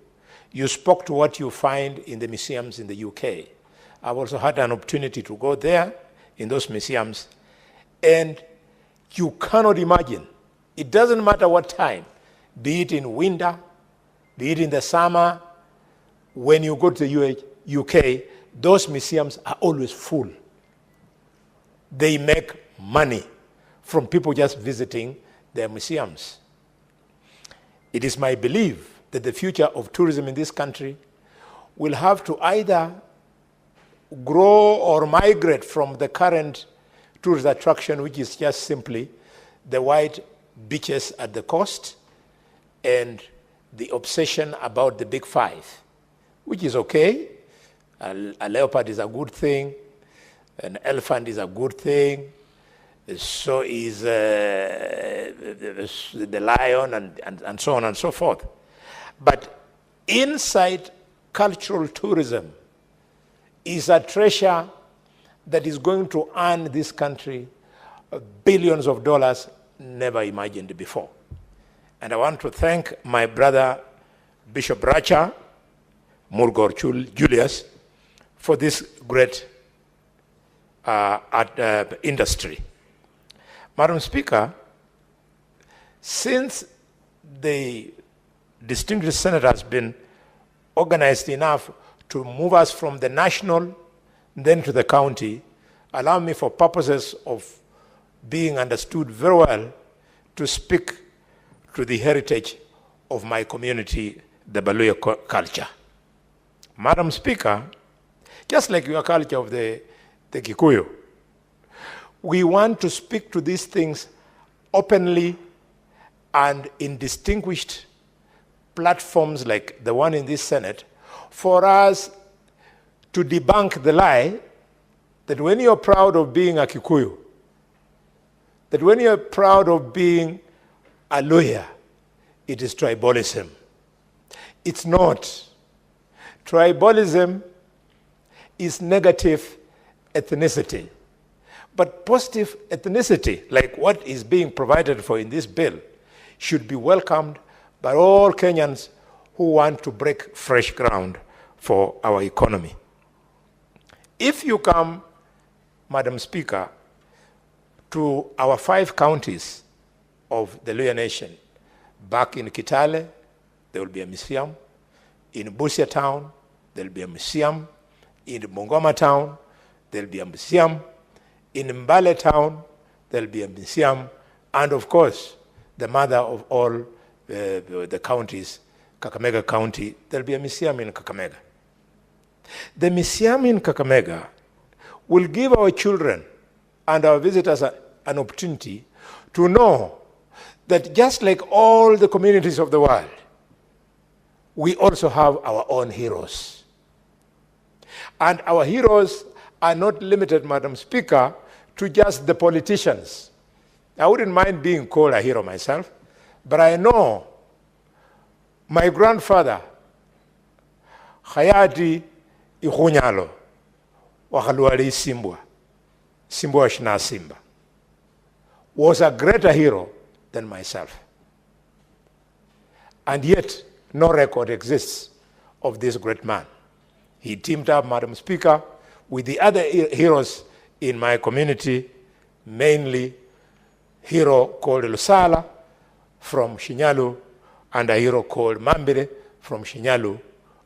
You spoke to what you find in the museums in the UK. I've also had an opportunity to go there in those museums, and you cannot imagine, it doesn't matter what time, be it in winter, be it in the summer, when you go to the UK, those museums are always full. They make money from people just visiting their museums. It is my belief that the future of tourism in this country will have to either grow or migrate from the current tourist attraction, which is just simply the white beaches at the coast and the obsession about the big five, which is okay. A leopard is a good thing, an elephant is a good thing, so is the lion and so on and so forth. But inside cultural tourism is a treasure that is going to earn this country billions of dollars never imagined before. And I want to thank my brother, Bishop Racha, Murgor Julius, for this great industry. Madam Speaker, since the distinguished senator has been organized enough to move us from the national then to the county, allow me for purposes of being understood very well to speak to the heritage of my community, the Baluya culture. Madam Speaker, just like your culture of the Kikuyu, we want to speak to these things openly and in distinguished platforms like the one in this Senate for us to debunk the lie that when you're proud of being a Kikuyu, that when you're proud of being a lawyer, it is tribalism. It's not. Tribalism is negative ethnicity. But positive ethnicity, like what is being provided for in this bill, should be welcomed by all Kenyans who want to break fresh ground for our economy. If you come, Madam Speaker, to our 5 counties of the Luhya Nation, back in Kitale, there will be a museum. In Busia town, there will be a museum. In Bungoma town, there will be a museum. In Mbale town, there will be a museum. And of course, the mother of all the counties, Kakamega County, there will be a museum in Kakamega. The museum in Kakamega will give our children and our visitors an opportunity to know that just like all the communities of the world, we also have our own heroes. And our heroes are not limited, Madam Speaker, to just the politicians. I wouldn't mind being called a hero myself, but I know my grandfather, Hayati Ihunyalo, Wakaluali Simbwa, Simbwa Shina Simba, was a greater hero than myself. And yet, no record exists of this great man. He teamed up, Madam Speaker, with the other heroes in my community, mainly hero called Lusala, from Shinyalu and a hero called Mambere from Shinyalu,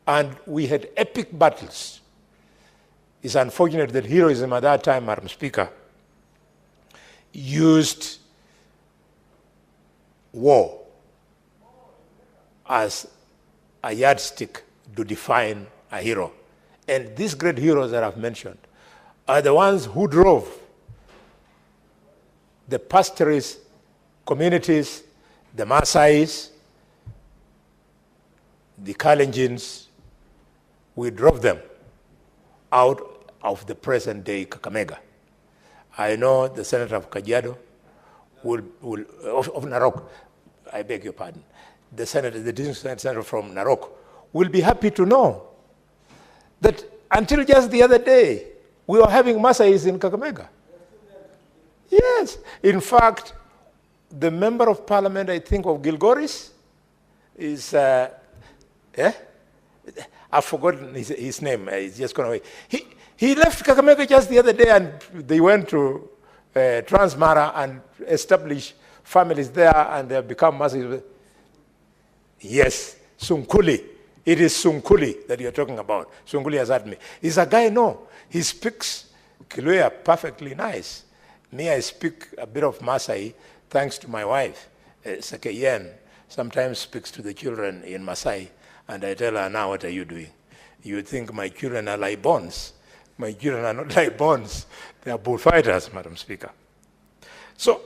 and we had epic battles. It's unfortunate that heroism at that time, Madam Speaker, used war as a yardstick to define a hero. And these great heroes that I've mentioned are the ones who drove the pastoralist communities, the Maasais, the Kalenjins. We drove them out of the present-day Kakamega. I know the Senator of Kajiado of Narok, I beg your pardon, the district senator from Narok will be happy to know that until just the other day, we were having Maasais in Kakamega. Yes. In fact, the member of parliament, I think, of Gilgoris is, I've forgotten his name. He's just gone away. He left Kakamega just the other day, and they went to Transmara and established families there, and they have become Maasai. Yes, Sunkuli. It is Sunkuli that you're talking about. Sunkuli has had me. He's a guy, no. He speaks Kiluya perfectly nice. Me, I speak a bit of Maasai, thanks to my wife, Sekeyen. Sometimes speaks to the children in Maasai, and I tell her, now what are you doing? You think my children are like bones. My children are not like bones. They are bullfighters, Madam Speaker. So,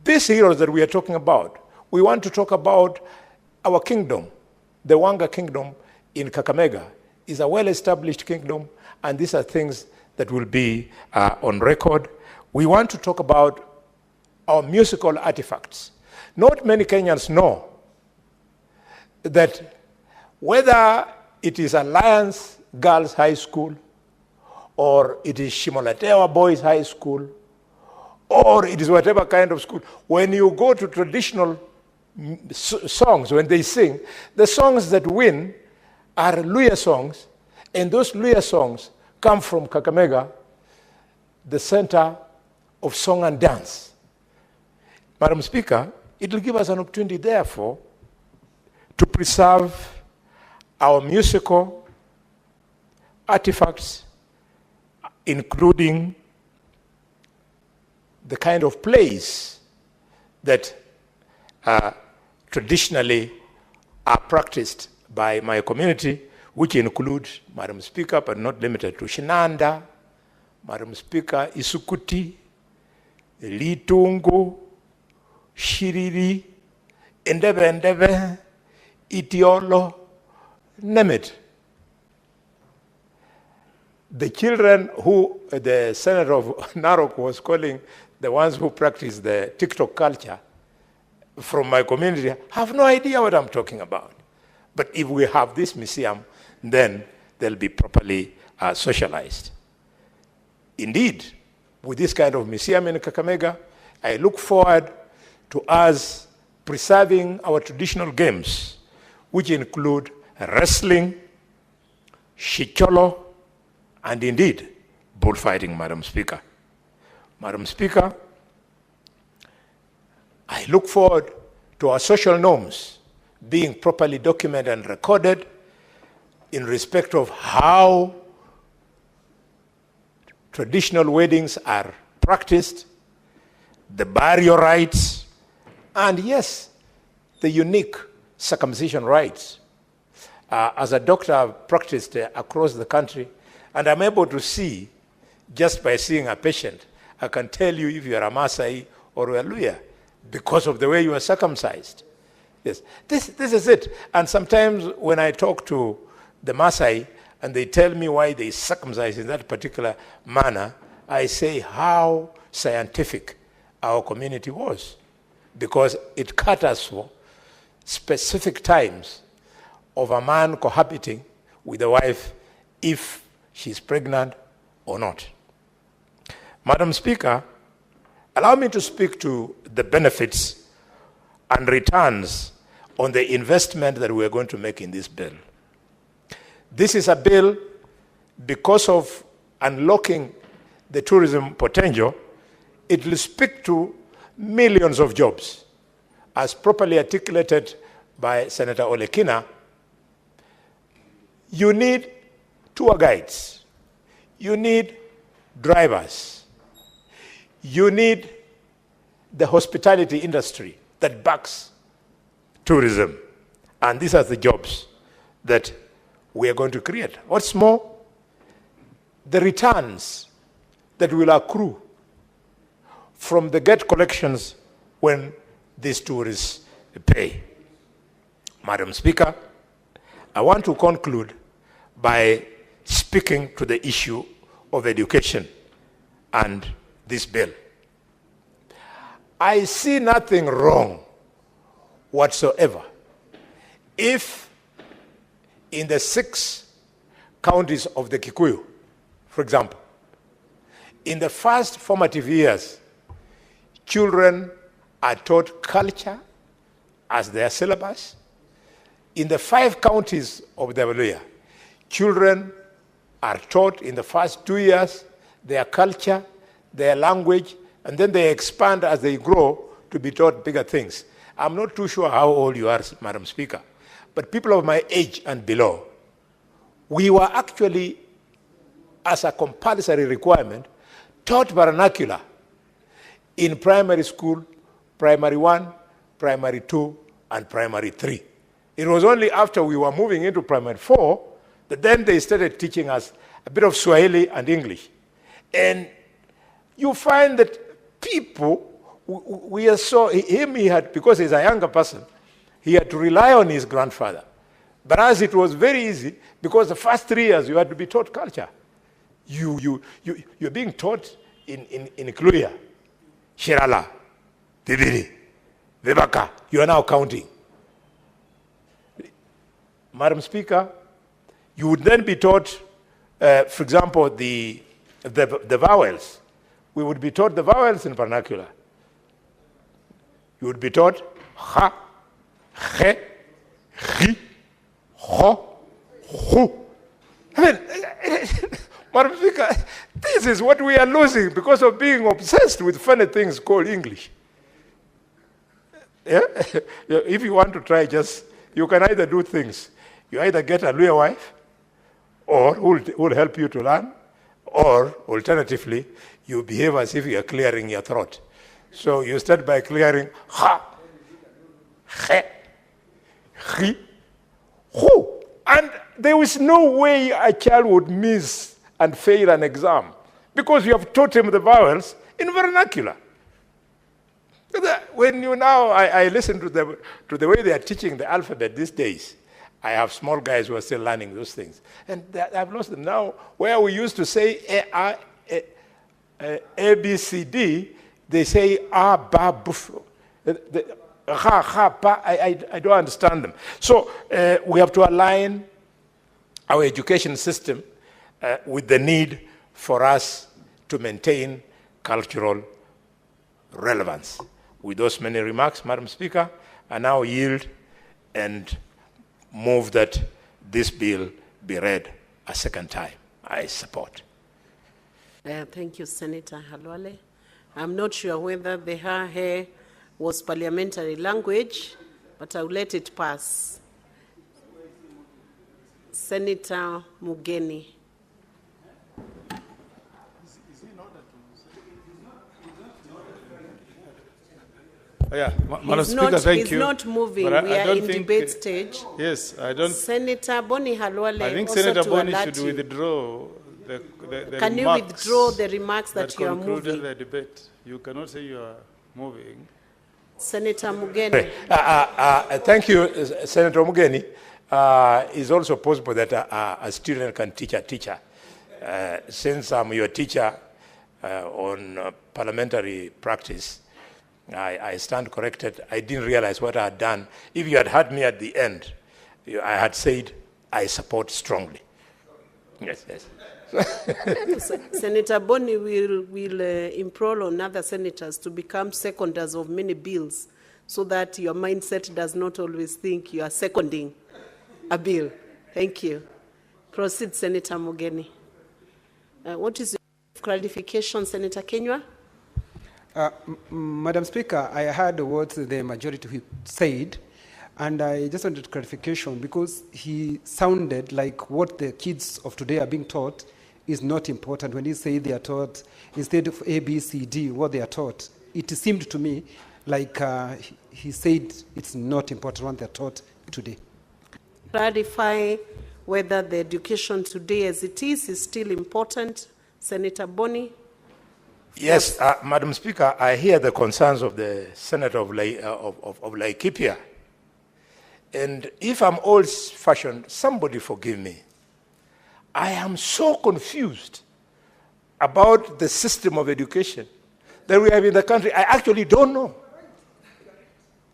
these heroes that we are talking about, we want to talk about our kingdom. The Wanga kingdom in Kakamega is a well-established kingdom, and these are things that will be on record. We want to talk about our musical artifacts. Not many Kenyans know that whether it is Alliance Girls High School, or it is Shimolatewa Boys High School, or it is whatever kind of school, when you go to traditional songs, when they sing, the songs that win are Luya songs, and those Luya songs come from Kakamega, the center of song and dance. Madam Speaker, it will give us an opportunity, therefore, to preserve our musical artifacts, including the kind of plays that traditionally are practiced by my community, which include, Madam Speaker, but not limited to Shinanda, Madam Speaker, Isukuti, Litungu, Shiriri, Endebe, Itiolo, name it. The children who the senator of Narok was calling the ones who practice the TikTok culture from my community have no idea what I'm talking about. But if we have this museum, then they'll be properly socialized. Indeed, with this kind of museum in Kakamega, I look forward to us preserving our traditional games, which include wrestling, shicholo, and indeed, bullfighting, Madam Speaker. Madam Speaker, I look forward to our social norms being properly documented and recorded in respect of how traditional weddings are practiced, the burial rites, and yes, the unique circumcision rites. As a doctor, I've practiced across the country, and I'm able to see, just by seeing a patient, I can tell you if you're a Maasai or a Luya because of the way you are circumcised. Yes, this is it. And sometimes when I talk to the Maasai and they tell me why they circumcise in that particular manner, I say how scientific our community was, because it caters for specific times of a man cohabiting with a wife if she's pregnant or not. Madam Speaker, allow me to speak to the benefits and returns on the investment that we're going to make in this bill. This is a bill, because of unlocking the tourism potential, it will speak to millions of jobs. as properly articulated by Senator Olekina, you need tour guides, you need drivers, you need the hospitality industry that backs tourism. And these are the jobs that we are going to create. What's more, the returns that will accrue from the gate collections when these tourists pay. Madam Speaker, I want to conclude by speaking to the issue of education and this bill. I see nothing wrong whatsoever if in the 6 counties of the Kikuyu, for example, in the first formative years, children are taught culture as their syllabus. In the 5 counties of the Waluya, children are taught in the first 2 years their culture, their language, and then they expand as they grow to be taught bigger things. I'm not too sure how old you are, Madam Speaker, but people of my age and below, we were actually, as a compulsory requirement, taught vernacular in primary school, primary 1, primary 2, and primary 3. It was only after we were moving into primary 4 that then they started teaching us a bit of Swahili and English. And you find that people, we are so, he had, because he's a younger person, he had to rely on his grandfather. But as it was very easy, because the first 3 years you had to be taught culture. You're being taught in Kluya, Shirala, Bibiri, Vibaka. You are now counting. Madam Speaker, you would then be taught, for example, the vowels. We would be taught the vowels in vernacular. You would be taught ha, he, chi, ho, hu. I mean, Madam Speaker, this is what we are losing because of being obsessed with funny things called English. Yeah? If you want to try, you can either do things. You either get a Luya wife, or who will help you to learn, or alternatively, you behave as if you are clearing your throat. So you start by clearing ha, he, chi, hu. And there is no way a child would miss and fail an exam because you have taught him the vowels in vernacular. When you now, I listen to the way they are teaching the alphabet these days. I have small guys who are still learning those things. And I've lost them now. Where we used to say A, B, C, D, they say A, Ba, Buf. Ha, ha, pa. I don't understand them. So we have to align our education system with the need for us to maintain cultural relevance. With those many remarks, Madam Speaker, I now yield and move that this bill be read a second time. I support. Thank you, Senator Halwale. I'm not sure whether the ha was parliamentary language, but I'll let it pass. Senator Mugeni. Yeah, Madam Speaker, thank you. He's not moving. We are in debate stage. Yes, I don't. Senator Boni Halwale. I think Senator Boni should withdraw the Can remarks. you withdraw the remarks that you are moving? The debate. You cannot say you are moving. Senator Mugeni. Thank you, Senator Mugeni. It's also possible that a student can teach a teacher. Since I'm your teacher on parliamentary practice, I stand corrected. I didn't realize what I had done. If you had heard me at the end, I had said I support strongly. Yes, yes. Senator Boni will implore on other senators to become seconders of many bills so that your mindset does not always think you are seconding a bill. Thank you. Proceed, Senator Mugeni. What is your clarification, Senator Kenywa? Madam Speaker, I heard what the majority said, and I just wanted clarification because he sounded like what the kids of today are being taught is not important. When he said they are taught, instead of A, B, C, D, what they are taught, it seemed to me like he said it's not important what they're taught today. Clarify whether the education today as it is still important. Senator Boni. Yes, Madam Speaker, I hear the concerns of the Senator of Laikipia. And if I'm old-fashioned, somebody forgive me. I am so confused about the system of education that we have in the country. I actually don't know.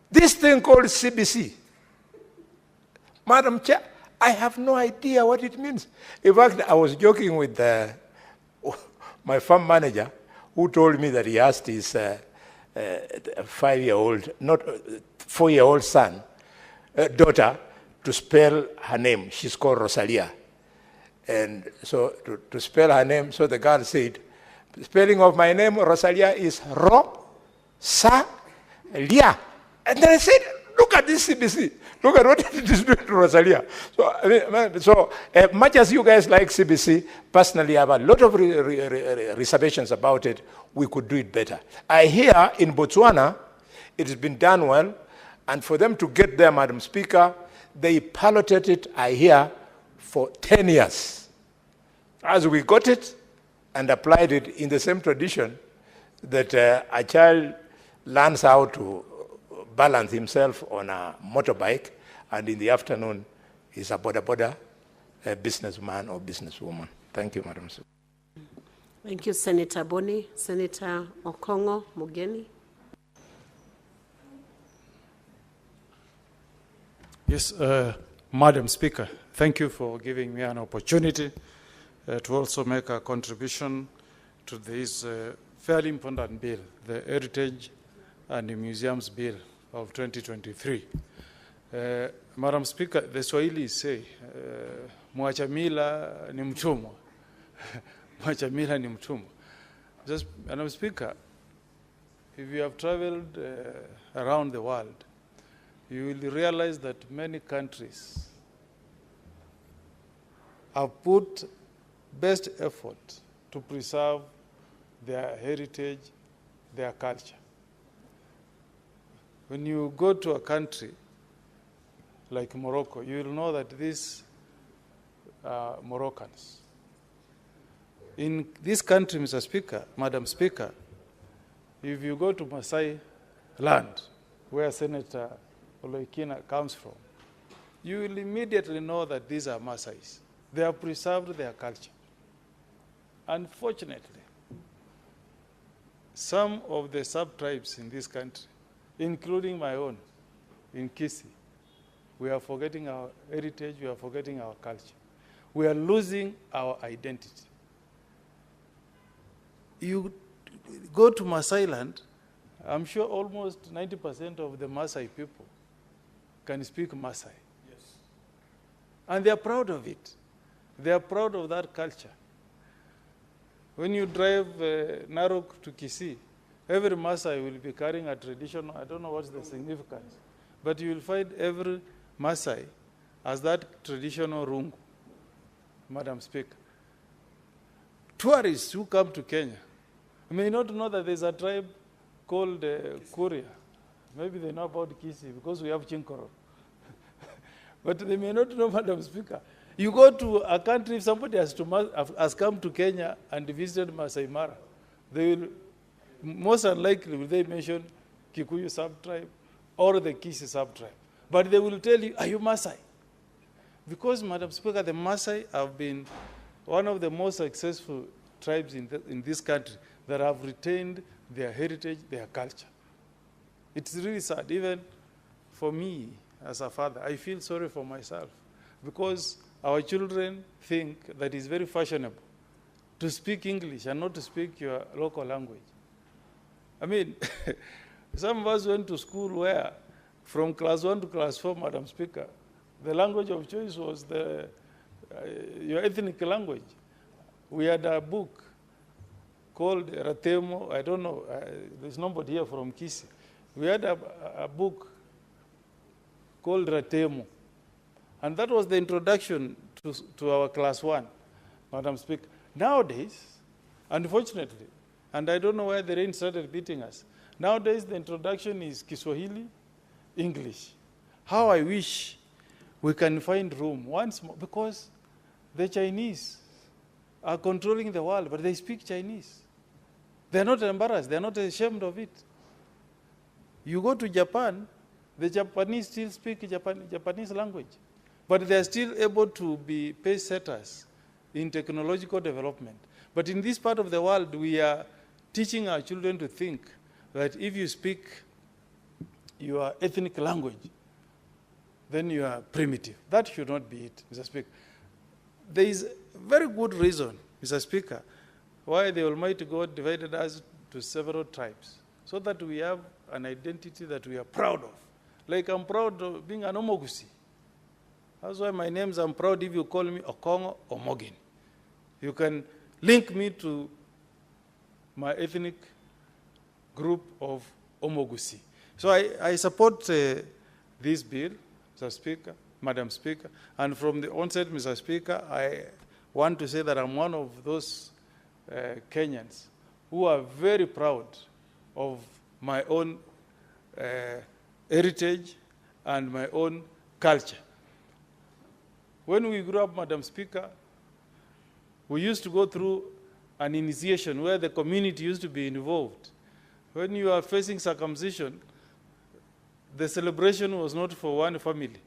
This thing called CBC, Madam Chair, I have no idea what it means. In fact, I was joking with my farm manager, who told me that he asked his 5-year-old, not 4-year-old daughter, to spell her name. She's called Rosalia. And so to spell her name, so the girl said, spelling of my name, Rosalia, is Ro-Sa-Lia. And then I said, look at this CBC. Look at what it is doing to Rosalia. So, much as you guys like CBC, personally I have a lot of reservations about it. We could do it better. I hear in Botswana, it has been done well, and for them to get there, Madam Speaker, they piloted it, I hear, for 10 years. As we got it and applied it in the same tradition that a child learns how to balance himself on a motorbike, and in the afternoon is a boda businessman or businesswoman. Thank you, Madam Speaker. Thank you, Senator Boni. Senator Okongo Mugeni. Yes, Madam Speaker, thank you for giving me an opportunity to also make a contribution to this fairly important bill, the Heritage and the Museums Bill of 2023. Madam Speaker, the Swahili say, mwacha mila ni mtumwa. Mwacha mila ni mtumwa. Just, Madam Speaker, if you have traveled around the world, you will realize that many countries have put best effort to preserve their heritage, their culture. When you go to a country like Morocco, you will know that these are Moroccans. In this country, Mr. Speaker, Madam Speaker, if you go to Maasai land, where Senator Oloikina comes from, you will immediately know that these are Maasais. They have preserved their culture. Unfortunately, some of the sub-tribes in this country, including my own, in Kisii, we are forgetting our heritage, we are forgetting our culture. We are losing our identity. You go to Maasai land, I'm sure almost 90% of the Maasai people can speak Maasai. Yes. And they are proud of it. They are proud of that culture. When you drive Narok to Kisii, every Maasai will be carrying a traditional, I don't know what's the significance, but you will find every Maasai as that traditional rungu, Madam Speaker. Tourists who come to Kenya may not know that there's a tribe called Kuria. Maybe they know about Kisii because we have Chinkoro. But they may not know, Madam Speaker. You go to a country, if somebody has come to Kenya and visited Masai Mara, they will, most unlikely will they mention Kikuyu sub-tribe or the Kisii sub-tribe. But they will tell you, are you Maasai? Because, Madam Speaker, the Maasai have been one of the most successful tribes in this country that have retained their heritage, their culture. It's really sad. Even for me, as a father, I feel sorry for myself because our children think that it's very fashionable to speak English and not to speak your local language. I mean, some of us went to school where, from class 1 to class 4, Madam Speaker, the language of choice was your ethnic language. We had a book called Ratemo. I don't know. There's nobody here from Kisii. We had a book called Ratemo. And that was the introduction to our class 1, Madam Speaker. Nowadays, unfortunately, and I don't know why the rain started beating us, nowadays the introduction is Kiswahili, English. How I wish we can find room once more, because the Chinese are controlling the world, but they speak Chinese. They're not embarrassed. They're not ashamed of it. You go to Japan, the Japanese still speak Japanese language, but they're still able to be pace setters in technological development. But in this part of the world, we are teaching our children to think that if you speak your ethnic language, then you are primitive. That should not be it, Mr. Speaker. There is a very good reason, Mr. Speaker, why the Almighty God divided us to several tribes, so that we have an identity that we are proud of. Like I'm proud of being an Omogusi. That's why my names, I'm proud if you call me Okongo or Mogin. You can link me to my ethnic group of Omogusi. So I support this bill, Mr. Speaker, Madam Speaker, and from the onset, Mr. Speaker, I want to say that I'm one of those Kenyans who are very proud of my own heritage and my own culture. When we grew up, Madam Speaker, we used to go through an initiation where the community used to be involved. When you are facing circumcision, the celebration was not for one family.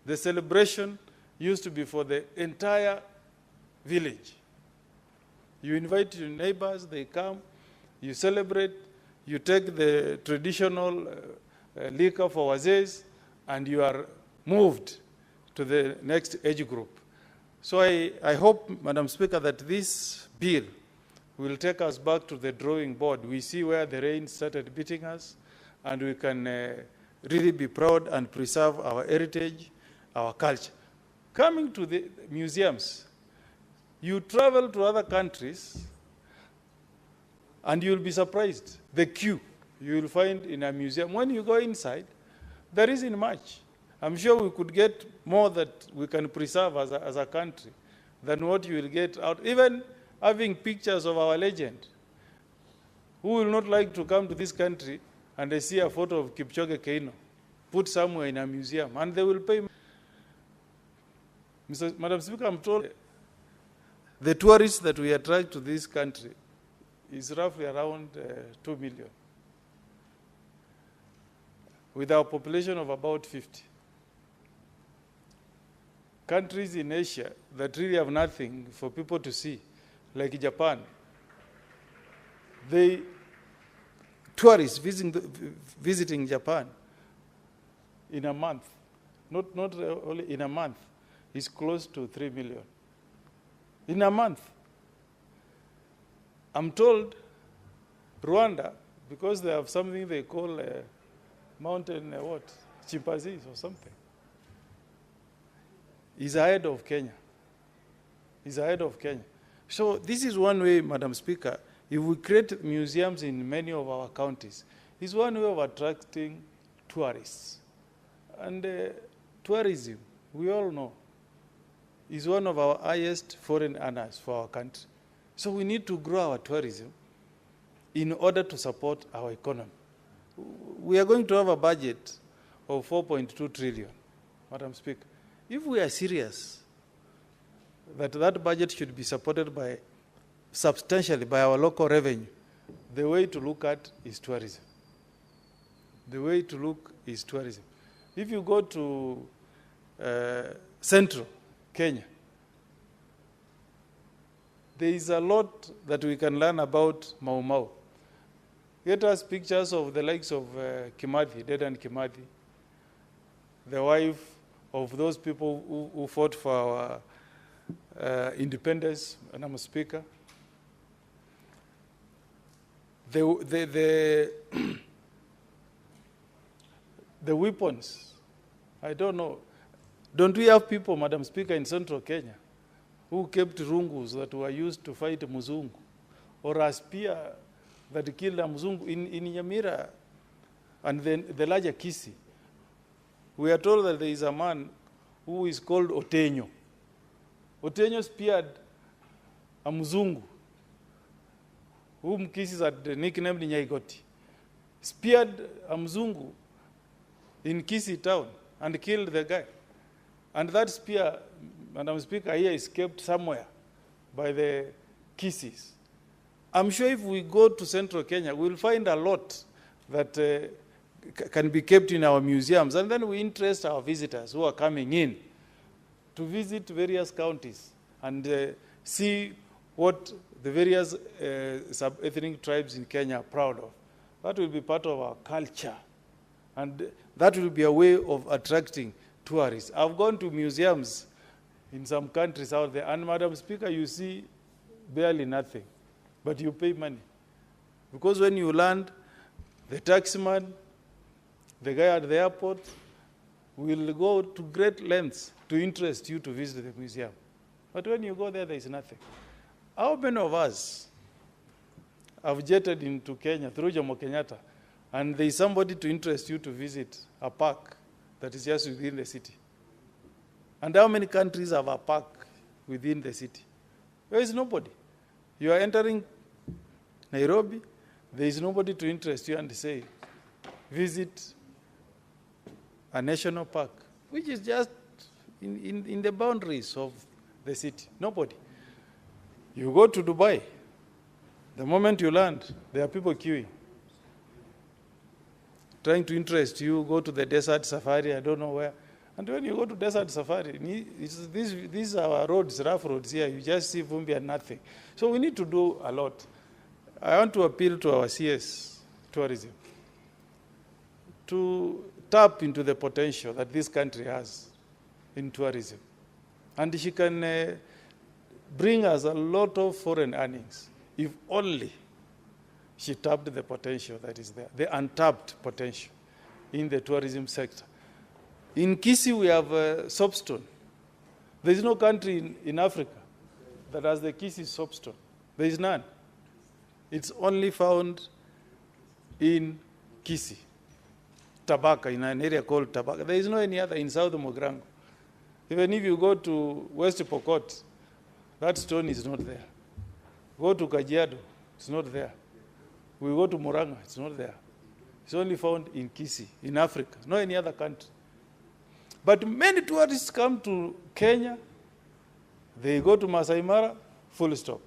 The celebration used to be for the entire village. You invite your neighbors, they come, you celebrate, you take the traditional liquor for wazes, and you are moved to the next age group. So I hope, Madam Speaker, that this bill will take us back to the drawing board. We see where the rain started beating us, and we can really be proud and preserve our heritage, our culture. Coming to the museums, you travel to other countries, and you'll be surprised. The queue you will find in a museum. When you go inside, there isn't much. I'm sure we could get more that we can preserve as a country than what you will get out. Even having pictures of our legend. Who will not like to come to this country and they see a photo of Kipchoge Keino put somewhere in a museum, and they will pay? Madam Speaker, I'm told the tourists that we attract to this country is roughly around 2 million, with our population of about 50. Countries in Asia that really have nothing for people to see, like Japan, tourists visiting Japan in a month, not only in a month, is close to 3 million. In a month. I'm told Rwanda, because they have something they call mountain, chimpanzees or something, is ahead of Kenya. Is ahead of Kenya. So this is one way, Madam Speaker, if we create museums in many of our counties, it's one way of attracting tourists. And tourism, we all know, is one of our highest foreign earners for our country. So we need to grow our tourism in order to support our economy. We are going to have a budget of 4.2 trillion, Madam Speaker. If we are serious that budget should be supported substantially by our local revenue, the way to look at is tourism. The way to look is tourism. If you go to central Kenya, there is a lot that we can learn about Mau Mau. Get us pictures of the likes of Kimathi, Dedan Kimathi, the wife of those people who fought for our independence, Madam Speaker. The weapons, I don't know. Don't we have people, Madam Speaker, in central Kenya who kept rungus that were used to fight Muzungu, or a spear that killed a Mzungu in Nyamira and then the larger Kisii. We are told that there is a man who is called Otenyo. Otenyo speared a Mzungu, whom Kisii had nicknamed Nyaigoti. Speared a Mzungu in Kisii town and killed the guy. And that spear, Madam Speaker, here is kept somewhere by the Kisiis. I'm sure if we go to central Kenya, we'll find a lot that can be kept in our museums. And then we interest our visitors who are coming in to visit various counties and see what the various sub-ethnic tribes in Kenya are proud of. That will be part of our culture. And that will be a way of attracting tourists. I've gone to museums in some countries out there, and Madam Speaker, you see barely nothing, but you pay money. Because when you land, the taximan, the guy at the airport, will go to great lengths to interest you to visit the museum. But when you go there, there is nothing. How many of us have jetted into Kenya through Jomo Kenyatta, and there is somebody to interest you to visit a park that is just within the city? And how many countries have a park within the city? There is nobody. You are entering Nairobi, there is nobody to interest you and say, visit a national park, which is just in the boundaries of the city. Nobody. You go to Dubai, the moment you land, there are people queuing, trying to interest you. Go to the desert safari, I don't know where. And when you go to desert safari, these are our roads, rough roads here. You just see vumbi and nothing. So we need to do a lot. I want to appeal to our CS tourism to tap into the potential that this country has in tourism. And she can bring us a lot of foreign earnings if only she tapped the potential that is there, the untapped potential in the tourism sector. In Kisii, we have soapstone. There is no country in Africa that has the Kisii soapstone. There is none. It's only found in Kisii, Tabaka, in an area called Tabaka. There is no any other in South Mogrango. Even if you go to West Pokot, that stone is not there. Go to Kajiado, it's not there. We go to Murang'a, it's not there. It's only found in Kisii, in Africa, no any other country. But many tourists come to Kenya, they go to Masai Mara, full stop.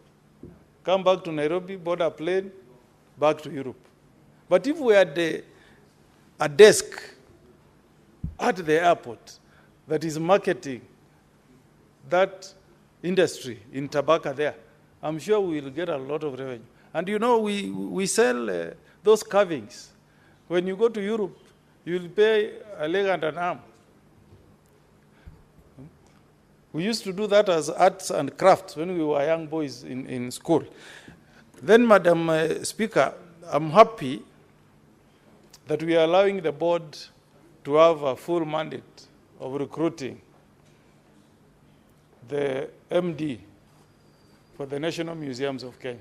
Come back to Nairobi, board a plane, back to Europe. But if we had a desk at the airport that is marketing that industry in Tabaka there, I'm sure we will get a lot of revenue. And you know, we sell those carvings. When you go to Europe, you will pay a leg and an arm. We used to do that as arts and crafts when we were young boys in school. Then, Madam Speaker, I'm happy that we are allowing the board to have a full mandate of recruiting the MD for the National Museums of Kenya.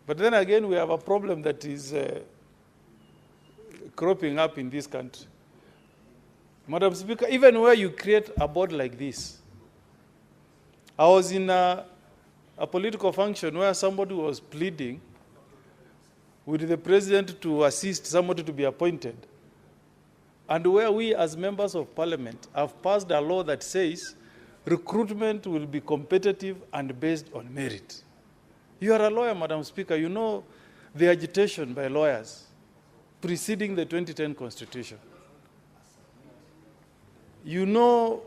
But then again, we have a problem that is cropping up in this country. Madam Speaker, even where you create a board like this, I was in a political function where somebody was pleading with the president to assist somebody to be appointed, and where we as members of parliament have passed a law that says recruitment will be competitive and based on merit. You are a lawyer, Madam Speaker. You know the agitation by lawyers preceding the 2010 Constitution. You know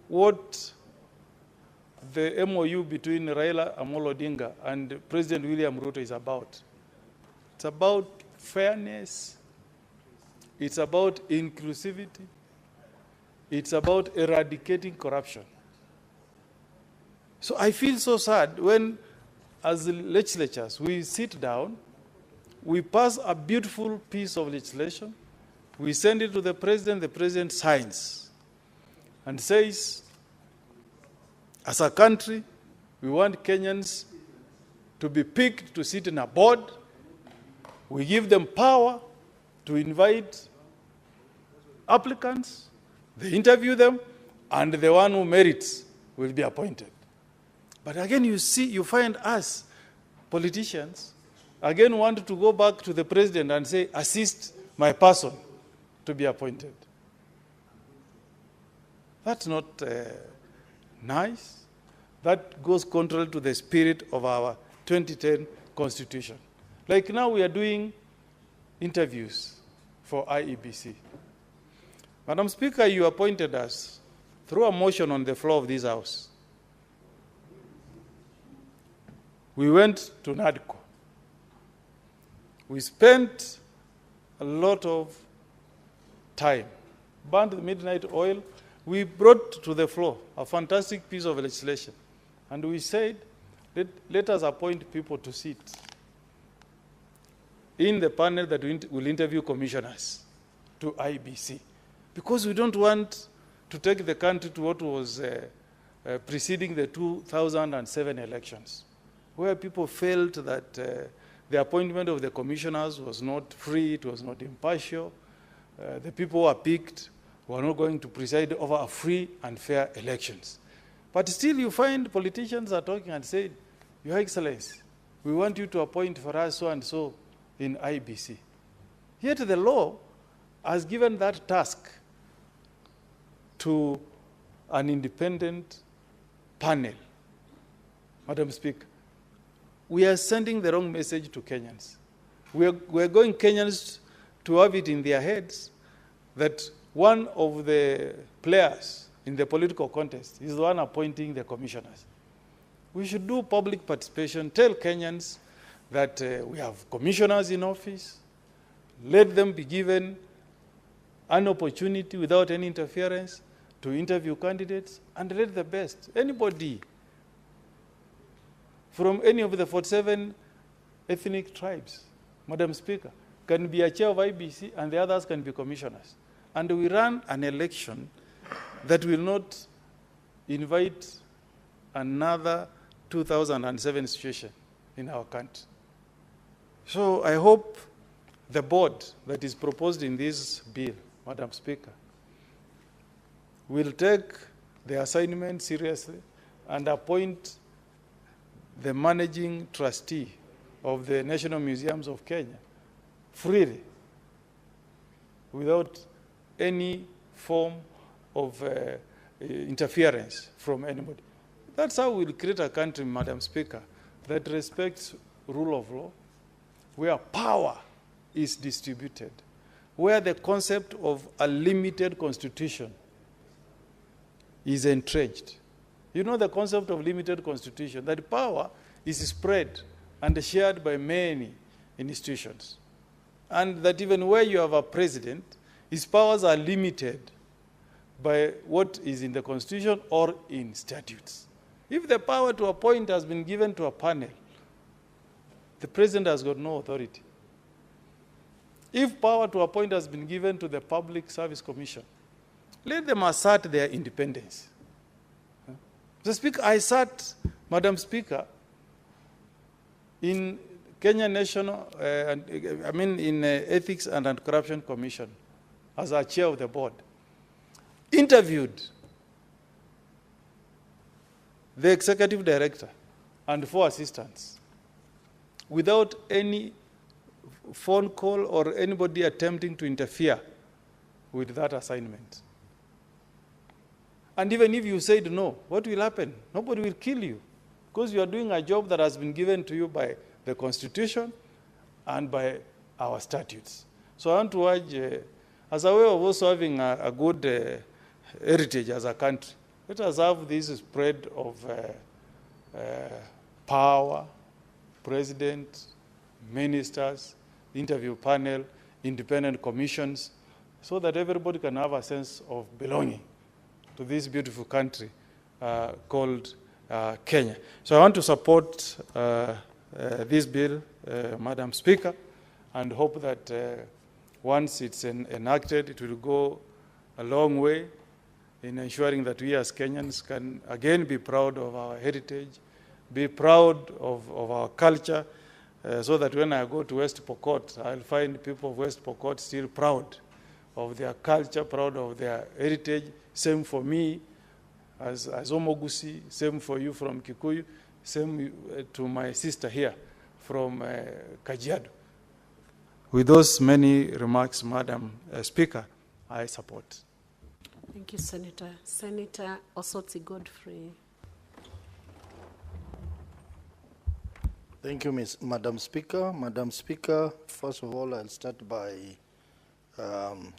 what the MOU between Raila Amolo Odinga and President William Ruto is about. It's about fairness. It's about inclusivity. It's about eradicating corruption. So I feel so sad when, as legislatures, we sit down, we pass a beautiful piece of legislation, we send it to the president signs and says, as a country, we want Kenyans to be picked to sit in a board. We give them power to invite applicants, they interview them, and the one who merits will be appointed. But again, you find us, politicians, again want to go back to the president and say, assist my person to be appointed. That's not nice. That goes contrary to the spirit of our 2010 Constitution. Like now we are doing interviews for IEBC. Madam Speaker, you appointed us through a motion on the floor of this House. We went to NADCO. We spent a lot of time, burned the midnight oil. We brought to the floor a fantastic piece of legislation. And we said, let us appoint people to sit in the panel that will interview commissioners to IBC. Because we don't want to take the country to what was preceding the 2007 elections, where people felt that the appointment of the commissioners was not free, it was not impartial. The people who were picked were not going to preside over a free and fair elections. But still you find politicians are talking and saying, Your Excellency, we want you to appoint for us so and so in IBC. Yet the law has given that task to an independent panel. Madam Speaker, we are sending the wrong message to Kenyans. We are going Kenyans to have it in their heads that one of the players in the political contest is the one appointing the commissioners. We should do public participation, tell Kenyans that we have commissioners in office, let them be given an opportunity without any interference to interview candidates, and let the best. Anybody from any of the 47 ethnic tribes, Madam Speaker, can be a chair of IBC and the others can be commissioners. And we run an election that will not invite another 2007 situation in our country. So I hope the board that is proposed in this bill, Madam Speaker, will take the assignment seriously and appoint the managing trustee of the National Museums of Kenya freely, without any form of interference from anybody. That's how we'll create a country, Madam Speaker, that respects rule of law, where power is distributed, where the concept of a limited constitution is entrenched. You know the concept of limited constitution, that power is spread and shared by many institutions. And that even where you have a president, his powers are limited by what is in the constitution or in statutes. If the power to appoint has been given to a panel, the president has got no authority. If power to appoint has been given to the Public Service Commission, let them assert their independence. Mr. Speaker, I sat, Madam Speaker, in Kenya National, in Ethics and Anti-Corruption Commission as a chair of the board, interviewed the executive director and 4 assistants without any phone call or anybody attempting to interfere with that assignment. And even if you said no, what will happen? Nobody will kill you, because you are doing a job that has been given to you by the Constitution and by our statutes. So I want to urge, as a way of also having a good heritage as a country, let us have this spread of power, president, ministers, interview panel, independent commissions, so that everybody can have a sense of belonging to this beautiful country called Kenya. So I want to support this bill, Madam Speaker, and hope that once it's enacted, it will go a long way in ensuring that we as Kenyans can again be proud of our heritage be proud of our culture, so that when I go to West Pokot, I'll find people of West Pokot still proud of their culture, proud of their heritage. Same for me as Omogusi, same for you from Kikuyu, same to my sister here from Kajiado. With those many remarks, Madam Speaker, I support. Thank you, Senator. Senator Osotsi Godfrey. Thank you, Madam Speaker. Madam Speaker, first of all, I'll start by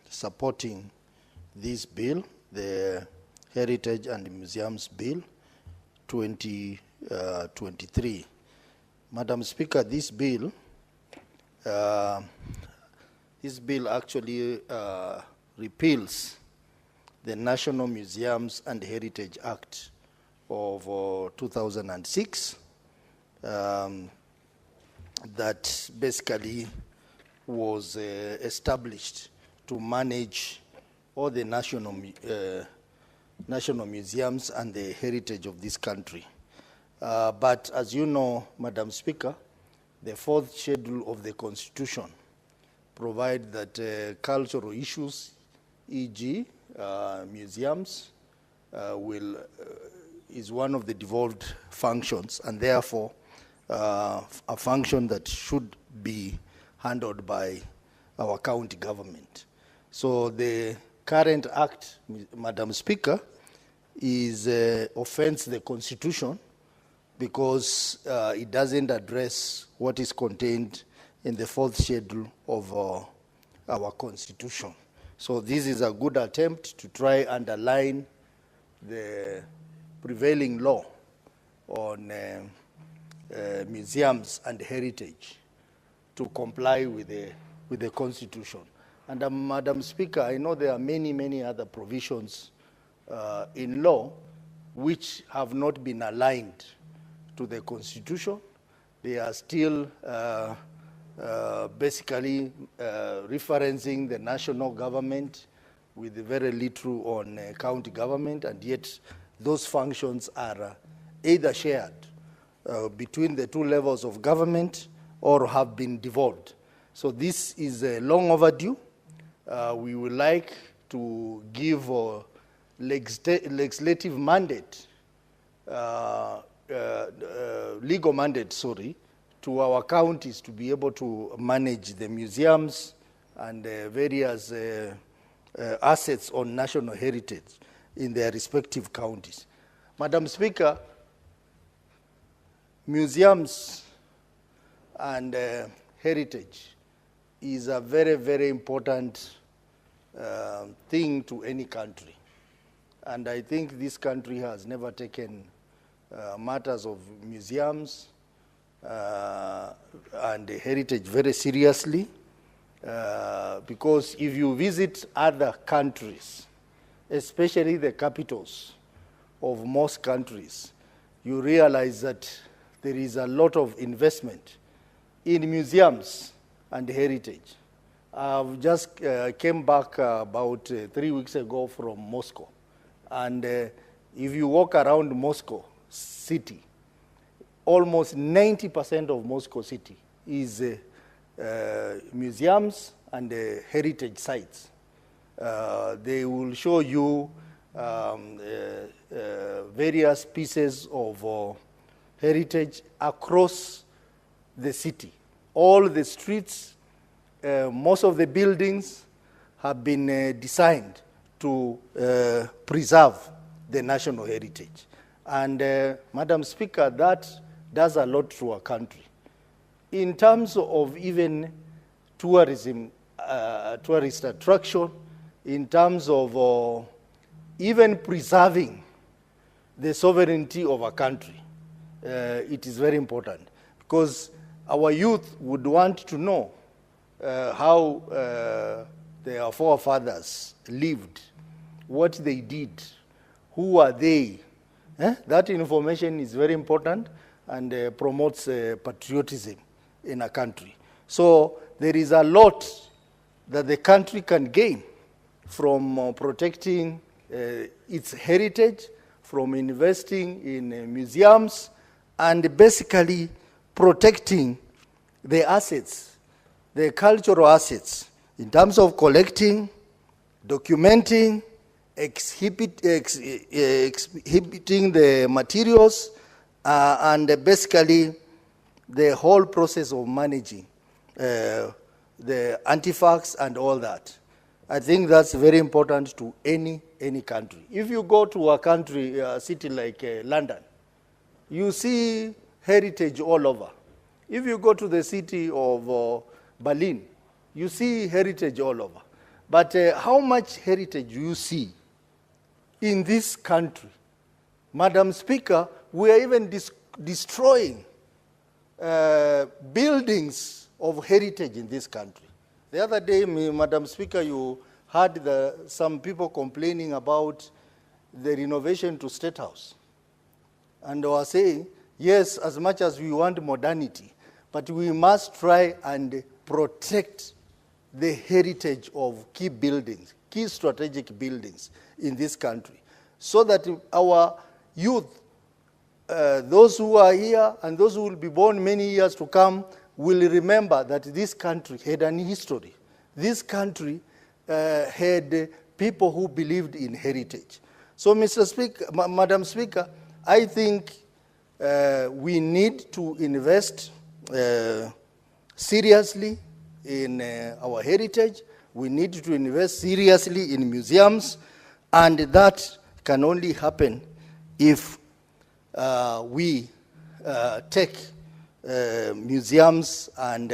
supporting this bill, the Heritage and Museums Bill 2023. Madam Speaker, this bill actually repeals the National Museums and Heritage Act of 2006. That basically was established to manage all the national museums and the heritage of this country. But as you know, Madam Speaker, the fourth schedule of the Constitution provides that cultural issues, e.g., museums, is one of the devolved functions, and therefore a function that should be handled by our county government. So the current act, Madam Speaker, is offends the Constitution because it doesn't address what is contained in the fourth schedule of our Constitution. So this is a good attempt to try and align the prevailing law on museums and heritage to comply with the Constitution. And Madam Speaker, I know there are many, many other provisions in law which have not been aligned to the Constitution. They are still basically referencing the national government with very little on county government, and yet those functions are either shared between the two levels of government or have been devolved. So this is long overdue. We would like to give a legislative mandate, legal mandate, sorry, to our counties to be able to manage the museums and various assets on national heritage in their respective counties. Madam Speaker, museums and heritage is a very, very important thing to any country. And I think this country has never taken matters of museums and heritage very seriously, because if you visit other countries, especially the capitals of most countries, you realize that there is a lot of investment in museums and heritage. I've just came back about 3 weeks ago from Moscow. And if you walk around Moscow city, almost 90% of Moscow city is museums and heritage sites. They will show you various pieces of heritage across the city. All the streets, most of the buildings have been designed to preserve the national heritage. And Madam Speaker, that does a lot to our country. In terms of even tourism, tourist attraction, in terms of even preserving the sovereignty of a country, it is very important, because our youth would want to know how their forefathers lived, what they did, who are they. That information is very important and promotes patriotism in a country. So there is a lot that the country can gain from protecting its heritage, from investing in museums and basically protecting the assets, the cultural assets, in terms of collecting, documenting, exhibiting the materials, and basically the whole process of managing the artifacts and all that. I think that's very important to any country. If you go to a country, a city like London, you see heritage all over. If you go to the city of Berlin, you see heritage all over. But how much heritage do you see in this country? Madam Speaker, we are even destroying buildings of heritage in this country. The other day, Madam Speaker, you heard some people complaining about the renovation to State House. And they were saying, yes, as much as we want modernity, but we must try and protect the heritage of key buildings, key strategic buildings in this country, so that our youth, those who are here and those who will be born many years to come, will remember that this country had an history. This country had people who believed in heritage. So, Mr. Speaker, Madam Speaker, I think we need to invest seriously in our heritage. We need to invest seriously in museums, and that can only happen if we take museums and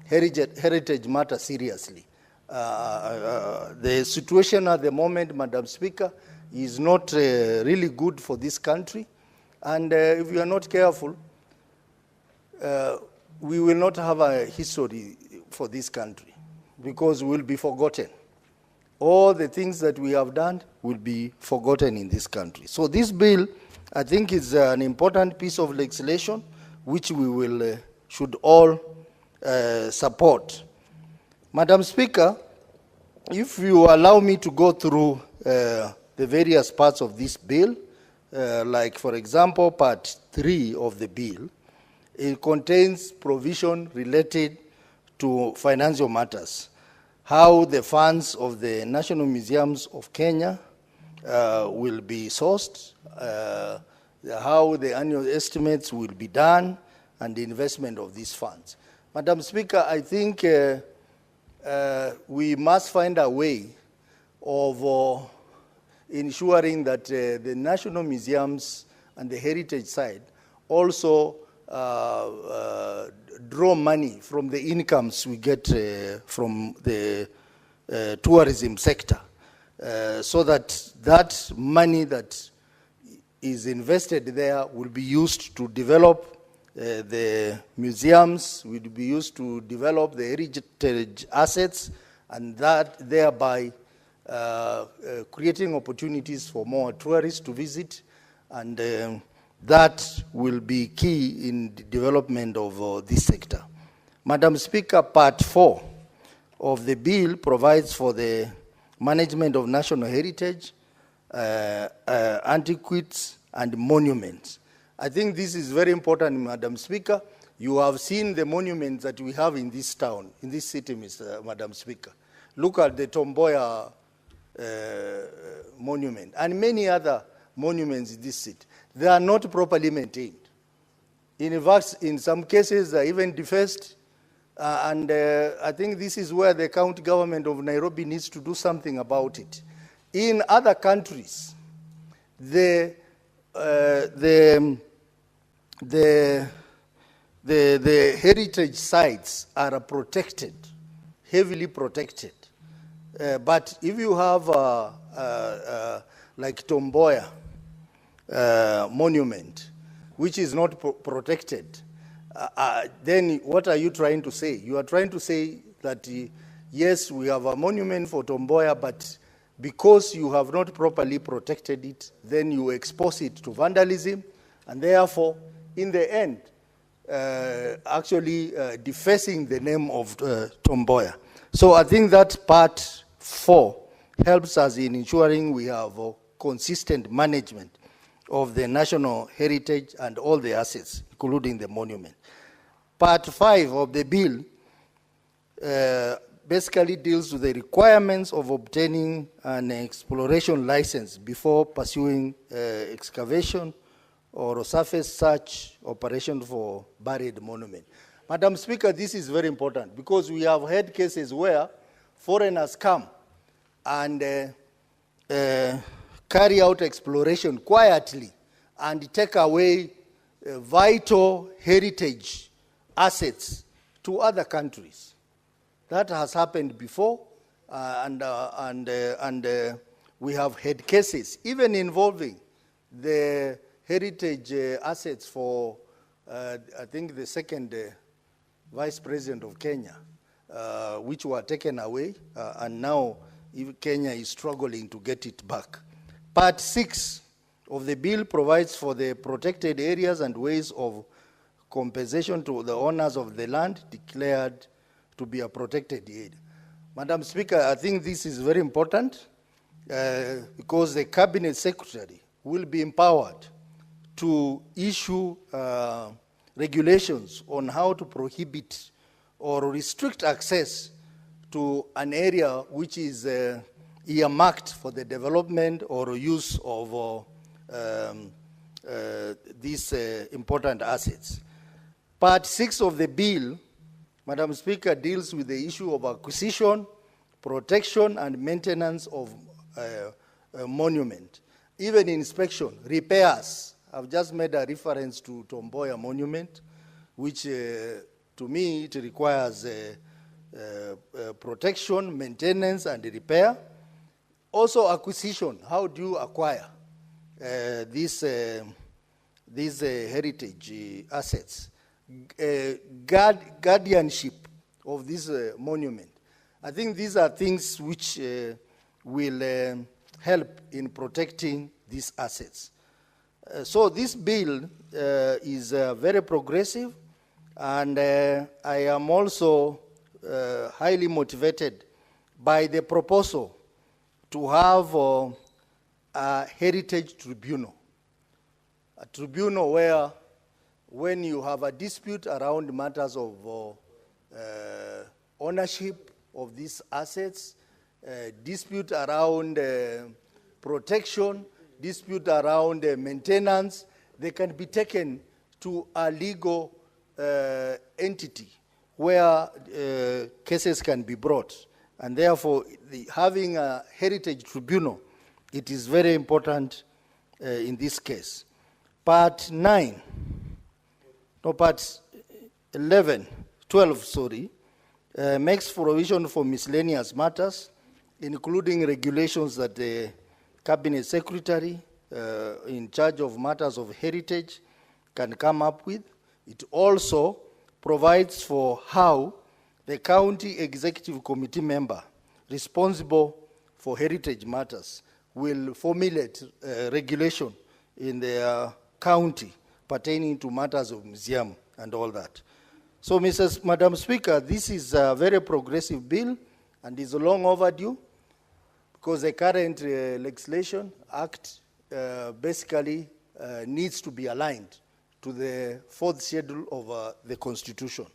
heritage matter seriously. The situation at the moment, Madam Speaker, is not really good for this country, and if we are not careful, we will not have a history for this country, because we will be forgotten. All the things that we have done will be forgotten in this country. So this bill, I think, is an important piece of legislation which we will should all support. Madam Speaker, if you allow me to go through the various parts of this bill, like, for example, Part 3 of the bill, it contains provision related to financial matters, how the funds of the National Museums of Kenya will be sourced, how the annual estimates will be done, and the investment of these funds. Madam Speaker, I think we must find a way of ensuring that the national museums and the heritage side also draw money from the incomes we get from the tourism sector, so that that money that is invested there will be used to develop the museums, will be used to develop the heritage assets, and that thereby creating opportunities for more tourists to visit, and that will be key in the development of this sector. Madam Speaker, Part 4 of the bill provides for the management of national heritage, antiquities, and monuments. I think this is very important, Madam Speaker. You have seen the monuments that we have in this town, in this city, Madam Speaker. Look at the Tomboya monument and many other monuments in this city. They are not properly maintained. In fact, in some cases, they are even defaced. And I think this is where the county government of Nairobi needs to do something about it. In other countries, the heritage sites are protected, heavily protected. But if you have like Tomboya monument, which is not protected, then what are you trying to say? You are trying to say that, yes, we have a monument for Tomboya, but because you have not properly protected it, then you expose it to vandalism, and therefore, in the end, actually defacing the name of Tomboya. So I think that Part 4 helps us in ensuring we have a consistent management of the national heritage and all the assets, including the monument. Part 5 of the bill basically deals with the requirements of obtaining an exploration license before pursuing excavation or surface search operation for buried monument. Madam Speaker, this is very important because we have had cases where foreigners come and carry out exploration quietly and take away vital heritage assets to other countries. That has happened before, and we have had cases even involving the heritage assets for, I think, the second Vice President of Kenya, which were taken away, and now Kenya is struggling to get it back. Part 6 of the bill provides for the protected areas and ways of compensation to the owners of the land declared to be a protected area. Madam Speaker, I think this is very important because the Cabinet Secretary will be empowered to issue regulations on how to prohibit or restrict access to an area which is earmarked for the development or use of these important assets. Part 6 of the bill, Madam Speaker, deals with the issue of acquisition, protection, and maintenance of a monument. Even inspection, repairs. I've just made a reference to Tomboya Monument, which to me it requires protection, maintenance, and repair. Also acquisition, how do you acquire these heritage assets? Guardianship of this monument. I think these are things which will help in protecting these assets. So this bill is very progressive, and I am also highly motivated by the proposal to have a heritage tribunal. A tribunal where when you have a dispute around matters of ownership of these assets, dispute around protection, dispute around maintenance, they can be taken to a legal entity where cases can be brought. And therefore, having a heritage tribunal, it is very important in this case. Part 9, no, part 12, makes provision for miscellaneous matters, including regulations that the Cabinet Secretary in charge of matters of heritage can come up with. It also provides for how the County Executive Committee member responsible for heritage matters will formulate regulation in their county pertaining to matters of museum and all that. So, Madam Speaker, this is a very progressive bill and is long overdue because the current legislation act basically needs to be aligned to the 4th schedule of the Constitution.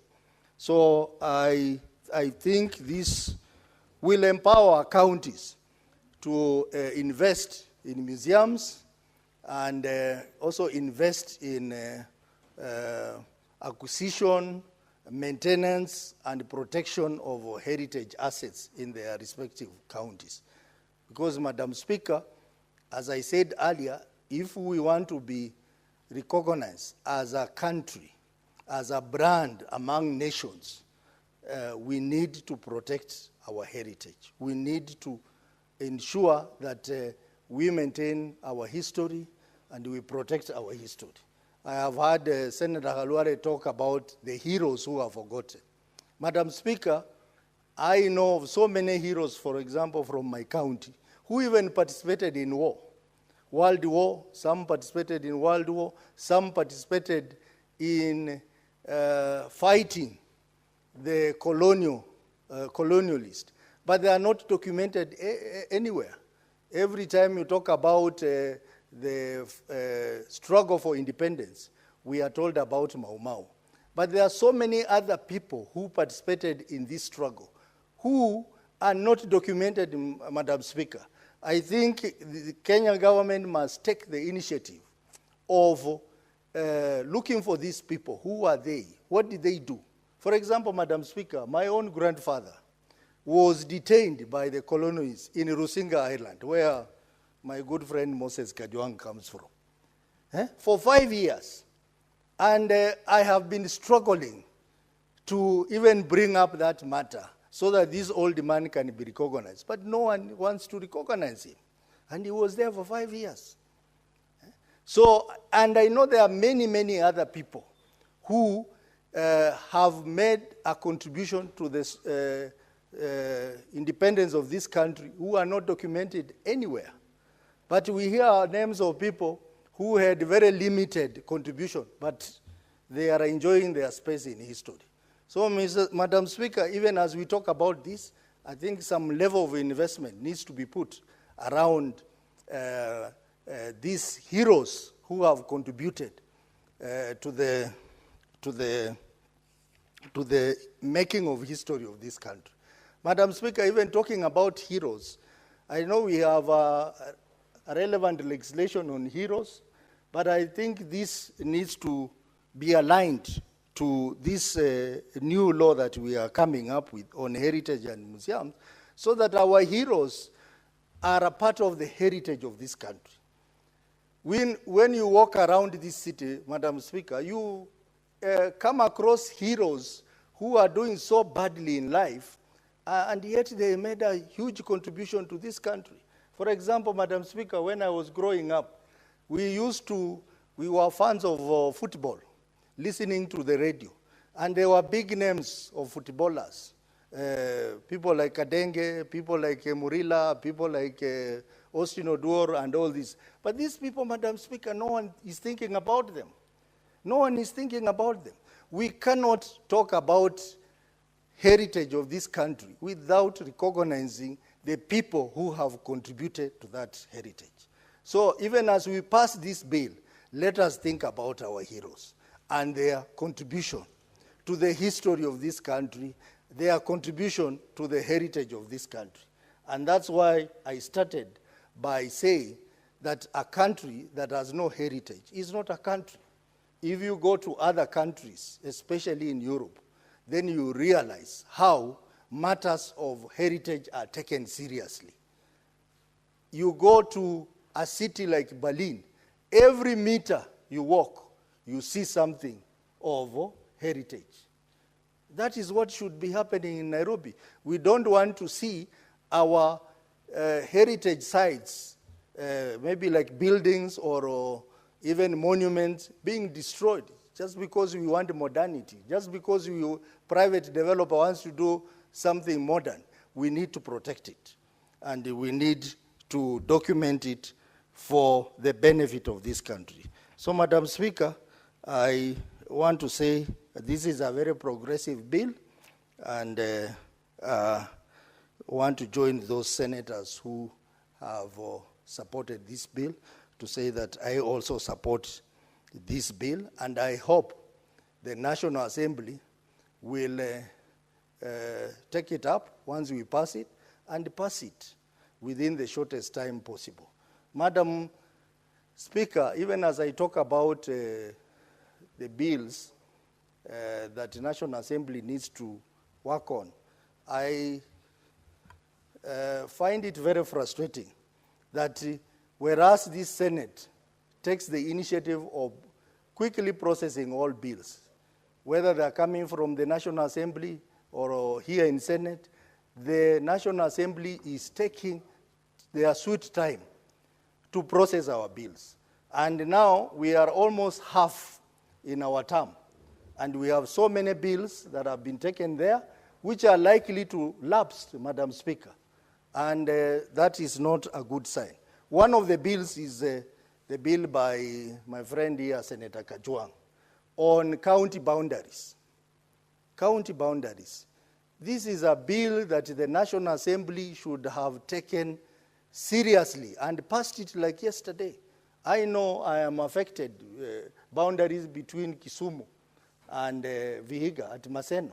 So I think this will empower counties to invest in museums and also invest in acquisition, maintenance, and protection of heritage assets in their respective counties. Because, Madam Speaker, as I said earlier, if we want to be recognized as a country, as a brand among nations, we need to protect our heritage. We need to ensure that we maintain our history and we protect our history. I have heard Senator Halware talk about the heroes who are forgotten. Madam Speaker, I know of so many heroes, for example, from my county, who even participated in war. World War, some participated in World War, some participated in fighting the colonialist, but they are not documented anywhere. Every time you talk about the struggle for independence, we are told about Mau Mau. But there are so many other people who participated in this struggle who are not documented, Madam Speaker. I think the Kenyan government must take the initiative of looking for these people. Who are they? What did they do? For example, Madam Speaker, my own grandfather was detained by the colonists in Rusinga Island, where my good friend Moses Kajwang comes from, for 5 years. And I have been struggling to even bring up that matter so that this old man can be recognized. But no one wants to recognize him. And he was there for 5 years. So, and I know there are many, many other people who have made a contribution to this independence of this country who are not documented anywhere. But we hear names of people who had very limited contribution, but they are enjoying their space in history. So, Madam Speaker, even as we talk about this, I think some level of investment needs to be put around these heroes who have contributed to the making of history of this country. Madam Speaker, even talking about heroes, I know we have a relevant legislation on heroes, but I think this needs to be aligned to this new law that we are coming up with on heritage and museums, so that our heroes are a part of the heritage of this country. When you walk around this city, Madam Speaker, you come across heroes who are doing so badly in life, and yet they made a huge contribution to this country. For example, Madam Speaker, when I was growing up, we were fans of football, listening to the radio. And there were big names of footballers. People like Kadenge, people like Murila, people like Austin Oduor, and all this. But these people, Madam Speaker, no one is thinking about them. No one is thinking about them. We cannot talk about heritage of this country without recognizing the people who have contributed to that heritage. So even as we pass this bill, let us think about our heroes and their contribution to the history of this country, their contribution to the heritage of this country. And that's why I started by saying that a country that has no heritage is not a country. If you go to other countries, especially in Europe, then you realize how matters of heritage are taken seriously. You go to a city like Berlin, every meter you walk, you see something of heritage. That is what should be happening in Nairobi. We don't want to see our heritage sites, maybe like buildings or even monuments, being destroyed just because we want modernity, just because private developer wants to do something modern. We need to protect it, and we need to document it for the benefit of this country. So, Madam Speaker, I want to say this is a very progressive bill, and want to join those senators who have supported this bill to say that I also support this bill, and I hope the National Assembly will take it up once we pass it, and pass it within the shortest time possible. Madam Speaker, even as I talk about the bills that the National Assembly needs to work on, I find it very frustrating that whereas this Senate takes the initiative of quickly processing all bills, whether they're coming from the National Assembly or here in Senate, the National Assembly is taking their sweet time to process our bills. And now we are almost half in our term. And we have so many bills that have been taken there, which are likely to lapse, Madam Speaker. And that is not a good sign. One of the bills is the bill by my friend here, Senator Kajwang, on county boundaries. County boundaries. This is a bill that the National Assembly should have taken seriously and passed it like yesterday. I know I am affected, boundaries between Kisumu and Vihiga at Maseno.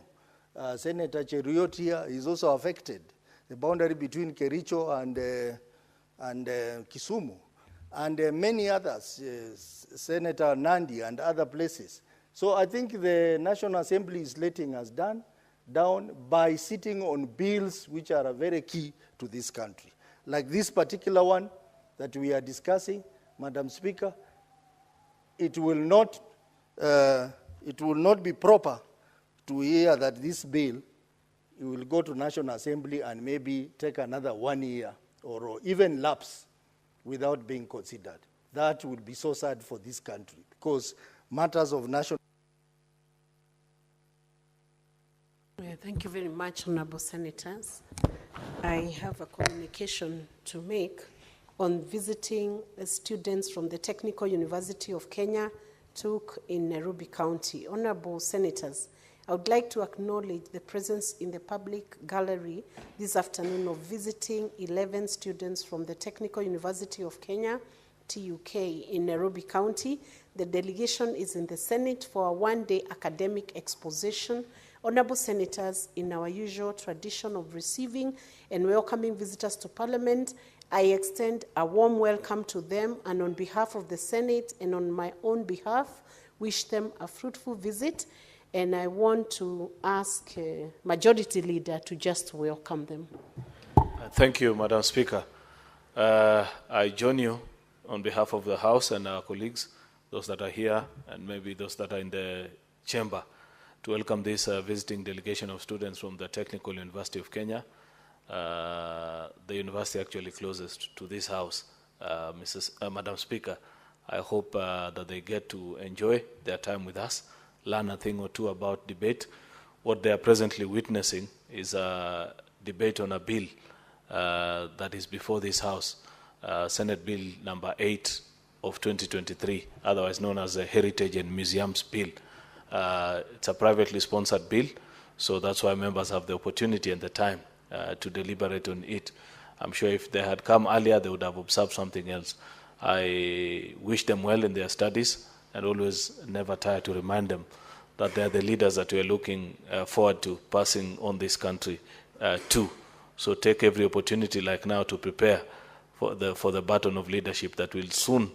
Senator Cheruiyot here is also affected. The boundary between Kericho and Kisumu, and many others, Senator Nandi and other places. So I think the National Assembly is letting us down by sitting on bills which are very key to this country. Like this particular one that we are discussing, Madam Speaker, it will not be proper to hear that this bill will go to National Assembly and maybe take another 1 year or even lapse without being considered. That would be so sad for this country, because matters of national... Thank you very much, Honorable Senators. I have a communication to make on visiting students from the Technical University of Kenya took in Nairobi County. Honorable Senators, I would like to acknowledge the presence in the public gallery this afternoon of visiting 11 students from the Technical University of Kenya, TUK, in Nairobi County. The delegation is in the Senate for a one-day academic exposition. Honorable Senators, in our usual tradition of receiving and welcoming visitors to Parliament, I extend a warm welcome to them, and on behalf of the Senate and on my own behalf, wish them a fruitful visit. And I want to ask Majority Leader to just welcome them. Thank you, Madam Speaker. I join you on behalf of the House and our colleagues, those that are here and maybe those that are in the chamber, to welcome this visiting delegation of students from the Technical University of Kenya. The university actually closest to this house, Madam Speaker. I hope that they get to enjoy their time with us, learn a thing or two about debate. What they are presently witnessing is a debate on a bill that is before this House, Senate Bill number 8 of 2023, otherwise known as the Heritage and Museums Bill. It's a privately sponsored bill, so that's why members have the opportunity and the time to deliberate on it. I'm sure if they had come earlier, they would have observed something else. I wish them well in their studies, and always never tire to remind them that they're the leaders that we're looking forward to passing on this country to. So take every opportunity like now to prepare for the baton of leadership that will soon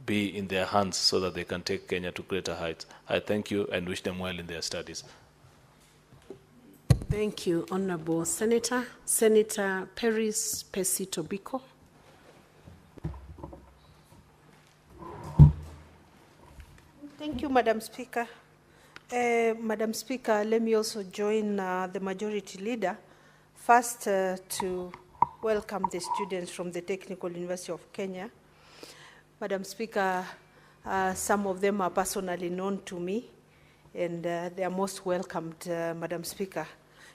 be in their hands so that they can take Kenya to greater heights. I thank you and wish them well in their studies. Thank you, Honorable Senator. Senator Peris Pesito-Biko. Thank you, Madam Speaker. Madam Speaker, let me also join the Majority Leader first to welcome the students from the Technical University of Kenya. Madam Speaker, some of them are personally known to me, and they are most welcomed, Madam Speaker,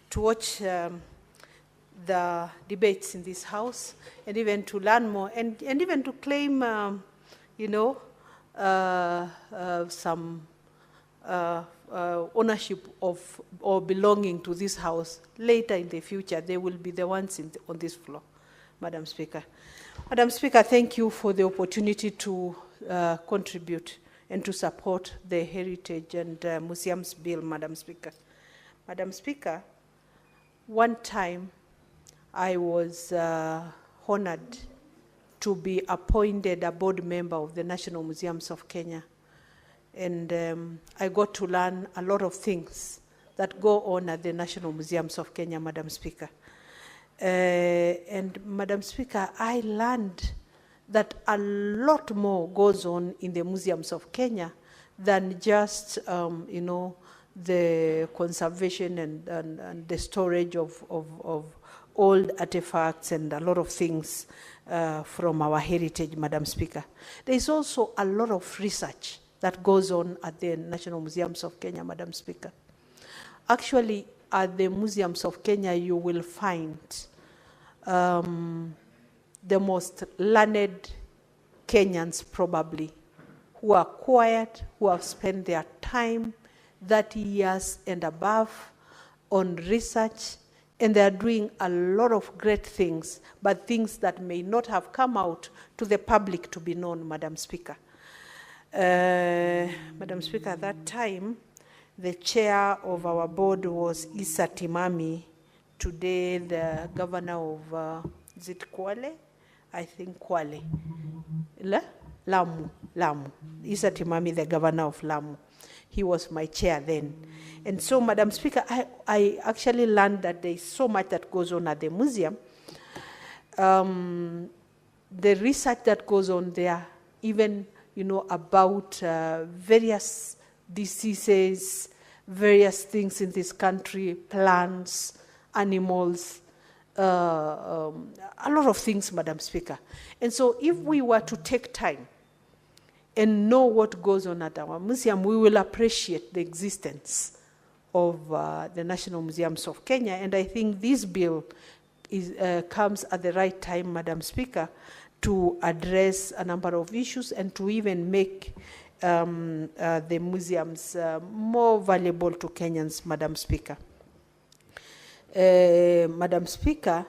to watch the debates in this House, and even to learn more, and even to claim, some ownership of or belonging to this House. Later in the future, they will be the ones on this floor, Madam Speaker. Madam Speaker, thank you for the opportunity to contribute and to support the Heritage and Museums Bill, Madam Speaker. Madam Speaker, one time I was honored to be appointed a board member of the National Museums of Kenya. And I got to learn a lot of things that go on at the National Museums of Kenya, Madam Speaker. And Madam Speaker, I learned that a lot more goes on in the museums of Kenya than just, the conservation and the storage of old artifacts and a lot of things from our heritage, Madam Speaker. There is also a lot of research that goes on at the National Museums of Kenya, Madam Speaker. Actually, at the Museums of Kenya, you will find the most learned Kenyans probably, who are quiet, who have spent their time 30 years and above on research and they are doing a lot of great things, but things that may not have come out to the public to be known, Madam Speaker. Madam Speaker, at that time, the chair of our board was Issa Timami, today the governor of, is it Kwale? I think Kwale. Lamu. Issa Timami, the governor of Lamu. He was my chair then. And so, Madam Speaker, I actually learned that there is so much that goes on at the museum. The research that goes on there, even, about various diseases, various things in this country, plants, animals, a lot of things, Madam Speaker. And so if we were to take time and know what goes on at our museum, we will appreciate the existence of the National Museums of Kenya. And I think this bill comes at the right time, Madam Speaker, to address a number of issues and to even make the museums more valuable to Kenyans, Madam Speaker. Madam Speaker,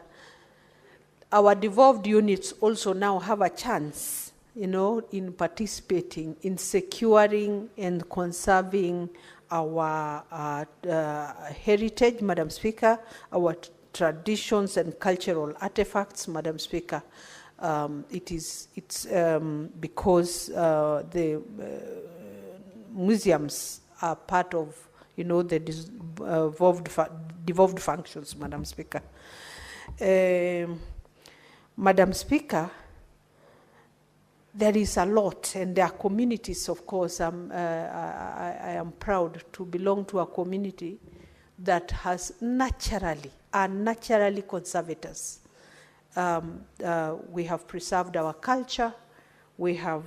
our devolved units also now have a chance, in participating in securing and conserving our heritage, Madam Speaker, our traditions and cultural artifacts, Madam Speaker. It's because the museums are part of, the devolved functions, Madam Speaker. Madam Speaker, there is a lot, and there are communities, of course. I am proud to belong to a community that are naturally conservators. We have preserved our culture, we have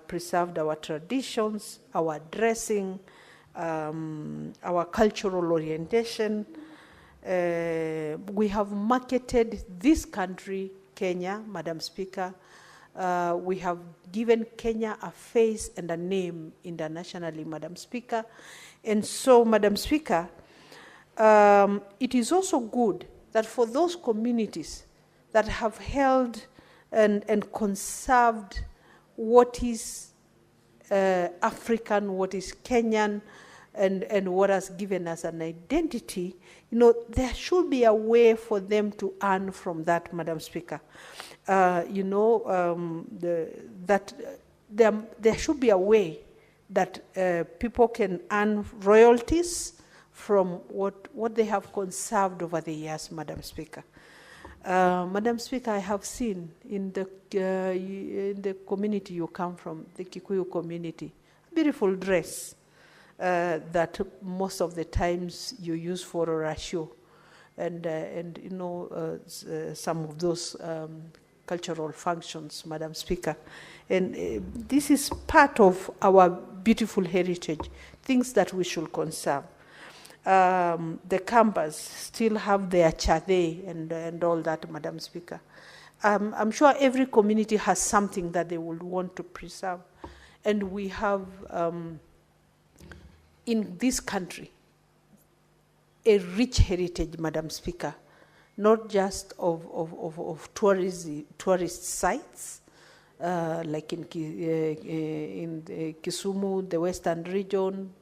preserved our traditions, our dressing, our cultural orientation. We have marketed this country, Kenya, Madam Speaker. We have given Kenya a face and a name internationally, Madam Speaker. And so, Madam Speaker, it is also good that for those communities that have held and conserved what is African, what is Kenyan, and what has given us an identity, there should be a way for them to earn from that, Madam Speaker. That there should be a way that people can earn royalties from what they have conserved over the years, Madam Speaker. Madam Speaker, I have seen in the community you come from, the Kikuyu community, a beautiful dress that most of the times you use for a show, and some of those cultural functions, Madam Speaker. And this is part of our beautiful heritage, things that we should conserve. The Kambas still have their chade and all that, Madam Speaker. I'm sure every community has something that they would want to preserve. And we have, in this country, a rich heritage, Madam Speaker, not just of tourist sites, like in Kisumu, the Western region.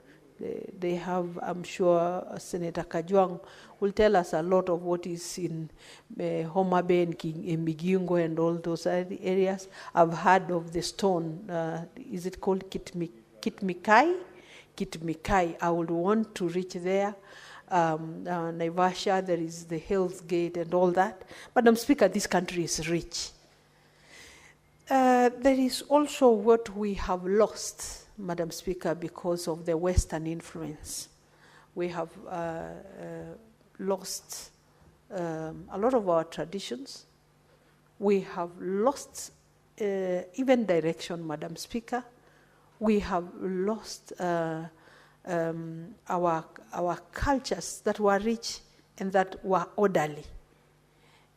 They have, I'm sure, Senator Kajwang will tell us a lot of what is in Homa Bay and Migingo and all those areas. I've heard of the stone, is it called Kitmikai? Kitmikai, I would want to reach there. Naivasha, there is the Hell's Gate and all that. Madam Speaker, this country is rich. There is also what we have lost, Madam Speaker, because of the Western influence. We have lost a lot of our traditions. We have lost even direction, Madam Speaker. We have lost our cultures that were rich and that were orderly.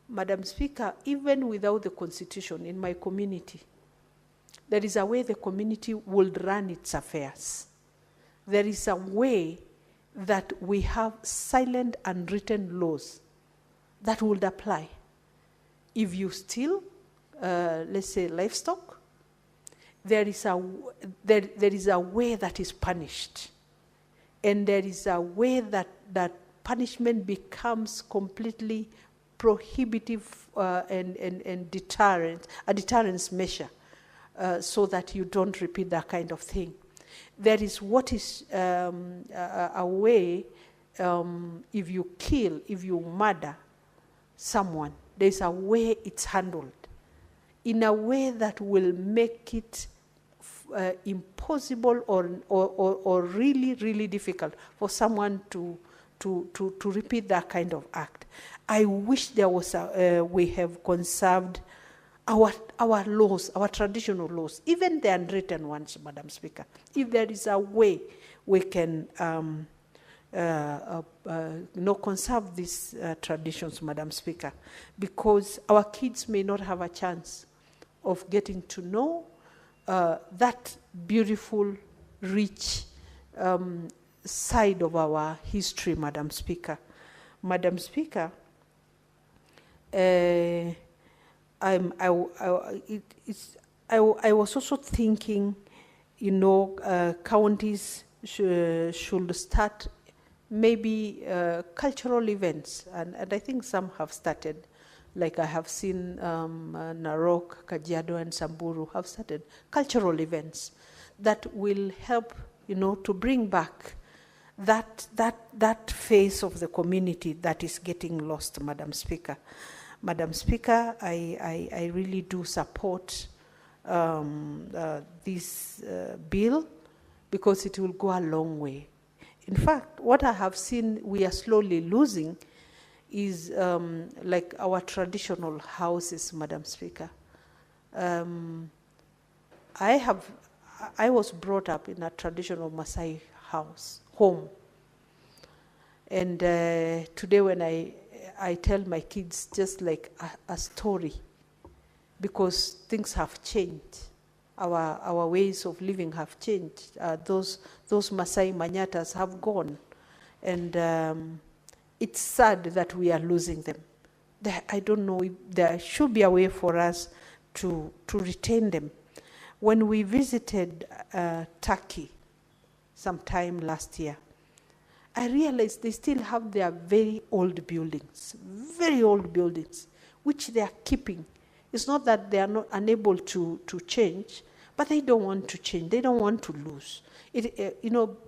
Madam Speaker, even without the Constitution in my community, there is a way the community will run its affairs. There is a way that we have silent unwritten laws that would apply. If you steal, let's say, livestock, there is a way that is punished. And there is a way that punishment becomes completely prohibitive and deterrent, a deterrence measure, so that you don't repeat that kind of thing. There is what is a way, if you kill, if you murder someone, there's a way it's handled, in a way that will make it impossible or really, really difficult for someone to repeat that kind of act. I wish there was we have conserved our laws, our traditional laws, even the unwritten ones, Madam Speaker. If there is a way we can conserve these traditions, Madam Speaker, because our kids may not have a chance of getting to know that beautiful, rich side of our history, Madam Speaker. Madam Speaker, I was also thinking, counties should start maybe cultural events, and I think some have started. Like I have seen Narok, Kajiado, and Samburu have started cultural events that will help, to bring back that face of the community that is getting lost, Madam Speaker. Madam Speaker, I really do support this bill because it will go a long way. In fact, what I have seen we are slowly losing is like our traditional houses, Madam Speaker. I was brought up in a traditional Maasai home. And today when I tell my kids just like a story, because things have changed. Our ways of living have changed. Those Maasai Manyatas have gone. And it's sad that we are losing them. I don't know if there should be a way for us to retain them. When we visited Turkey sometime last year, I realized they still have their very old buildings, which they are keeping. It's not that they are not unable to change, but they don't want to change. They don't want to lose.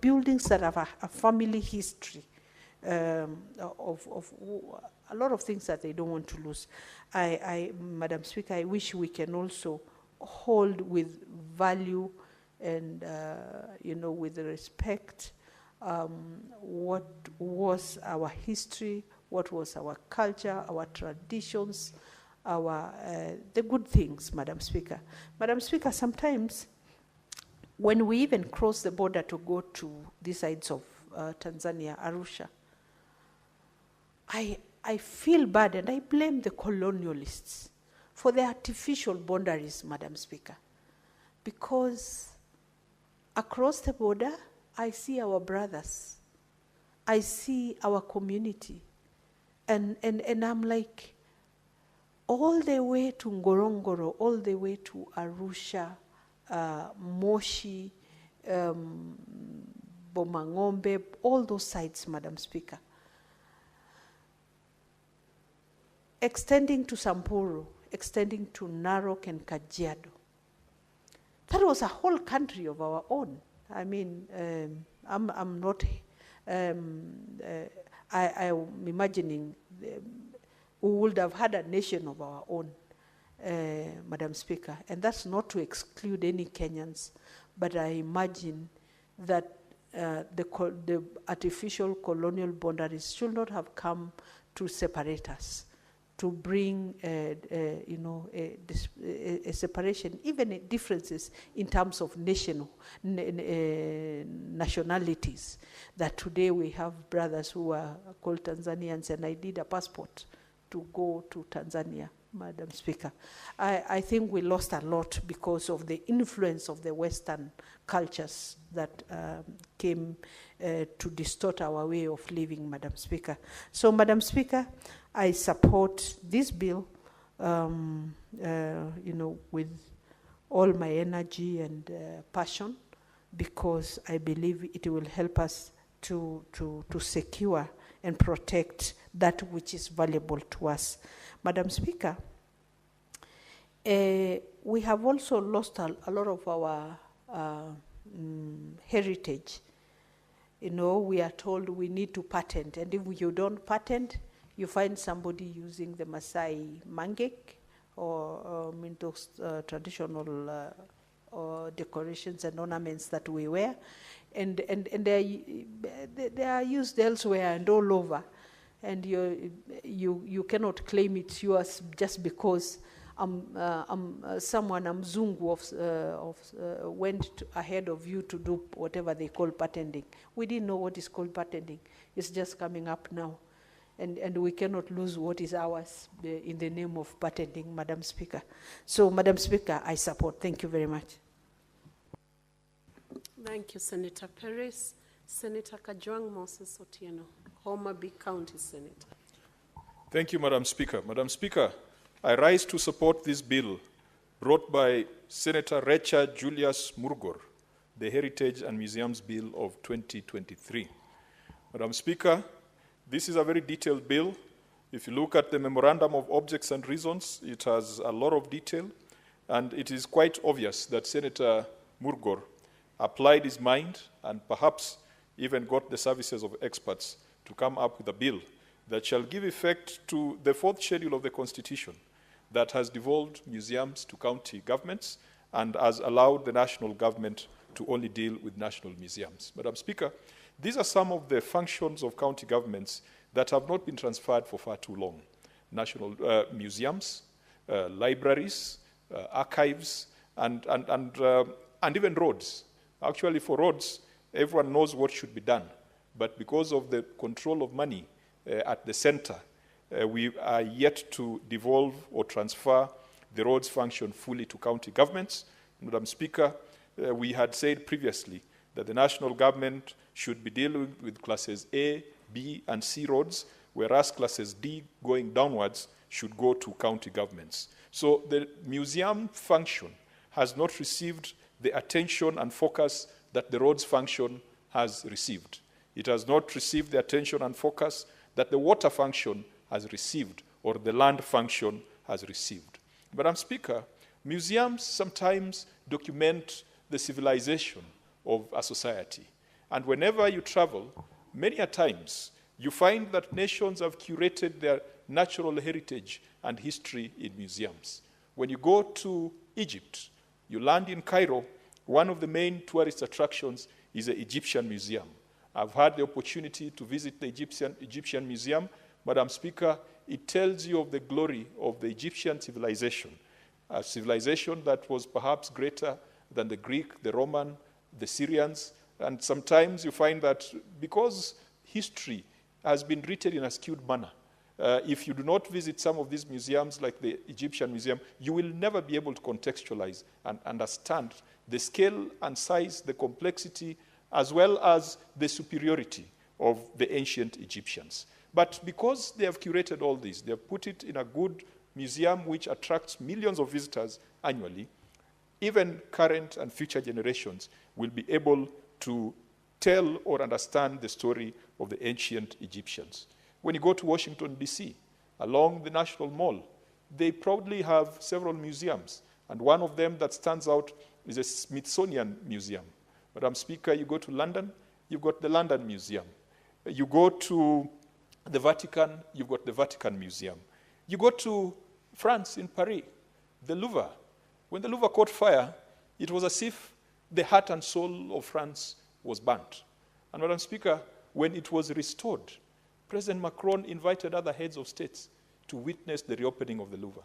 Buildings that have a family history, of a lot of things that they don't want to lose. Madam Speaker, I wish we can also hold with value and, with respect what was our history, what was our culture, our traditions, the good things, Madam Speaker. Madam Speaker, sometimes when we even cross the border to go to these sides of Tanzania, Arusha, I feel bad and I blame the colonialists for the artificial boundaries, Madam Speaker. Because across the border, I see our brothers. I see our community. And I'm like, all the way to Ngorongoro, all the way to Arusha, Moshi, Bomangombe, all those sites, Madam Speaker. Extending to Samburu, extending to Narok and Kajiado. That was a whole country of our own. I mean, I'm not, I'm imagining we would have had a nation of our own, Madam Speaker. And that's not to exclude any Kenyans, but I imagine that the artificial colonial boundaries should not have come to separate us, to bring a separation, even differences in terms of nationalities. That today we have brothers who are called Tanzanians, and I need a passport to go to Tanzania, Madam Speaker. I think we lost a lot because of the influence of the Western cultures that came to distort our way of living, Madam Speaker. So, Madam Speaker, I support this bill, with all my energy and passion, because I believe it will help us to secure and protect that which is valuable to us. Madam Speaker, we have also lost a lot of our heritage. We are told we need to patent, and if you don't patent, you find somebody using the Maasai mangek or those traditional decorations and ornaments that we wear, and they are used elsewhere and all over, and you cannot claim it's yours just because someone Mzungu went ahead of you to do whatever they call patenting. We didn't know what is called patenting. It's just coming up now. And we cannot lose what is ours in the name of patenting, Madam Speaker. So, Madam Speaker, I support. Thank you very much. Thank you, Senator Perez. Senator Kajwang Moses Otieno, Homa Bay County Senator. Thank you, Madam Speaker. Madam Speaker, I rise to support this bill brought by Senator Recha Julius Murgor, the Heritage and Museums Bill of 2023. Madam Speaker, this is a very detailed bill. If you look at the Memorandum of Objects and Reasons, it has a lot of detail, and it is quite obvious that Senator Murgor applied his mind and perhaps even got the services of experts to come up with a bill that shall give effect to the 4th schedule of the Constitution that has devolved museums to county governments and has allowed the national government to only deal with national museums. Madam Speaker, these are some of the functions of county governments that have not been transferred for far too long. National museums, libraries, archives, and even roads. Actually, for roads, everyone knows what should be done. But because of the control of money at the center, we are yet to devolve or transfer the roads function fully to county governments. Madam Speaker, we had said previously that the national government should be dealing with classes A, B, and C roads, whereas classes D going downwards should go to county governments. So the museum function has not received the attention and focus that the roads function has received. It has not received the attention and focus that the water function has received or the land function has received. Madam Speaker, museums sometimes document the civilization of a society. And whenever you travel, many a times, you find that nations have curated their natural heritage and history in museums. When you go to Egypt, you land in Cairo, one of the main tourist attractions is the Egyptian Museum. I've had the opportunity to visit the Egyptian Museum. Madam Speaker, it tells you of the glory of the Egyptian civilization, a civilization that was perhaps greater than the Greek, the Roman, the Syrians, and sometimes you find that because history has been written in a skewed manner, if you do not visit some of these museums like the Egyptian Museum, you will never be able to contextualize and understand the scale and size, the complexity, as well as the superiority of the ancient Egyptians. But because they have curated all this, they have put it in a good museum which attracts millions of visitors annually, even current and future generations will be able to tell or understand the story of the ancient Egyptians. When you go to Washington, D.C., along the National Mall, they probably have several museums, and one of them that stands out is a Smithsonian Museum. Madam Speaker, you go to London, you've got the London Museum. You go to the Vatican, you've got the Vatican Museum. You go to France, in Paris, the Louvre. When the Louvre caught fire, it was as if the heart and soul of France was burnt. And Madam Speaker, when it was restored, President Macron invited other heads of states to witness the reopening of the Louvre.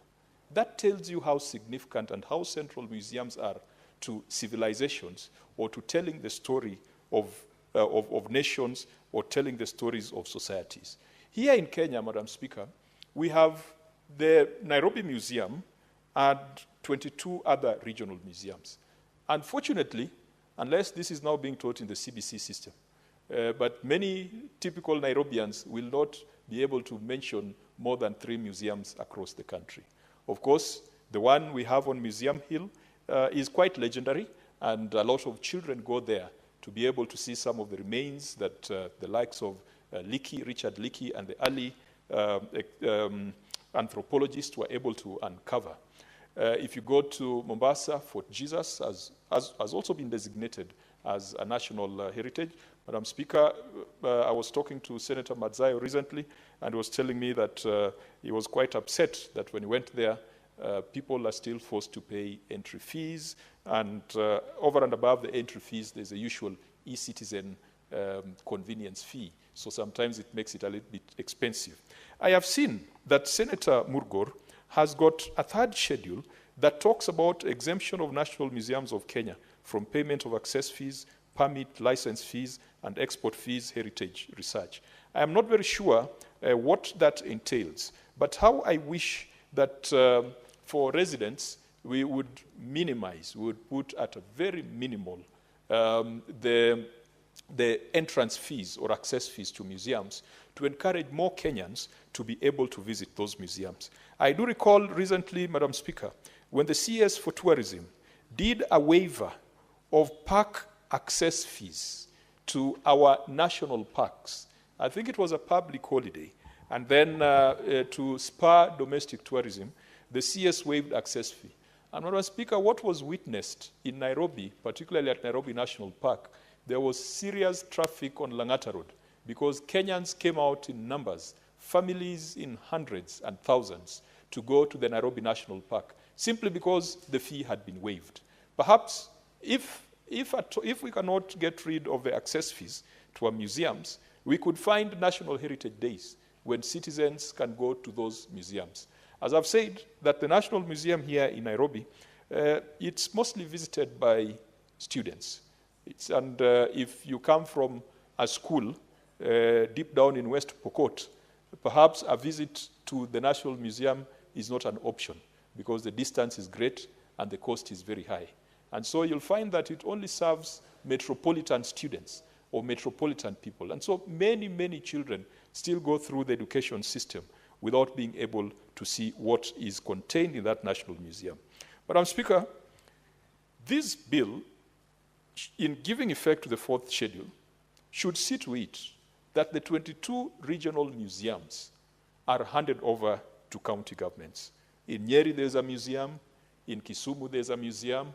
That tells you how significant and how central museums are to civilizations or to telling the story of nations or telling the stories of societies. Here in Kenya, Madam Speaker, we have the Nairobi Museum and 22 other regional museums. Unfortunately, unless this is now being taught in the CBC system, but many typical Nairobians will not be able to mention more than 3 museums across the country. Of course, the one we have on Museum Hill is quite legendary, and a lot of children go there to be able to see some of the remains that the likes of Richard Leakey, and the early anthropologists were able to uncover. If you go to Mombasa, Fort Jesus has also been designated as a national heritage. Madam Speaker, I was talking to Senator Madzayo recently, and he was telling me that he was quite upset that when he went there, people are still forced to pay entry fees, and over and above the entry fees, there's a usual e-citizen convenience fee. So sometimes it makes it a little bit expensive. I have seen that Senator Murgor has got a 3rd schedule that talks about exemption of National Museums of Kenya from payment of access fees, permit, license fees, and export fees, heritage research. I am not very sure what that entails, but how I wish that for residents, we would minimize, we would put at a very minimal the entrance fees or access fees to museums to encourage more Kenyans to be able to visit those museums. I do recall recently, Madam Speaker, when the CS for Tourism did a waiver of park access fees to our national parks. I think it was a public holiday. And then to spur domestic tourism, the CS waived access fee. And Madam Speaker, what was witnessed in Nairobi, particularly at Nairobi National Park, there was serious traffic on Langata Road because Kenyans came out in numbers, families in hundreds and thousands, to go to the Nairobi National Park, simply because the fee had been waived. Perhaps if we cannot get rid of the access fees to our museums, we could find National Heritage Days when citizens can go to those museums. As I've said, that the National Museum here in Nairobi, it's mostly visited by students. And if you come from a school deep down in West Pokot, perhaps a visit to the National Museum is not an option because the distance is great and the cost is very high. And so you'll find that it only serves metropolitan students or metropolitan people. And so many, many children still go through the education system without being able to see what is contained in that National Museum. Madam Speaker, this bill, in giving effect to the 4th schedule, should see to it that the 22 regional museums are handed over to county governments. In Nyeri, there's a museum. In Kisumu, there's a museum.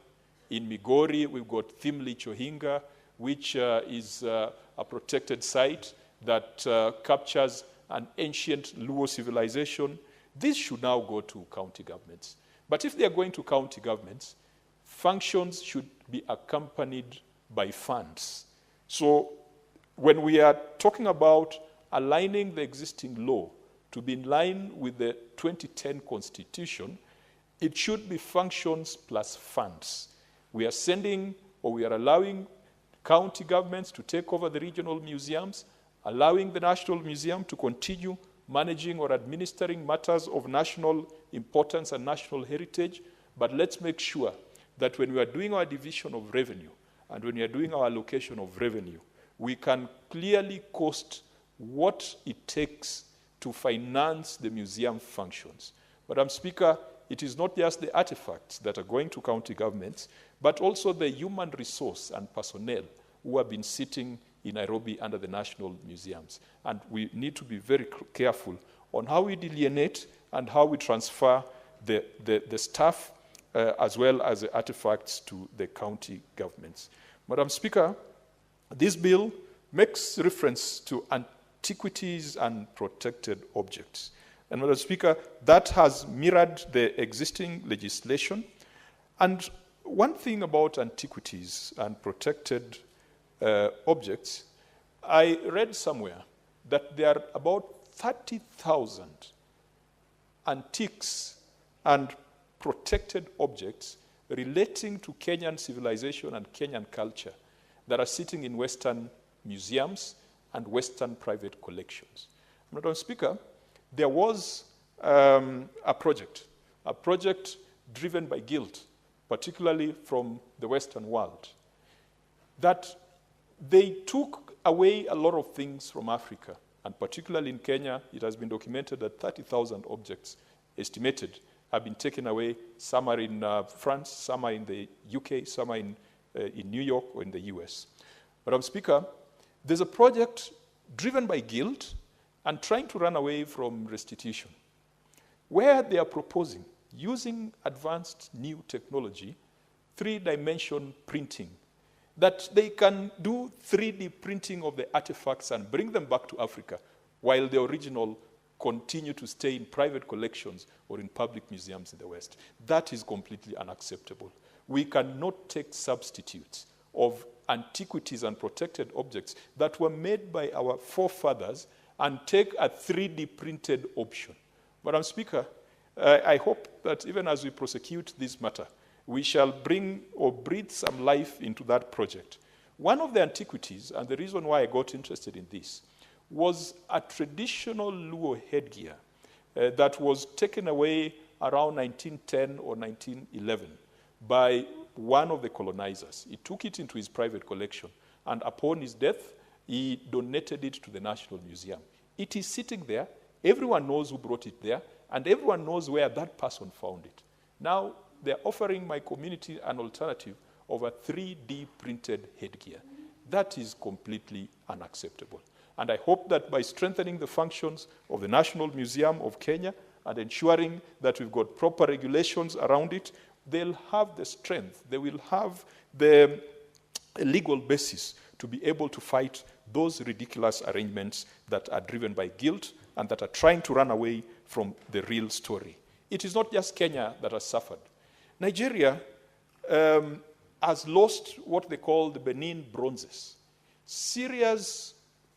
In Migori, we've got Thimli Chohinga, which is a protected site that captures an ancient Luo civilization. This should now go to county governments. But if they are going to county governments, functions should be accompanied by funds. So when we are talking about aligning the existing law to be in line with the 2010 Constitution, it should be functions plus funds. We are sending, or we are allowing county governments to take over the regional museums, allowing the National Museum to continue managing or administering matters of national importance and national heritage, but let's make sure that when we are doing our division of revenue and when we are doing our allocation of revenue, we can clearly cost what it takes to finance the museum functions. Madam Speaker, it is not just the artifacts that are going to county governments, but also the human resource and personnel who have been sitting in Nairobi under the national museums. And we need to be very careful on how we delineate and how we transfer the staff as well as the artifacts to the county governments. Madam Speaker, this bill makes reference to antiquities and protected objects. And Madam Speaker, that has mirrored the existing legislation. And one thing about antiquities and protected objects, I read somewhere that there are about 30,000 antiques and protected objects relating to Kenyan civilization and Kenyan culture that are sitting in Western museums and Western private collections. Madam Speaker, there was a project driven by guilt, particularly from the Western world, that they took away a lot of things from Africa And particularly in Kenya, it has been documented that 30,000 objects estimated have been taken away. Some are in France, some are in the UK, some are in New York or in the US. Madam Speaker, there's a project driven by guilt and trying to run away from restitution, where they are proposing, using advanced new technology, 3-dimension printing, that they can do 3D printing of the artifacts and bring them back to Africa, while the original continue to stay in private collections or in public museums in the West. That is completely unacceptable. We cannot take substitutes of antiquities and protected objects that were made by our forefathers and take a 3D printed option. Madam Speaker, I hope that even as we prosecute this matter, we shall bring or breathe some life into that project. One of the antiquities, and the reason why I got interested in this, was a traditional Luo headgear that was taken away around 1910 or 1911 by one of the colonizers. He took it into his private collection, and upon his death, he donated it to the National Museum. It is sitting there. Everyone knows who brought it there, and everyone knows where that person found it. Now, they're offering my community an alternative of a 3D printed headgear. That is completely unacceptable. And I hope that by strengthening the functions of the National Museum of Kenya and ensuring that we've got proper regulations around it, they'll have the strength, they will have the legal basis to be able to fight those ridiculous arrangements that are driven by guilt and that are trying to run away from the real story. It is not just Kenya that has suffered. Nigeria has lost what they call the Benin bronzes, serious,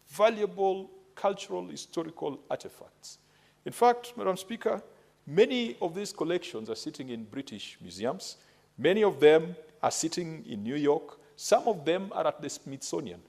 valuable cultural, historical artifacts. In fact, Madam Speaker, many of these collections are sitting in British museums. Many of them are sitting in New York. Some of them are at the Smithsonian.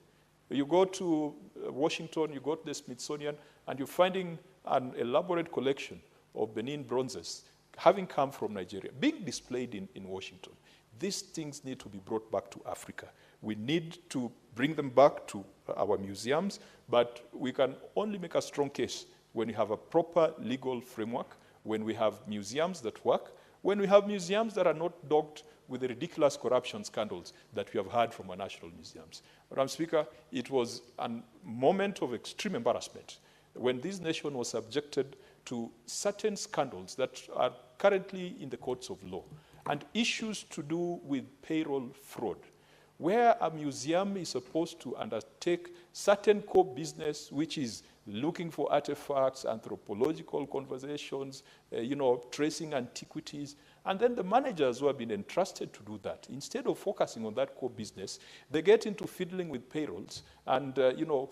You go to Washington, you go to the Smithsonian, and you're finding an elaborate collection of Benin bronzes having come from Nigeria, being displayed in Washington. These things need to be brought back to Africa. We need to bring them back to our museums, but we can only make a strong case when we have a proper legal framework, when we have museums that work, when we have museums that are not dogged with the ridiculous corruption scandals that we have heard from our national museums. Madam Speaker, it was a moment of extreme embarrassment when this nation was subjected to certain scandals that are currently in the courts of law and issues to do with payroll fraud, where a museum is supposed to undertake certain core business, which is looking for artifacts, anthropological conversations, tracing antiquities. And then the managers who have been entrusted to do that, instead of focusing on that core business, they get into fiddling with payrolls and, go